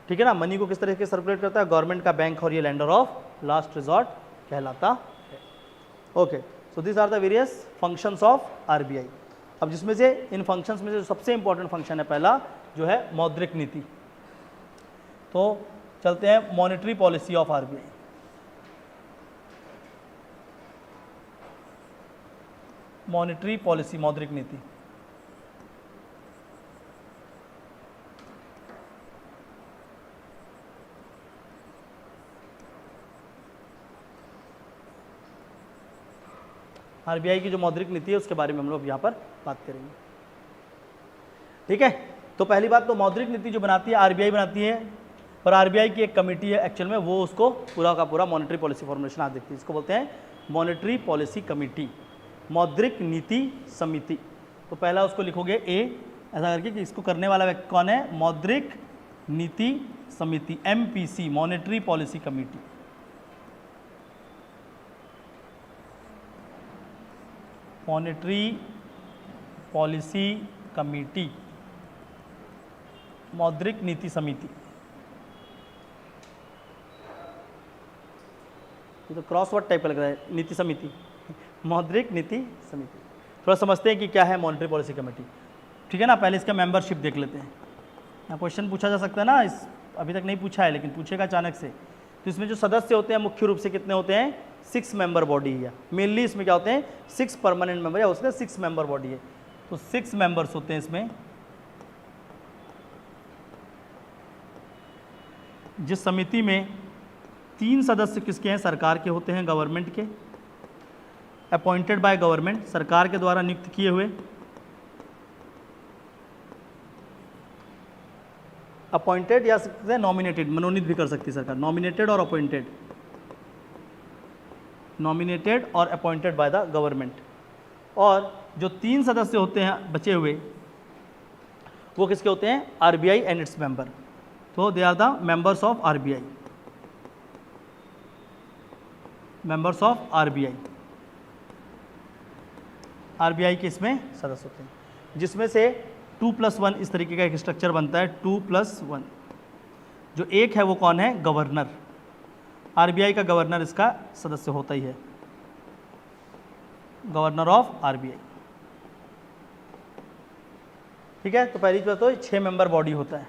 ठीक है ना, मनी को किस तरह से सर्कुलेट करता है, गवर्नमेंट का बैंक और ये लैंडर ऑफ लास्ट रिजॉर्ट कहलाता है। Okay, so this are the various functions of RBI. अब जिसमें से इन फंक्शंस में से जो सबसे इंपॉर्टेंट फंक्शन है पहला जो है मौद्रिक नीति। तो चलते हैं monetary policy of RBI. Monetary policy, मौद्रिक नीति। आरबीआई की जो मौद्रिक नीति है उसके बारे में हम लोग यहाँ पर बात करेंगे। ठीक है, तो पहली बात तो मौद्रिक नीति जो बनाती है आरबीआई बनाती है, और आरबीआई की एक कमेटी है एक्चुअल में, वो उसको पूरा का पूरा मॉनेटरी पॉलिसी फॉर्मुलेशन आज देखती है। इसको बोलते हैं मॉनेटरी पॉलिसी कमेटी, मौद्रिक नीति समिति। तो पहला उसको लिखोगे ए ऐसा करके कि इसको करने वाला व्यक्ति कौन है, मौद्रिक नीति समिति, MPC, monetary policy committee. Monetary policy committee, मौद्रिक नीति समिति। ये तो क्रॉसवर्ड टाइप का लग रहा है, नीति समिति, मौद्रिक नीति समिति। थोड़ा समझते हैं कि क्या है मॉनेटरी पॉलिसी कमेटी। ठीक है ना, पहले इसका मेंबरशिप देख लेते हैं। यहाँ क्वेश्चन पूछा जा सकता है ना, इस अभी तक नहीं पूछा है लेकिन पूछेगा अचानक से। तो इसमें जो सदस्य होते हैं मुख्य रूप से कितने होते हैं, 6 मेंबर बॉडी है। मेनली इसमें क्या होते हैं, 6 परमानेंट मेंबर या उसमें 6 मेंबर बॉडी है, तो 6 मेंबर्स होते हैं इसमें। जिस समिति में 3 सदस्य किसके हैं, सरकार के होते हैं, गवर्नमेंट के, अपॉइंटेड बाय गवर्नमेंट, सरकार के द्वारा नियुक्त किए हुए, अपॉइंटेड या सकते हैं नॉमिनेटेड, मनोनीत भी कर सकती है सरकार, नॉमिनेटेड और अपॉइंटेड, नॉमिनेटेड और अपॉइंटेड बाय द गवर्नमेंट। और जो 3 सदस्य होते हैं बचे हुए वो किसके होते हैं, आरबीआई एंड इट्स मेंबर, तो they are the members of RBI, members of RBI, RBI के इसमें सदस्य होते हैं, जिसमें से 2+1 इस तरीके का एक स्ट्रक्चर बनता है, 2+1। जो एक है वो कौन है, गवर्नर, आरबीआई का गवर्नर इसका सदस्य होता ही है, गवर्नर ऑफ आरबीआई। ठीक है, तो पहली बात तो 6 मेंबर बॉडी होता है।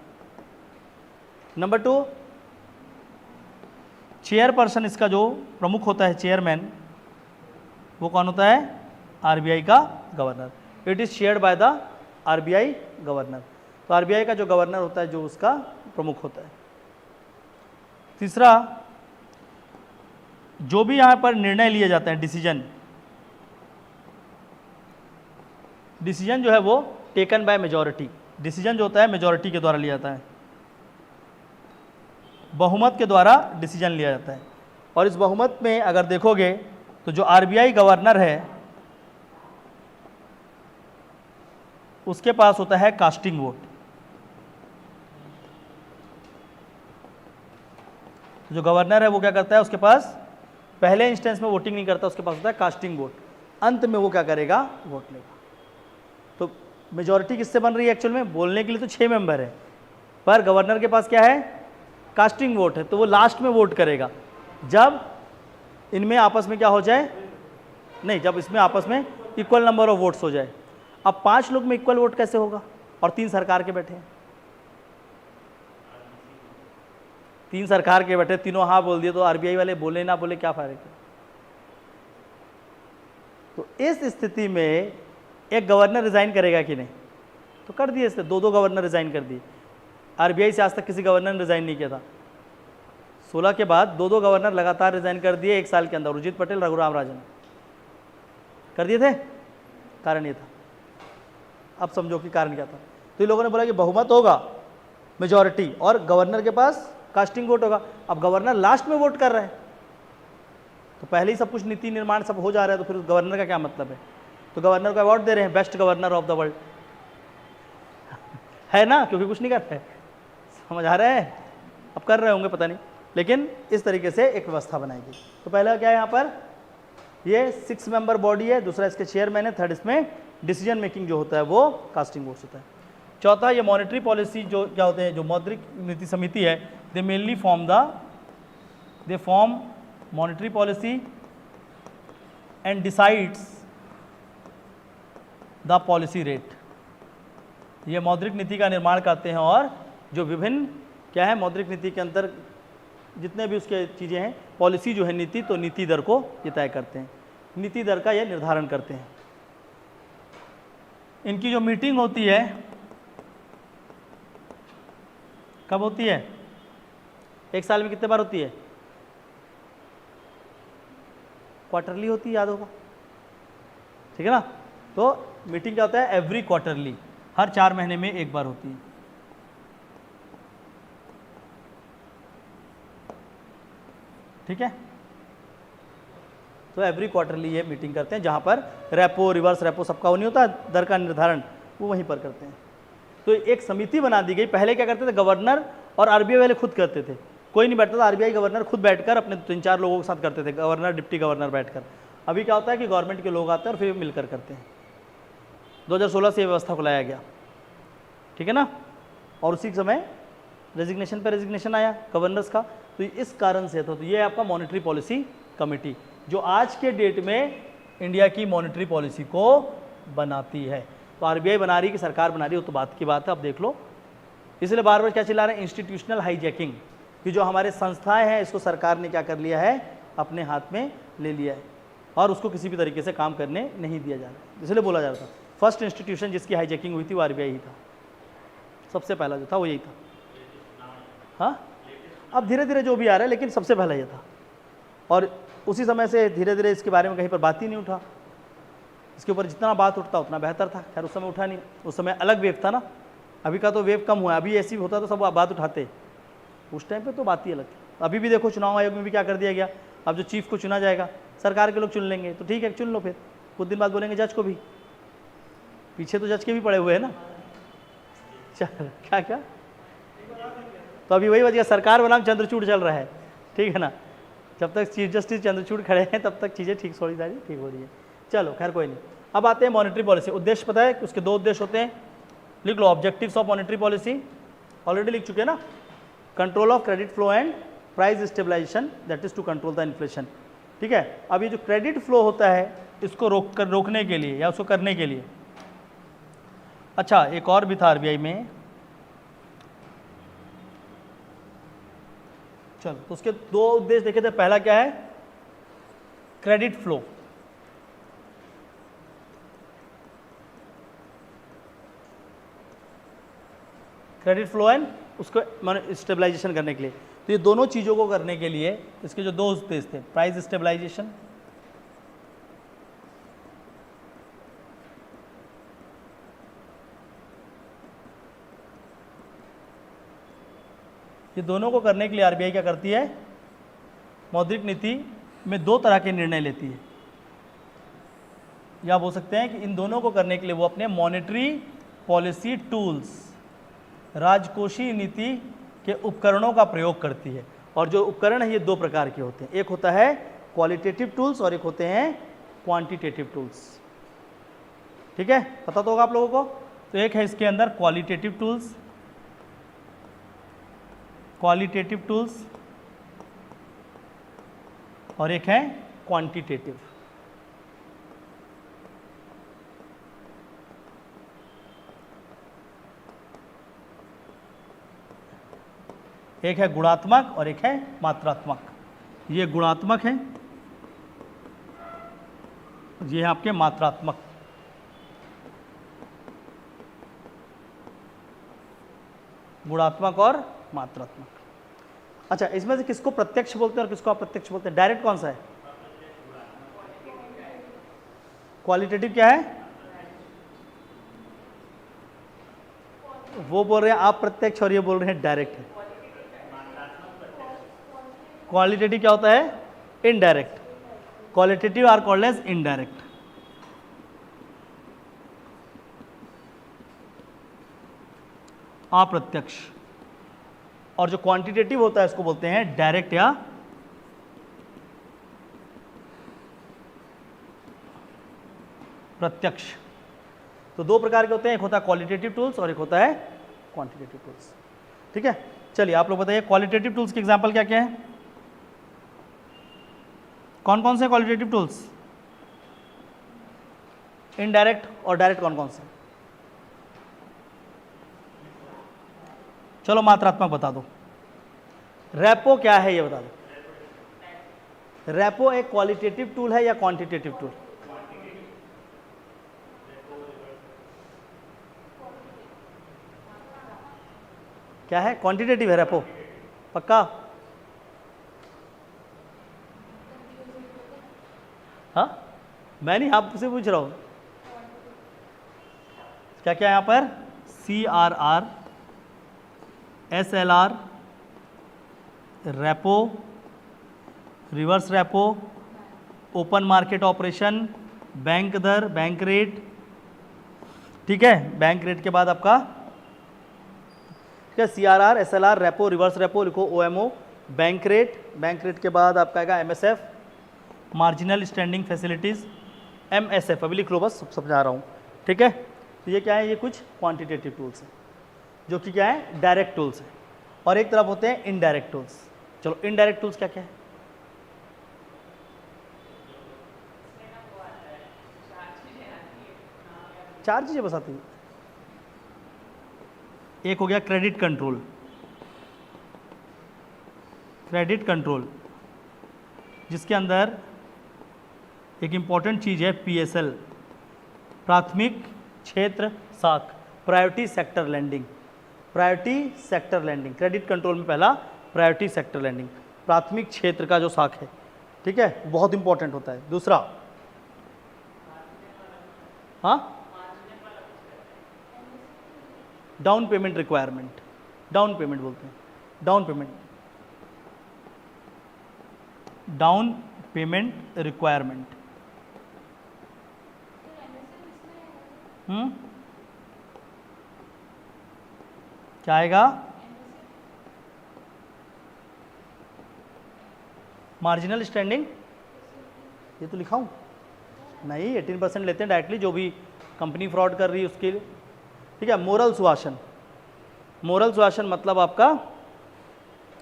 नंबर 2, चेयरपर्सन इसका जो प्रमुख होता है, चेयरमैन, वो कौन होता है, आरबीआई का governor. It is shared by the RBI governor, तो आरबीआई का जो गवर्नर होता है जो उसका प्रमुख होता है। तीसरा, जो भी यहां पर निर्णय लिए जाते हैं, डिसीजन जो है वो टेकन बाय मेजॉरिटी, डिसीजन जो होता है मेजॉरिटी के द्वारा लिया जाता है, बहुमत के द्वारा डिसीजन लिया जाता है। और इस बहुमत में अगर देखोगे तो जो आरबीआई गवर्नर है उसके पास होता है कास्टिंग वोट, जो गवर्नर है वो क्या करता है, उसके पास पहले इंस्टेंस में वोटिंग नहीं करता, उसके पास होता है कास्टिंग वोट, अंत में वो क्या करेगा, वोट लेगा। तो मेजॉरिटी किससे बन रही है, एक्चुअल में बोलने के लिए तो 6 मेंबर है, पर गवर्नर के पास क्या है, कास्टिंग वोट है, तो वो लास्ट में वोट करेगा जब इनमें आपस में क्या हो जाए, नहीं, जब इसमें आपस में इक्वल नंबर ऑफ वोट्स हो जाए। अब 5 लोग में इक्वल वोट कैसे होगा, और 3 सरकार के बैठे हैं, 3 सरकार के बैठे, तीनों हाँ बोल दिए, तो आरबीआई वाले बोले ना बोले क्या फर्क है। तो इस स्थिति में एक गवर्नर रिजाइन करेगा कि नहीं, तो कर दिए, इससे 2 गवर्नर रिजाइन कर दिए। आरबीआई से आज तक किसी गवर्नर ने रिजाइन नहीं किया था, 16 के बाद 2 गवर्नर लगातार रिजाइन कर दिए 1 साल के अंदर, उर्जित पटेल, रघुराम राजन कर दिए थे। कारण ये था, अब समझो कि कारण क्या था। तो इन लोगों ने बोला कि बहुमत होगा, मेजॉरिटी, और गवर्नर के पास कास्टिंग वोट होगा। अब गवर्नर लास्ट में वोट कर रहे हैं, तो पहले ही सब कुछ नीति निर्माण सब हो जा रहा है, तो फिर उस गवर्नर का क्या मतलब है। तो गवर्नर को अवार्ड दे रहे हैं, best governor of the world, है ना, क्योंकि कुछ नहीं कर रहे, समझ आ रहा है, अब कर रहे होंगे पता नहीं, लेकिन इस तरीके से एक व्यवस्था बनाएगी। तो पहला क्या है, यहाँ पर ये 6 मेंबर बॉडी है, दूसरा इसके चेयरमैन है, थर्ड इसमें डिसीजन मेकिंग जो होता है वो कास्टिंग वोट्स होता है। चौथा, ये मॉनेटरी पॉलिसी जो क्या होते हैं, जो मौद्रिक नीति समिति है, दे mainly form monetary policy and decides the policy rate. ये मौद्रिक नीति का निर्माण करते हैं, और जो विभिन्न क्या है मौद्रिक नीति के अंदर जितने भी उसके चीज़ें हैं, पॉलिसी जो है नीति, तो नीति दर को ये तय करते हैं, नीति दर का ये निर्धारण करते हैं। इनकी जो मीटिंग होती है कब होती है, 1 साल में कितने बार होती है, क्वार्टरली होती है, याद होगा, ठीक है ना। तो मीटिंग क्या होता है, एवरी क्वार्टरली, हर 4 महीने में 1 बार होती है। ठीक है, तो एवरी क्वार्टरली ये मीटिंग करते हैं, जहाँ पर रेपो, रिवर्स रेपो, सबका वो नहीं होता दर का निर्धारण, वो वहीं पर करते हैं। तो एक समिति बना दी गई। पहले क्या करते थे, गवर्नर और आरबीआई वाले खुद करते थे, कोई नहीं बैठता था, आरबीआई गवर्नर खुद बैठकर अपने 3-4 लोगों के साथ करते थे, गवर्नर डिप्टी गवर्नर बैठकर। अभी क्या होता है कि गवर्नमेंट के लोग आते हैं और फिर मिलकर करते हैं। 2016 से ये व्यवस्था को लाया गया, ठीक है ना, और उसी समय रेजिग्नेशन पर रेजिग्नेशन आया गवर्नर्स का। तो इस कारण से तो ये आपका मॉनेटरी पॉलिसी कमेटी जो आज के डेट में इंडिया की मॉनेटरी पॉलिसी को बनाती है। तो आरबीआई बना रही कि सरकार बना रही हो तो बात की बात है। अब देख लो इसलिए बार बार क्या चिल्ला रहे हैं, इंस्टीट्यूशनल हाईजैकिंग, कि जो हमारे संस्थाएं हैं इसको सरकार ने क्या कर लिया है, अपने हाथ में ले लिया है और उसको किसी भी तरीके से काम करने नहीं दिया जा रहा। इसलिए बोला जा रहा था फर्स्ट इंस्टीट्यूशन जिसकी हाईजैकिंग हुई थी वो आरबीआई ही था, सबसे पहला जो था वो यही था। हाँ, अब धीरे धीरे जो भी आ रहा है, लेकिन सबसे पहला ये था। और उसी समय से धीरे धीरे इसके बारे में कहीं पर बात ही नहीं उठा, इसके ऊपर जितना बात उठता उतना बेहतर था। खैर उस समय उठा नहीं, उस समय अलग वेव था ना, अभी का तो वेव कम हुआ है। अभी ऐसी होता तो सब बात उठाते, उस टाइम पे तो बात ही अलग थी। अभी भी देखो चुनाव आयोग में भी क्या कर दिया गया, अब जो चीफ को चुना जाएगा सरकार के लोग चुन लेंगे, तो ठीक है चुन लो, फिर कुछ दिन बाद बोलेंगे जज को भी, पीछे तो जज के भी पड़े हुए हैं ना। चल क्या क्या, तो अभी वही वजह, सरकार बनाम चंद्रचूड़ चल रहा है, ठीक है ना। जब तक चीफ जस्टिस चंद्रचूड़ खड़े हैं तब तक चीज़ें ठीक थोड़ी सारी ठीक हो रही है। चलो खैर कोई नहीं। अब आते हैं मॉनेटरी पॉलिसी। उद्देश्य पता है, उसके दो उद्देश्य होते हैं, लिख लो। Objectives of monetary policy already लिख चुके हैं ना, control of credit flow and price stabilisation, that is to control the inflation. ठीक है, अब ये जो क्रेडिट फ्लो होता है इसको रोकने के लिए या उसको करने के लिए, अच्छा एक और भी था आरबीआई में, चलो तो उसके दो उद्देश्य देखे थे। पहला क्या है, credit flow, credit flow and उसको स्टेबलाइजेशन करने के लिए। तो ये दोनों चीज़ों को करने के लिए इसके जो दो उद्देश्य थे, प्राइस स्टेबलाइजेशन ये दोनों को करने के लिए आरबीआई क्या करती है, मौद्रिक नीति में दो तरह के निर्णय लेती है, या बोल सकते हैं कि इन दोनों को करने के लिए वो अपने मॉनेटरी पॉलिसी टूल्स, राजकोषीय नीति के उपकरणों का प्रयोग करती है। और जो उपकरण है ये दो प्रकार के होते हैं, एक होता है क्वालिटेटिव टूल्स और एक होते हैं क्वांटिटेटिव टूल्स। ठीक है, पता तो होगा आप लोगों को। तो एक है इसके अंदर क्वालिटेटिव टूल्स, और एक है क्वांटिटेटिव। एक है गुणात्मक और एक है मात्रात्मक। ये गुणात्मक है, ये है आपके मात्रात्मक। गुणात्मक और मात्रात्मक। अच्छा, इसमें से किसको प्रत्यक्ष बोलते हैं और किसको अप्रत्यक्ष बोलते हैं? डायरेक्ट कौन सा है? क्वालिटेटिव क्या है? वो बोल रहे हैं अप्रत्यक्ष और ये बोल रहे हैं डायरेक्ट है। क्वालिटेटिव क्या होता है? Indirect. Qualitative are called as indirect. अप्रत्यक्ष। और जो क्वांटिटेटिव होता है इसको बोलते हैं डायरेक्ट या प्रत्यक्ष। तो दो प्रकार के होते हैं, एक होता है क्वालिटेटिव टूल्स और एक होता है क्वांटिटेटिव टूल्स। ठीक है, चलिए आप लोग बताइए क्वालिटेटिव टूल्स के एग्जांपल क्या क्या है? कौन कौन से क्वालिटेटिव टूल्स? इनडायरेक्ट और डायरेक्ट कौन कौन से? चलो मात्रात्मक बता दो। रेपो क्या है ये बता दो। रेपो एक क्वालिटेटिव टूल है या क्वांटिटेटिव टूल? क्या है? क्वांटिटेटिव है रेपो, पक्का? हाँ, मैं नहीं आपसे पूछ रहा हूं। क्या क्या यहां पर? CRR, SLR, repo, reverse repo, open market operation, bank दर, बैंक रेट। ठीक है, बैंक रेट के बाद आपका CRR, SLR, repo, reverse repo लिखो, OMO, बैंक रेट के बाद आपका आएगा MSF, marginal standing facilities, MSF अभी लिख लो, बस समझा रहा हूँ। ठीक है, तो ये क्या है? ये कुछ क्वांटिटेटिव टूल्स हैं जो कि क्या है? डायरेक्ट टूल्स हैं। और एक तरफ होते हैं इनडायरेक्ट टूल्स। चलो इनडायरेक्ट टूल्स क्या क्या है? चार चीज़ें बस आती हैं। एक हो गया क्रेडिट कंट्रोल, क्रेडिट कंट्रोल जिसके अंदर एक इंपॉर्टेंट चीज़ है पीएसएल, प्राथमिक क्षेत्र साख, priority sector landing, priority sector landing. Credit control में पहला प्रायोरिटी सेक्टर लैंडिंग, प्राथमिक क्षेत्र का जो साख है, ठीक है, बहुत इंपॉर्टेंट होता है। दूसरा, हाँ, down payment requirement, down payment बोलते हैं, down payment, down payment requirement. क्या आएगा? मार्जिनल स्टैंडिंग, ये तो लिखा हूँ नहीं, 18% लेते हैं डायरेक्टली जो भी कंपनी फ्रॉड कर रही है उसके लिए, ठीक है। मोरल सुशासन, मोरल सुशासन मतलब आपका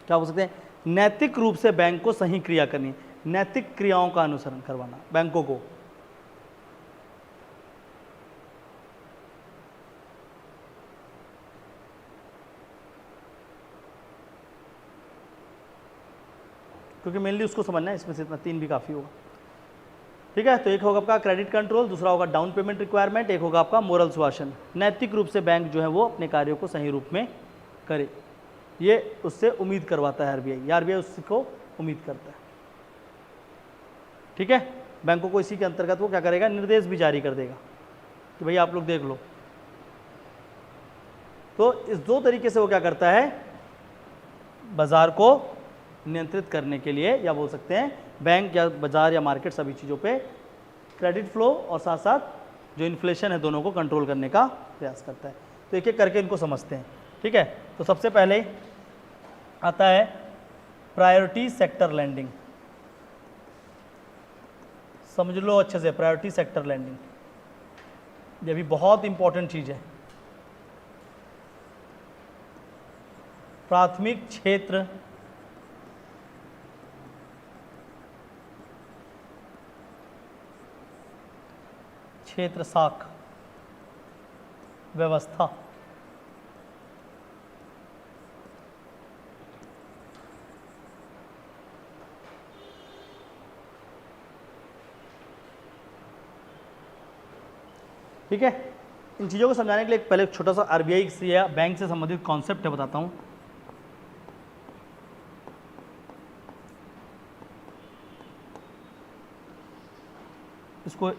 क्या बोल सकते हैं, नैतिक रूप से बैंक को सही क्रिया करनी, नैतिक क्रियाओं का अनुसरण करवाना बैंकों को। क्योंकि मेनली उसको समझना है, इसमें से इतना 3 भी काफ़ी होगा, ठीक है। तो एक होगा आपका क्रेडिट कंट्रोल, दूसरा होगा डाउन पेमेंट रिक्वायरमेंट, एक होगा आपका मोरल सुशासन, नैतिक रूप से बैंक जो है वो अपने कार्यों को सही रूप में करे, ये उससे उम्मीद करवाता है आरबीआई, आरबीआई उसको उम्मीद करता है, ठीक है। बैंकों को इसी के अंतर्गत वो क्या करेगा, निर्देश भी जारी कर देगा कि भाई आप लोग देख लो। तो इस 2 तरीके से वो क्या करता है, बाजार को नियंत्रित करने के लिए, या बोल सकते हैं बैंक या बाजार या मार्केट सभी चीज़ों पे क्रेडिट फ्लो और साथ साथ जो इन्फ्लेशन है दोनों को कंट्रोल करने का प्रयास करता है। तो एक एक करके इनको समझते हैं, ठीक है। तो सबसे पहले आता है प्रायोरिटी सेक्टर लैंडिंग, समझ लो अच्छे से, प्रायोरिटी सेक्टर लैंडिंग ये भी बहुत इंपॉर्टेंट चीज़ है। प्राथमिक क्षेत्र क्षेत्र साख व्यवस्था, ठीक है। इन चीज़ों को समझाने के लिए पहले एक छोटा सा आरबीआई से या बैंक से संबंधित कॉन्सेप्ट है बताता हूँ। इसको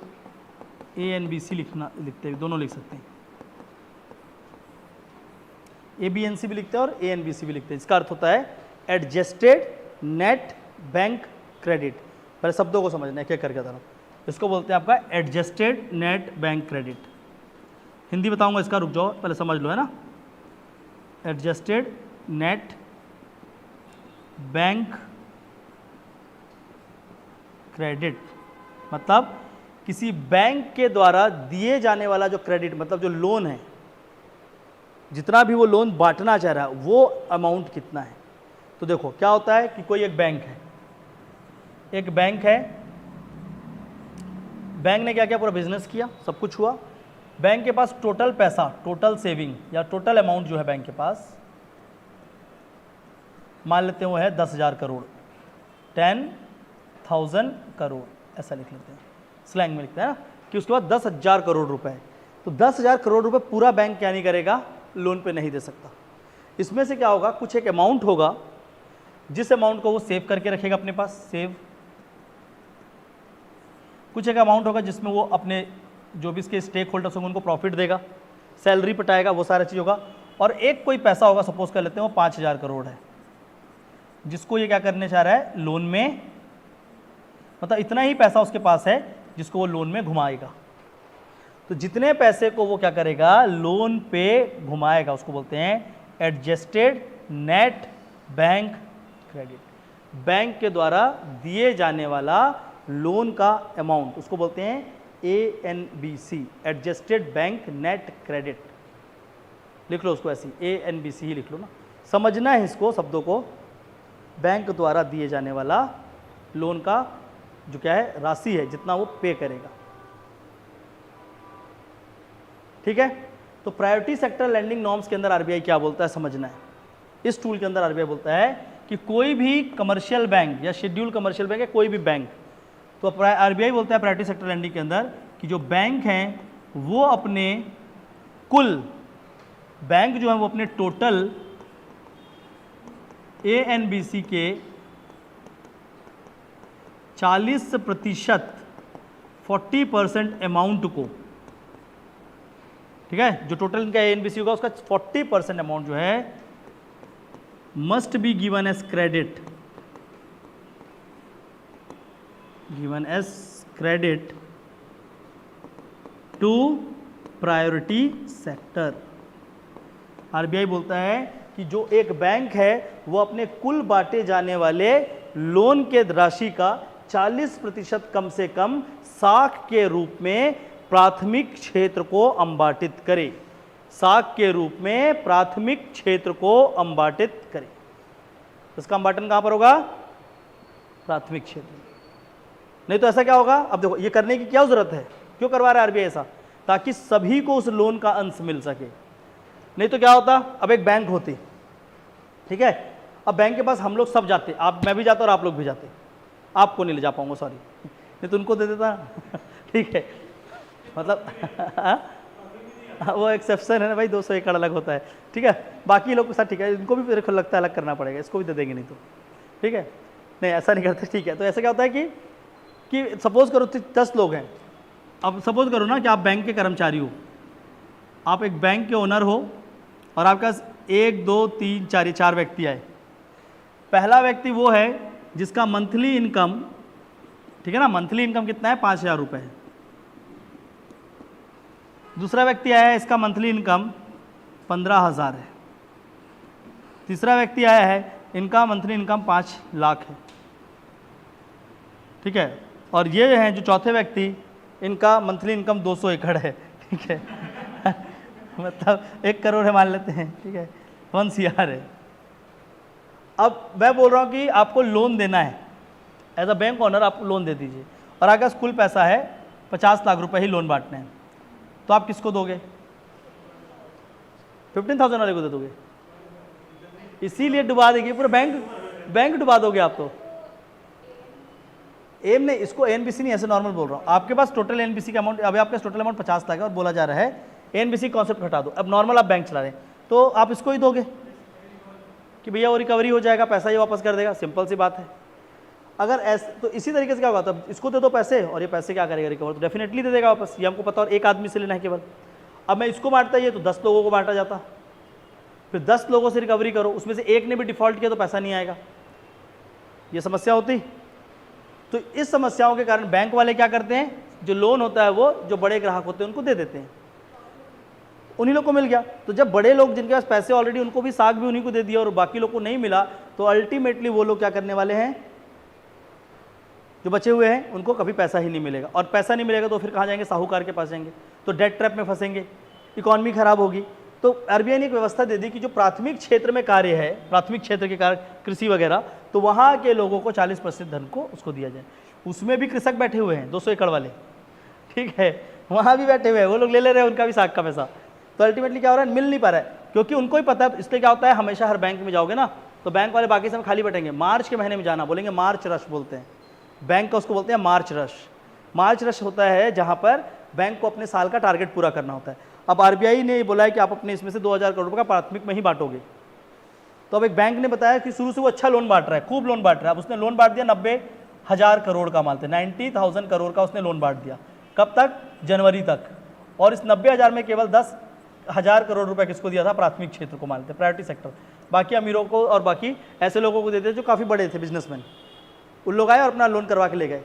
ANBC लिखना, लिखते हैं, दोनों लिख सकते हैं, ABNC भी लिखते हैं और ANBC भी लिखते हैं। इसका अर्थ होता है एडजस्टेड नेट बैंक क्रेडिट। पहले शब्दों को समझना है, क्या करके बता रहा हूँ। इसको बोलते हैं आपका adjusted net bank credit. Hindi बताऊंगा इसका, रुक जाओ पहले समझ लो, है ना। एडजस्टेड नेट बैंक क्रेडिट मतलब किसी बैंक के द्वारा दिए जाने वाला जो क्रेडिट, मतलब जो लोन है, जितना भी वो लोन बांटना चाह रहा है वो अमाउंट कितना है। तो देखो क्या होता है कि कोई एक बैंक है, एक बैंक है, बैंक ने क्या किया, पूरा बिजनेस किया, सब कुछ हुआ, बैंक के पास टोटल पैसा, टोटल सेविंग या टोटल अमाउंट जो है बैंक के पास, मान लेते हैं वो है 10,000 करोड़, 10,000 करोड़ ऐसा लिख लेते हैं, स्लैंग में लिखते हैं ना, कि उसके बाद 10,000 करोड़ रुपए। तो 10,000 करोड़ रुपए पूरा बैंक क्या नहीं करेगा, लोन पे नहीं दे सकता। इसमें से क्या होगा, कुछ एक अमाउंट होगा जिस अमाउंट को वो सेव करके रखेगा अपने पास, सेव, कुछ एक अमाउंट होगा जिसमें वो अपने जो भी इसके स्टेक होल्डर्स होंगे उनको प्रॉफिट देगा, सैलरी पटाएगा, वो सारा चीज़ होगा। और एक कोई पैसा होगा, सपोज कर लेते हैं वो 5,000 करोड़ है, जिसको ये क्या करने चाह रहा है, लोन में, मतलब इतना ही पैसा उसके पास है जिसको वो लोन में घुमाएगा। तो जितने पैसे को वो क्या करेगा, लोन पे घुमाएगा, उसको बोलते हैं adjusted net bank credit. Bank के द्वारा दिए जाने वाला लोन का अमाउंट, उसको बोलते हैं ANBC, adjusted bank net credit. लिख लो उसको ऐसी, ANBC ही लिख लो ना, समझना है इसको शब्दों को। बैंक द्वारा दिए जाने वाला लोन का जो क्या है, राशि है, जितना वो पे करेगा, ठीक है। तो प्रायोरिटी सेक्टर लैंडिंग नॉर्म्स के अंदर आरबीआई क्या बोलता है समझना है। इस टूल के अंदर आरबीआई बोलता है कि कोई भी कमर्शियल बैंक या शेड्यूल कमर्शियल बैंक है, कोई भी बैंक, तो आरबीआई बोलता है प्रायोरिटी सेक्टर लैंडिंग के अंदर कि जो बैंक हैं वो अपने कुल बैंक जो है वो अपने टोटल एएनबीसी के 40% 40% अमाउंट को, ठीक है, जो टोटल इनका एएनबीसी होगा उसका 40% अमाउंट जो है must be given as credit, given as credit to priority sector. RBI बोलता है कि जो एक बैंक है वो अपने कुल बांटे जाने वाले लोन के राशि का 40% कम से कम साख के रूप में प्राथमिक क्षेत्र को अंबाटित करे, साख के रूप में प्राथमिक क्षेत्र को अंबाटित करे। इसका अंबाटन कहां पर होगा? प्राथमिक क्षेत्र। नहीं तो ऐसा क्या होगा? अब देखो ये करने की क्या जरूरत है, क्यों करवा रहा है आरबीआई ऐसा? ताकि सभी को उस लोन का अंश मिल सके। नहीं तो क्या होता, अब एक बैंक होती, ठीक है, अब बैंक के पास हम लोग सब जाते, आप मैं भी जाता और आप लोग भी जाते, आपको नहीं ले जा पाऊंगा सॉरी, नहीं तो उनको दे देता ठीक है, मतलब वो एक्सेप्शन है ना भाई, 200 एकड़ अलग होता है, ठीक है, बाकी लोग के साथ ठीक है, इनको भी मेरे को लगता है अलग करना पड़ेगा, इसको भी दे देंगे नहीं तो, ठीक है, नहीं ऐसा नहीं करते, ठीक है। तो ऐसा क्या होता है कि सपोज करो 10 लोग हैं, अब सपोज करो ना कि आप बैंक के कर्मचारी हो, आप एक बैंक के ओनर हो और आपके पास 1 2 3 4 4 व्यक्ति आए। पहला व्यक्ति वो है जिसका मंथली इनकम, ठीक है ना, मंथली इनकम कितना है? 5,000 रुपये है। दूसरा व्यक्ति आया है, इसका मंथली इनकम 15,000 है। तीसरा व्यक्ति आया है, इनका मंथली इनकम 5 लाख है, ठीक है, और ये हैं जो चौथे व्यक्ति, इनका मंथली इनकम 200 एकड़ है, ठीक है मतलब 1 करोड़ है मान लेते हैं, ठीक है, 1 CR है। अब मैं बोल रहा हूँ कि आपको लोन देना है, एज अ बैंक ओनर आप लोन दे दीजिए, और अगर कुल पैसा है 50 लाख रुपए ही लोन बांटने हैं, तो आप किसको दोगे? 15,000 वाले को दे दोगे, इसीलिए डुबा देगी पूरा बैंक डुबा दोगे आप तो। एम नहीं, इसको एनबीसी नहीं, ऐसे नॉर्मल बोल रहा हूँ, आपके पास टोटल एनबीसी का अमाउंट, अभी आपका टोटल अमाउंट 50 लाख है और बोला जा रहा है एनबीसी कॉन्सेप्ट हटा दो, अब नॉर्मल आप बैंक चला रहे हैं, तो आप इसको ही दोगे कि भैया वो रिकवरी हो जाएगा, पैसा ही वापस कर देगा, सिंपल सी बात है। अगर ऐसे तो इसी तरीके से क्या होगा, तब इसको दे दो पैसे और ये पैसे क्या करेगा? रिकवर तो डेफिनेटली दे देगा वापस, ये हमको पता, और एक आदमी से लेना है केवल। अब मैं इसको बांटता ये तो 10 लोगों को बांटा जाता, फिर 10 लोगों से रिकवरी करो, उसमें से एक ने भी डिफॉल्ट किया तो पैसा नहीं आएगा, ये समस्या होती। तो इस समस्याओं के कारण बैंक वाले क्या करते हैं, जो लोन होता है वो जो बड़े ग्राहक होते हैं उनको दे देते हैं, उन्हीं लोग को मिल गया। तो जब बड़े लोग जिनके पास पैसे ऑलरेडी, उनको भी साख भी उन्हीं को दे दिया और बाकी लोग को नहीं मिला, तो अल्टीमेटली वो लोग क्या करने वाले हैं, जो बचे हुए हैं उनको कभी पैसा ही नहीं मिलेगा, और पैसा नहीं मिलेगा तो फिर कहाँ जाएंगे? साहूकार के पास जाएंगे, तो डेट ट्रैप में फंसेंगे, इकॉनमी खराब होगी। तो आरबीआई ने एक व्यवस्था दे दी कि जो प्राथमिक क्षेत्र में कार्य है, प्राथमिक क्षेत्र के कार्य कृषि वगैरह, तो वहाँ के लोगों को 40% धन को उसको दिया जाए। उसमें भी कृषक बैठे हुए हैं 200 एकड़ वाले, ठीक है, वहाँ भी बैठे हुए हैं, वो लोग ले रहे हैं उनका भी साख का पैसा। तो अल्टीमेटली क्या हो रहा है, मिल नहीं पा रहा है, क्योंकि उनको ही पता है। इसलिए क्या होता है, हमेशा हर बैंक में जाओगे ना तो बैंक वाले बाकी समय खाली बैठेंगे, मार्च के महीने में जाना, बोलेंगे मार्च रश बोलते हैं, बैंक का उसको बोलते हैं मार्च रश। मार्च रश होता है जहाँ पर बैंक को अपने साल का टारगेट पूरा करना होता है। अब आरबीआई ने बोला है कि आप अपने इसमें से 2,000 करोड़ रुपये का प्राथमिक में ही बांटोगे। तो अब एक बैंक ने बताया कि शुरू से वो अच्छा लोन बांट रहा है, खूब लोन बांट रहा है, अब उसने लोन बांट दिया 90,000 करोड़ का, मानते 90,000 करोड़ का उसने लोन बांट दिया। कब तक? जनवरी तक। और इस 90,000 में केवल 10,000 करोड़ रुपए किसको दिया था? प्राथमिक क्षेत्र को, मानते प्रायोरिटी सेक्टर। बाकी अमीरों को और बाकी ऐसे लोगों को देते जो काफ़ी बड़े थे, बिजनेसमैन, उन लोग आए और अपना लोन करवा के ले गए।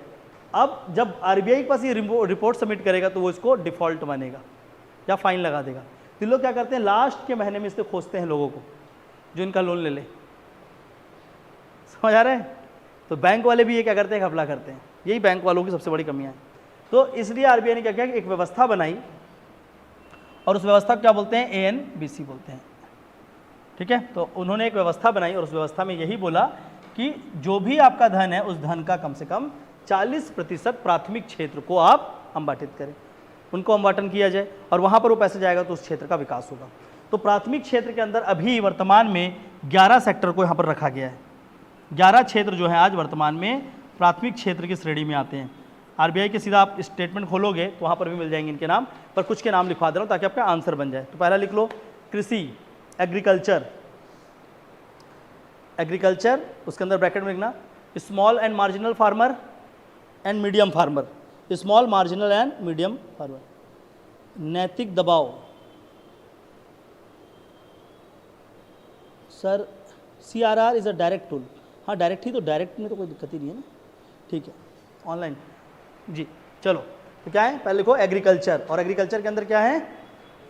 अब जब आरबीआई के पास ये रिपोर्ट सबमिट करेगा तो वो इसको डिफॉल्ट मानेगा या फाइन लगा देगा। तो लोग क्या करते हैं, लास्ट के महीने में इससे खोजते हैं लोगों को जो इनका लोन ले ले। समझ आ रहे हैं? तो बैंक वाले भी ये क्या करते हैं, घपला करते हैं। यही बैंक वालों की सबसे बड़ी कमियां हैं। तो इसलिए आरबीआई ने क्या किया कि एक व्यवस्था बनाई, और उस व्यवस्था को क्या बोलते हैं? एएनबीसी बोलते हैं, ठीक है। तो उन्होंने एक व्यवस्था बनाई और उस व्यवस्था में यही बोला कि जो भी आपका धन है उस धन का कम से कम 40% प्राथमिक क्षेत्र को आप अंबाटित करें। उनको आवंटन किया जाए और वहाँ पर वो पैसे जाएगा तो उस क्षेत्र का विकास होगा। तो प्राथमिक क्षेत्र के अंदर अभी वर्तमान में 11 सेक्टर को यहाँ पर रखा गया है। 11 क्षेत्र जो है आज वर्तमान में प्राथमिक क्षेत्र की श्रेणी में आते हैं। आरबीआई के सीधा आप स्टेटमेंट खोलोगे तो वहाँ पर भी मिल जाएंगे इनके नाम, पर कुछ के नाम लिखवा दे रहा हूँ ताकि आपका आंसर बन जाए। तो पहला लिख लो कृषि, एग्रीकल्चर, एग्रीकल्चर, उसके अंदर ब्रैकेट में लिखना small and marginal farmer and medium farmer, small marginal and medium farmer. नैतिक दबाव, sir CRR is a direct tool, हाँ डायरेक्ट ही, तो डायरेक्ट में तो कोई दिक्कत ही नहीं है ना, ठीक है ऑनलाइन जी। चलो तो क्या है, पहले लिखो एग्रीकल्चर, और एग्रीकल्चर के अंदर क्या है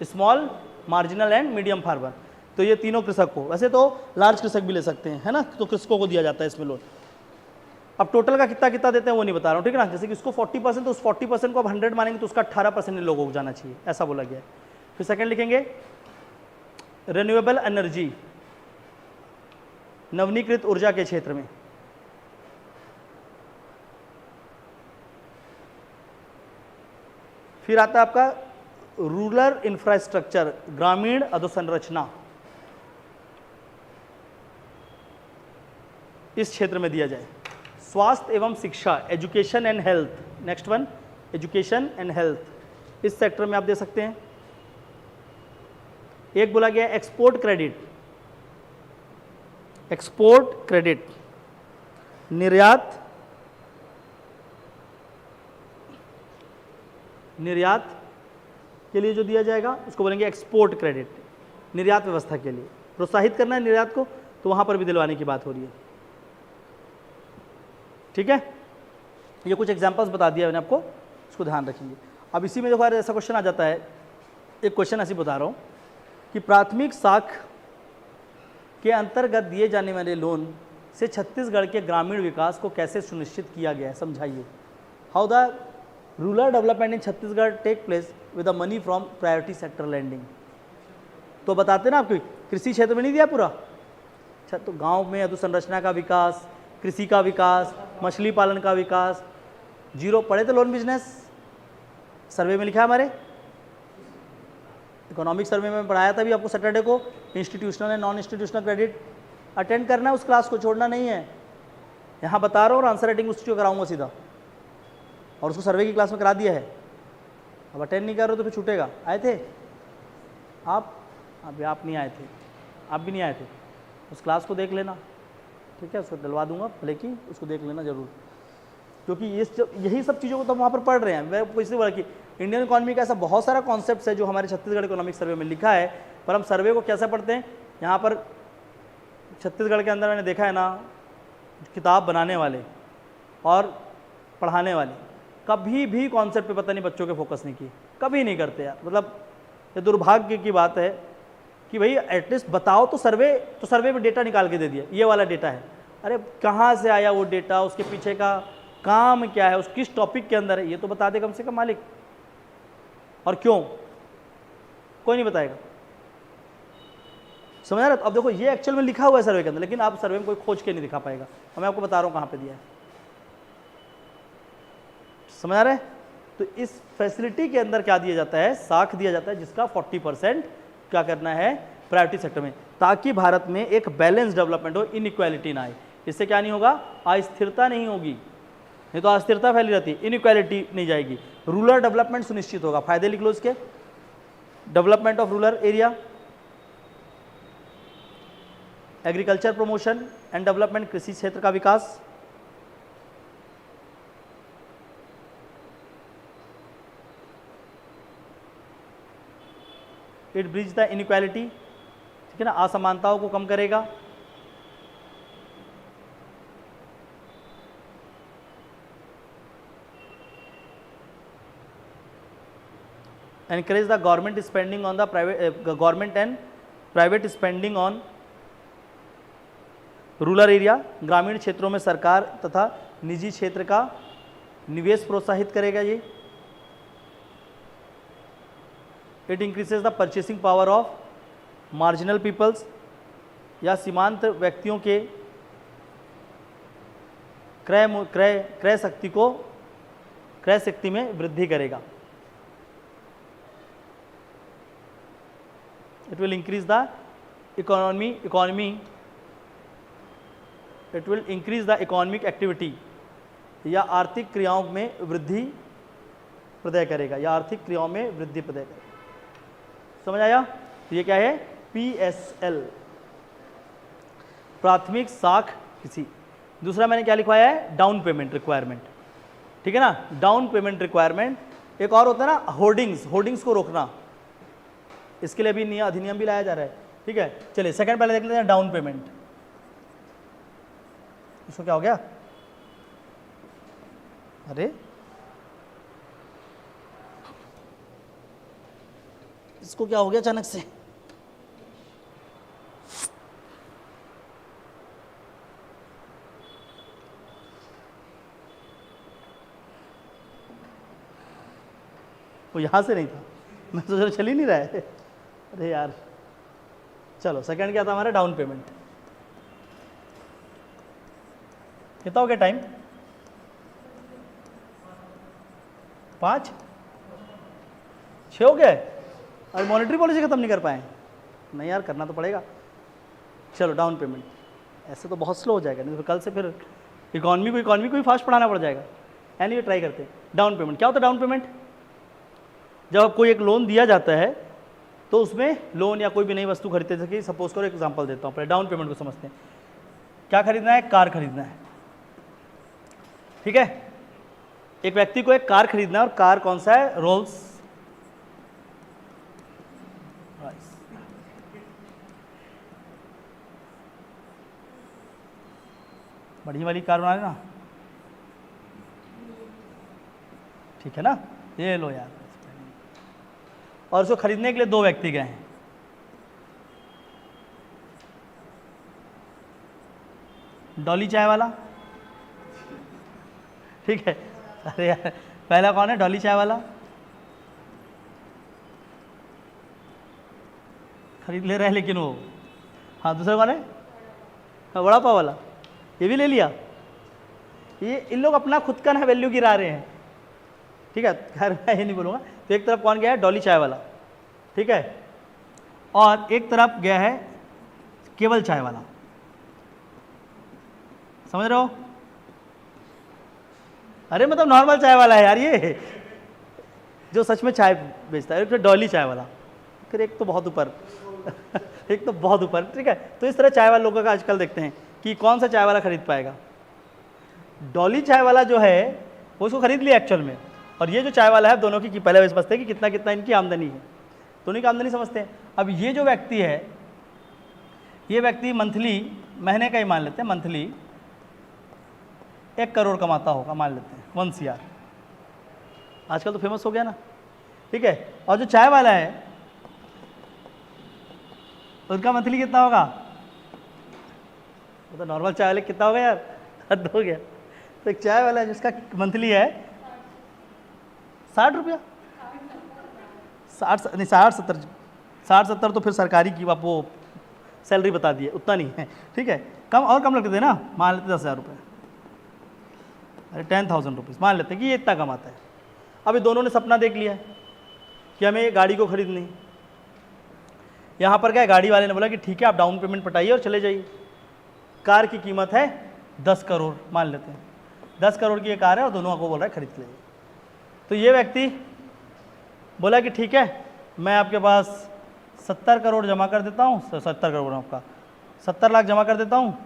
small marginal and medium farmer. तो ये तीनों कृषक को, वैसे तो लार्ज कृषक भी ले सकते हैं है ना, तो कृषकों को दिया जाता है इसमें लोन। अब टोटल का कितना कितना देते हैं वो नहीं बता रहा हूँ, ठीक है ना। जैसे कि इसको 40%, तो उस 40% को अब 100 मानेंगे तो उसका 18% इन लोगों को जाना चाहिए, ऐसा बोला गया है। फिर सेकंड लिखेंगे रिन्यूएबल एनर्जी, नवनीकृत ऊर्जा के क्षेत्र में। फिर आता है आपका रूरल इंफ्रास्ट्रक्चर, ग्रामीण अधोसंरचना, इस क्षेत्र में दिया जाए। स्वास्थ्य एवं शिक्षा, education and health, next one education and health, इस सेक्टर में आप दे सकते हैं। एक बोला गया एक्सपोर्ट क्रेडिट, एक्सपोर्ट क्रेडिट, निर्यात, निर्यात के लिए जो दिया जाएगा उसको बोलेंगे एक्सपोर्ट क्रेडिट, निर्यात व्यवस्था के लिए प्रोत्साहित करना है निर्यात को, तो वहां पर भी दिलवाने की बात हो रही है, ठीक है। ये कुछ एग्जांपल्स बता दिया मैंने आपको, इसको ध्यान रखेंगे। अब इसी में देखो यार ऐसा क्वेश्चन आ जाता है, एक क्वेश्चन ऐसे बता रहा हूँ कि प्राथमिक शाख के अंतर्गत दिए जाने वाले लोन से छत्तीसगढ़ के ग्रामीण विकास को कैसे सुनिश्चित किया गया है, समझाइए। How the rural development in Chhattisgarh take place with the money from priority sector lending. तो बताते ना आपको, कृषि क्षेत्र में नहीं दिया पूरा, अच्छा तो गांव में अधोसंरचना का विकास, कृषि का विकास, मछली पालन का विकास, जीरो पढ़े थे लोन बिजनेस, सर्वे में लिखा है हमारे इकोनॉमिक सर्वे में पढ़ाया था भी आपको सैटरडे को, institutional and non institutional credit attend करना है, उस क्लास को छोड़ना नहीं है। यहाँ बता रहा हूँ और आंसर राइटिंग उसको कराऊंगा सीधा, और उसको सर्वे की क्लास में करा दिया है। अब अटेंड नहीं कर रहे हो तो फिर छूटेगा। आए थे आप? अभी आप नहीं आए थे, आप भी नहीं आए थे, उस क्लास को देख लेना, ठीक है, उसको डलवा दूंगा भले कि उसको देख लेना जरूर, क्योंकि यही सब चीज़ों को तो हम वहाँ पर पढ़ रहे हैं। मैं इसलिए बोला कि इंडियन इकोनॉमी का ऐसा बहुत सारा कॉन्सेप्ट है जो हमारे छत्तीसगढ़ इकोनॉमिक सर्वे में लिखा है, पर हम सर्वे को कैसे पढ़ते हैं। यहाँ पर छत्तीसगढ़ के अंदर मैंने देखा है ना, किताब बनाने वाले और पढ़ाने वाले कभी भी कॉन्सेप्ट पे पता नहीं बच्चों के फोकस नहीं किए, कभी नहीं करते यार। मतलब ये दुर्भाग्य की बात है कि भाई एटलीस्ट बताओ तो सर्वे में डेटा निकाल के दे दिया, ये वाला डेटा है, अरे कहाँ से आया वो डेटा, उसके पीछे का काम क्या है, उस किस टॉपिक के अंदर है, ये तो बता दे कम से कम मालिक। और क्यों कोई नहीं बताएगा, समझ रहे? अब देखो ये एक्चुअल में लिखा हुआ है सर्वे के अंदर, लेकिन आप सर्वे में कोई खोज के नहीं दिखा पाएगा, और मैं आपको बता रहा हूँ कहाँ पे दिया है, समझ आ रहा है? तो इस फैसिलिटी के अंदर क्या दिया जाता है, साख दिया जाता है जिसका 40% क्या करना है प्रायोरिटी सेक्टर में, ताकि भारत में एक बैलेंस डेवलपमेंट हो, इनइक्वालिटी ना आए। इससे क्या नहीं होगा, अस्थिरता नहीं होगी, नहीं तो अस्थिरता फैली रहती है, इनइक्वालिटी नहीं जाएगी, रूरल डेवलपमेंट सुनिश्चित होगा। फायदे लिख लो इसके, development of rural area, agriculture promotion and development, कृषि क्षेत्र का विकास, इट ब्रिज द इनइक्वालिटी, ठीक है ना, असमानताओं को कम करेगा, encourage the government spending on the government and private spending on rural area, ग्रामीण क्षेत्रों में सरकार तथा निजी क्षेत्र का निवेश प्रोत्साहित करेगा ये। It increases the purchasing power of marginal peoples, या सीमांत व्यक्तियों के क्रय शक्ति में वृद्धि करेगा। It will increase the economy it will increase the economic activity, या आर्थिक क्रियाओं में वृद्धि प्रदान करेगा, या आर्थिक क्रियाओं में वृद्धि प्रदान करेगा। समझ आया? तो ये क्या है? PSL, प्राथमिक साख किसी। दूसरा मैंने क्या लिखवाया है? डाउन पेमेंट रिक्वायरमेंट, ठीक है ना, डाउन पेमेंट रिक्वायरमेंट। एक और होता है ना होर्डिंग्स को रोकना, इसके लिए भी अधिनियम भी लाया जा रहा है, ठीक है। चलिए सेकंड पहले देख लेते हैं, डाउन पेमेंट। इसको क्या हो गया? अरे इसको क्या हो गया अचानक से? वो यहां से नहीं था, मैं सोच रहा चल ही नहीं रहा है। अरे यार, चलो सेकंड क्या था हमारा? Down payment. कितना हो गया टाइम? 5 6 हो गए। अरे मॉनेटरी पॉलिसी खत्म नहीं कर पाए? नहीं यार, करना तो पड़ेगा। चलो डाउन पेमेंट, ऐसे तो बहुत स्लो हो जाएगा, नहीं तो कल से फिर इकोनॉमी को भी फास्ट पढ़ाना पड़ जाएगा। एनीवे ट्राई करते हैं। डाउन पेमेंट क्या होता है? डाउन पेमेंट जब कोई एक लोन दिया जाता है तो उसमें लोन या कोई भी नई वस्तु खरीदते, जैसे कि सपोज करो, एग्जांपल देता हूँ, पहले डाउन पेमेंट को समझते हैं। क्या खरीदना है? कार खरीदना है, ठीक है। एक व्यक्ति को एक कार खरीदना है, और कार कौन सा है? Rolls Royce. बढ़िया वाली कार बना लेना, ठीक है ना। ये लो यार, और उसको खरीदने के लिए 2 व्यक्ति गए हैं। डॉली चाय वाला, ठीक है। अरे यार, पहला कौन है? डॉली चाय वाला खरीद ले रहा है, लेकिन वो, हाँ, दूसरा कौन है? हाँ, वड़ा पाव वाला, ये भी ले लिया। ये इन लोग अपना खुद का ना वैल्यू गिरा रहे हैं, ठीक है। खैर मैं ये नहीं बोलूँगा। तो एक तरफ कौन गया है? डॉली चाय वाला, ठीक है, और एक तरफ गया है केवल चाय वाला। समझ रहे हो? अरे मतलब नॉर्मल चाय वाला है यार, ये जो सच में चाय बेचता है। फिर डॉली चाय वाला, फिर एक तो बहुत ऊपर एक तो बहुत ऊपर, ठीक है। तो इस तरह चाय वाले लोगों का आजकल देखते हैं कि कौन सा चाय वाला खरीद पाएगा। डॉली चाय वाला जो है वो उसको खरीद लिया एक्चुअल में, और ये जो चाय वाला है, दोनों की पहले वे समझते हैं कि कितना कितना इनकी आमदनी है, दोनों की आमदनी समझते हैं। अब ये जो व्यक्ति है, ये व्यक्ति मंथली, महीने का ही मान लेते हैं, मंथली 1 करोड़ कमाता होगा, मान लेते हैं 1 CR। आजकल तो फेमस हो गया ना, ठीक है। और जो चाय वाला है उनका मंथली कितना होगा? वो तो नॉर्मल चाय वाले कितना होगा यार? हद हो गया। तो एक चाय वाला है जिसका मंथली है 60 रुपया, 60 नहीं 60-70 तो फिर सरकारी की आप वो सैलरी बता दिए, उतना नहीं है, ठीक है। कम और कम लगते थे ना, मान लेते 10,000 रुपये, अरे 10,000 रुपीज़ मान लेते हैं कि ये इतना कमाता है। अभी दोनों ने सपना देख लिया है कि हमें ये गाड़ी को खरीदनी। यहाँ पर क्या है, गाड़ी वाले ने बोला कि ठीक है आप डाउन पेमेंट पटाइए और चले जाइए। कार की कीमत है 10 करोड़ मान लेते हैं, 10 करोड़ की ये कार है और दोनों को बोल रहा है खरीद लीजिए। तो ये व्यक्ति बोला कि ठीक है मैं आपके पास 70 करोड़ जमा कर देता हूँ, 70 करोड़ आपका 70 लाख जमा कर देता हूँ,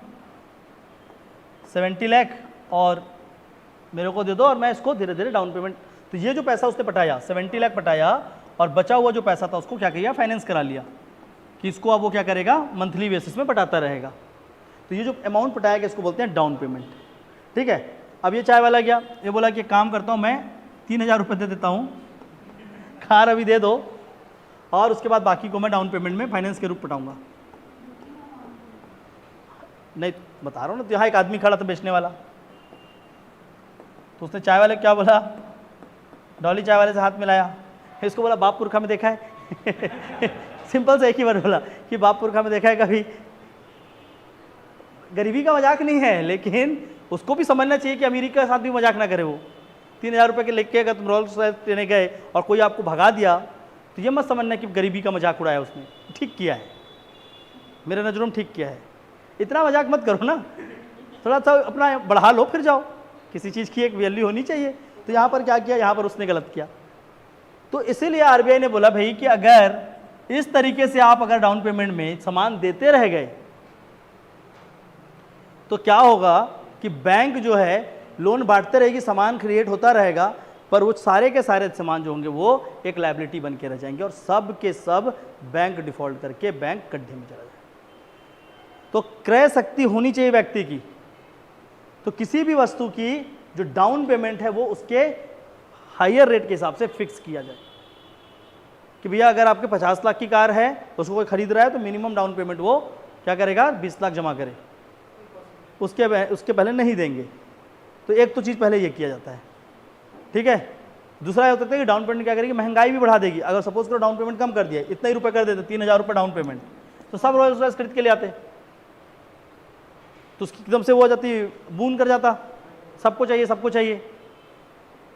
70 लाख और मेरे को दे दो और मैं इसको धीरे धीरे डाउन पेमेंट। तो ये जो पैसा उसने पटाया 70 लाख पटाया, और बचा हुआ जो पैसा था उसको क्या किया, फाइनेंस करा लिया कि इसको अब वो क्या करेगा, मंथली बेसिस में पटाता रहेगा। तो ये जो अमाउंट पटाया गया इसको बोलते हैं डाउन पेमेंट, ठीक है। अब ये चाय वाला गया, ये बोला कि काम करता हूँ मैं 3,000 रुपये दे देता हूँ, कार अभी दे दो और उसके बाद बाकी को मैं डाउन पेमेंट में फाइनेंस के रूप पटाऊंगा। नहीं बता रहा हूँ ना, तो यहाँ एक आदमी खड़ा था बेचने वाला, तो उसने चाय वाले क्या बोला, डॉली चाय वाले से हाथ मिलाया, इसको बोला बाप पुरखा में देखा है सिंपल से एक ही बार बोला कि बाप पुरखा में देखा है कभी। गरीबी का मजाक नहीं है, लेकिन उसको भी समझना चाहिए कि अमीरी के साथ भी मजाक ना करे। वो 3,000 रुपये के लेके अगर तुम रोल्स रॉयस लेने गए और कोई आपको भगा दिया तो ये मत समझना कि गरीबी का मजाक उड़ाया उसने, ठीक किया है, मेरे नज़रों में ठीक किया है। इतना मजाक मत करो ना, थोड़ा सा अपना बढ़ा लो फिर जाओ, किसी चीज़ की एक वैल्यू होनी चाहिए। तो यहाँ पर क्या किया, यहाँ पर उसने गलत किया। तो इसीलिए आरबीआई ने बोला भाई कि अगर इस तरीके से आप अगर डाउन पेमेंट में सामान देते रह गए तो क्या होगा कि बैंक जो है लोन बांटते रहेगी, सामान क्रिएट होता रहेगा, पर वो सारे के सारे सामान जो होंगे वो एक लायबिलिटी बन के रह जाएंगे और सब के सब बैंक डिफॉल्ट करके बैंक गड्ढे में चला जाए। तो क्रय शक्ति होनी चाहिए व्यक्ति की। तो किसी भी वस्तु की जो डाउन पेमेंट है वो उसके हायर रेट के हिसाब से फिक्स किया जाए कि भैया अगर आपके 50 लाख की कार है, उसको कोई खरीद रहा है तो मिनिमम डाउन पेमेंट वो क्या करेगा, 20 लाख जमा करे, उसके पहले नहीं देंगे। तो एक तो चीज़ पहले ये किया जाता है, ठीक है। दूसरा ये हो सकता है कि डाउन पेमेंट क्या करेगी, महंगाई भी बढ़ा देगी। अगर सपोज करो डाउन पेमेंट कम कर दिया, इतना ही रुपये कर देते, 3000 रुपये डाउन पेमेंट, तो सब रोल्स रॉयस खरीद के ले आते, तो उसकी एकदम से वो हो जाती, बून कर जाता, सबको चाहिए सबको चाहिए।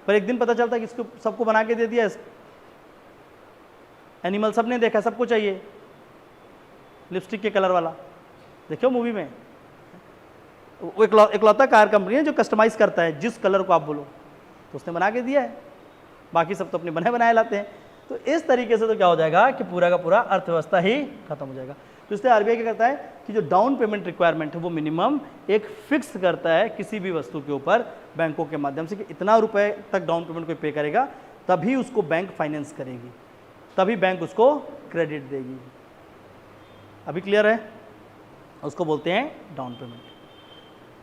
पर एक दिन पता चलता कि इसको सबको बना के दे दिया, एनिमल सब ने देखा, सबको चाहिए लिपस्टिक के कलर वाला, देखो मूवी में वो इकलौता कार कंपनी है जो कस्टमाइज करता है जिस कलर को आप बोलो, तो उसने बना के दिया है, बाकी सब तो अपने बने बनाए लाते हैं। तो इस तरीके से तो क्या हो जाएगा कि पूरा का पूरा अर्थव्यवस्था ही खत्म हो जाएगा। तो इसलिए आरबीआई क्या करता है कि जो डाउन पेमेंट रिक्वायरमेंट है वो मिनिमम एक फिक्स करता है किसी भी वस्तु के ऊपर बैंकों के माध्यम से कि इतना रुपए तक डाउन पेमेंट कोई पे करेगा तभी उसको बैंक फाइनेंस करेगी, तभी बैंक उसको क्रेडिट देगी। अभी क्लियर है? उसको बोलते हैं डाउन पेमेंट।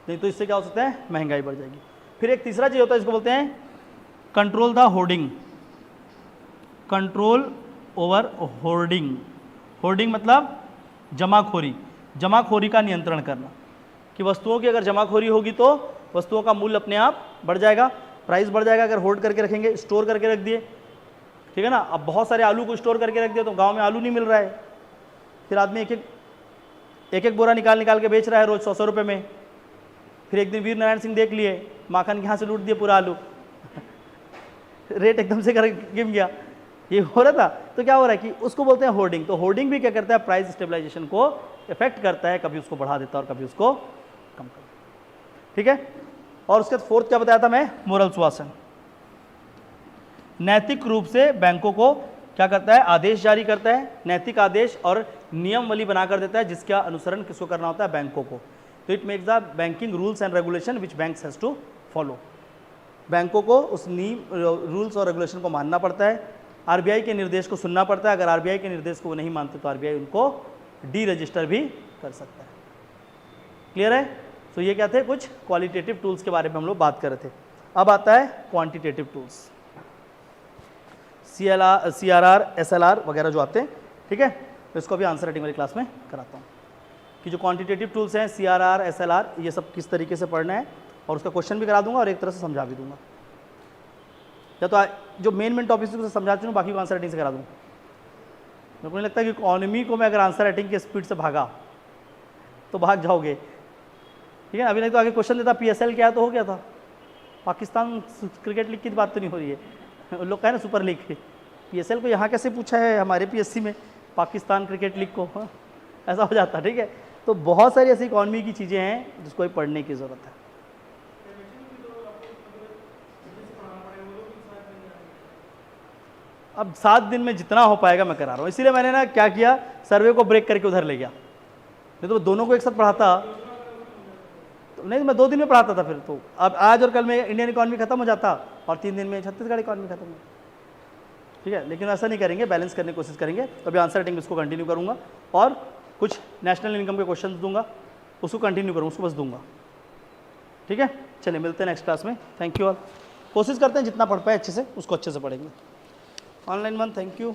नहीं तो इससे क्या हो सकता है, महंगाई बढ़ जाएगी। फिर एक तीसरा चीज़ होता है, इसको बोलते हैं control the hoarding, control over hoarding. Hoarding मतलब जमाखोरी, जमाखोरी का नियंत्रण करना, कि वस्तुओं की अगर जमाखोरी होगी तो वस्तुओं का मूल्य अपने आप बढ़ जाएगा, प्राइस बढ़ जाएगा। अगर होल्ड करके रखेंगे, स्टोर करके रख दिए, ठीक है ना। अब बहुत सारे आलू को स्टोर करके रख दिया तो गांव में आलू नहीं मिल रहा है, फिर आदमी एक एक बोरा निकाल के बेच रहा है रोज 100 रुपये में। फिर एक दिन वीर नारायण सिंह देख लिए, माखन के यहाँ से लूट दिए पूरा आलू रेट एकदम से कर गिर गया, ये हो रहा था। तो क्या हो रहा है कि उसको बोलते हैं होर्डिंग। तो होर्डिंग भी क्या करता है, प्राइस स्टेबलाइजेशन को इफेक्ट करता है, कभी उसको बढ़ा देता है और कभी उसको कम करता है, ठीक है। और उसके बाद फोर्थ क्या बताया था मैं, मोरल सुशासन। नैतिक रूप से बैंकों को क्या करता है, आदेश जारी करता है, नैतिक आदेश और नियमावली बना कर देता है जिसका अनुसरण किसको करना होता है, बैंकों को। तो it makes the banking rules and regulation which banks has to follow. बैंकों को उस रूल्स और रेगुलेशन को मानना पड़ता है, आरबीआई के निर्देश को सुनना पड़ता है। अगर आरबीआई के निर्देश को वो नहीं मानते तो आरबीआई उनको डी रजिस्टर भी कर सकता है। क्लियर है? तो ये क्या थे, कुछ क्वालिटेटिव टूल्स के बारे में हम लोग बात कर रहे थे। अब आता है क्वांटिटेटिव टूल्स, CRR, SLR वगैरह जो आते हैं, ठीक है। तो इसको भी आंसर राइटिंग वाली क्लास में कराता हूँ कि जो क्वांटिटेटिव टूल्स हैं CRR, SLR, ये सब किस तरीके से पढ़ना है, और उसका क्वेश्चन भी करा दूंगा और एक तरह से समझा भी दूंगा। या तो जो मेन टॉपिक से समझा चुका हूँ, बाकी को आंसर राइटिंग से करा दूँगा। मेरे को नहीं लगता कि इकोनॉमी को मैं अगर आंसर राइटिंग की स्पीड से भागा तो भाग जाओगे, ठीक है। अभी नहीं तो आगे क्वेश्चन देता PSL क्या है तो हो गया था, पाकिस्तान क्रिकेट लीग की बात तो नहीं हो रही है, लोग कहें ना सुपर लीग की, PSL को यहाँ कैसे पूछा है हमारे PSC में, पाकिस्तान क्रिकेट लीग को, हाँ ऐसा हो जाता, ठीक है। तो बहुत सारी ऐसी इकोनॉमी की चीज़ें हैं जिसको पढ़ने की ज़रूरत है। अब 7 दिन में जितना हो पाएगा मैं करा रहा हूँ, इसीलिए मैंने ना क्या किया, सर्वे को ब्रेक करके उधर ले गया। नहीं तो दोनों को एक साथ पढ़ाता तो नहीं, तो मैं 2 दिन में पढ़ाता था फिर। तो अब आज और कल में इंडियन इकॉनमी खत्म हो जाता और 3 दिन में छत्तीसगढ़ इकॉनमी खत्म हो, ठीक है। लेकिन ऐसा नहीं करेंगे, बैलेंस करने की कोशिश करेंगे। तो अभी आंसर राइटिंग इसको कंटिन्यू करूँगा और कुछ नेशनल इनकम के क्वेश्चन दूंगा, उसको कंटिन्यू करूँगा, उसको बस दूंगा, ठीक है। चलिए मिलते हैं नेक्स्ट क्लास में। Thank you all. कोशिश करते हैं जितना पढ़ पाए अच्छे से उसको अच्छे से पढ़ेंगे। Online 1, thank you.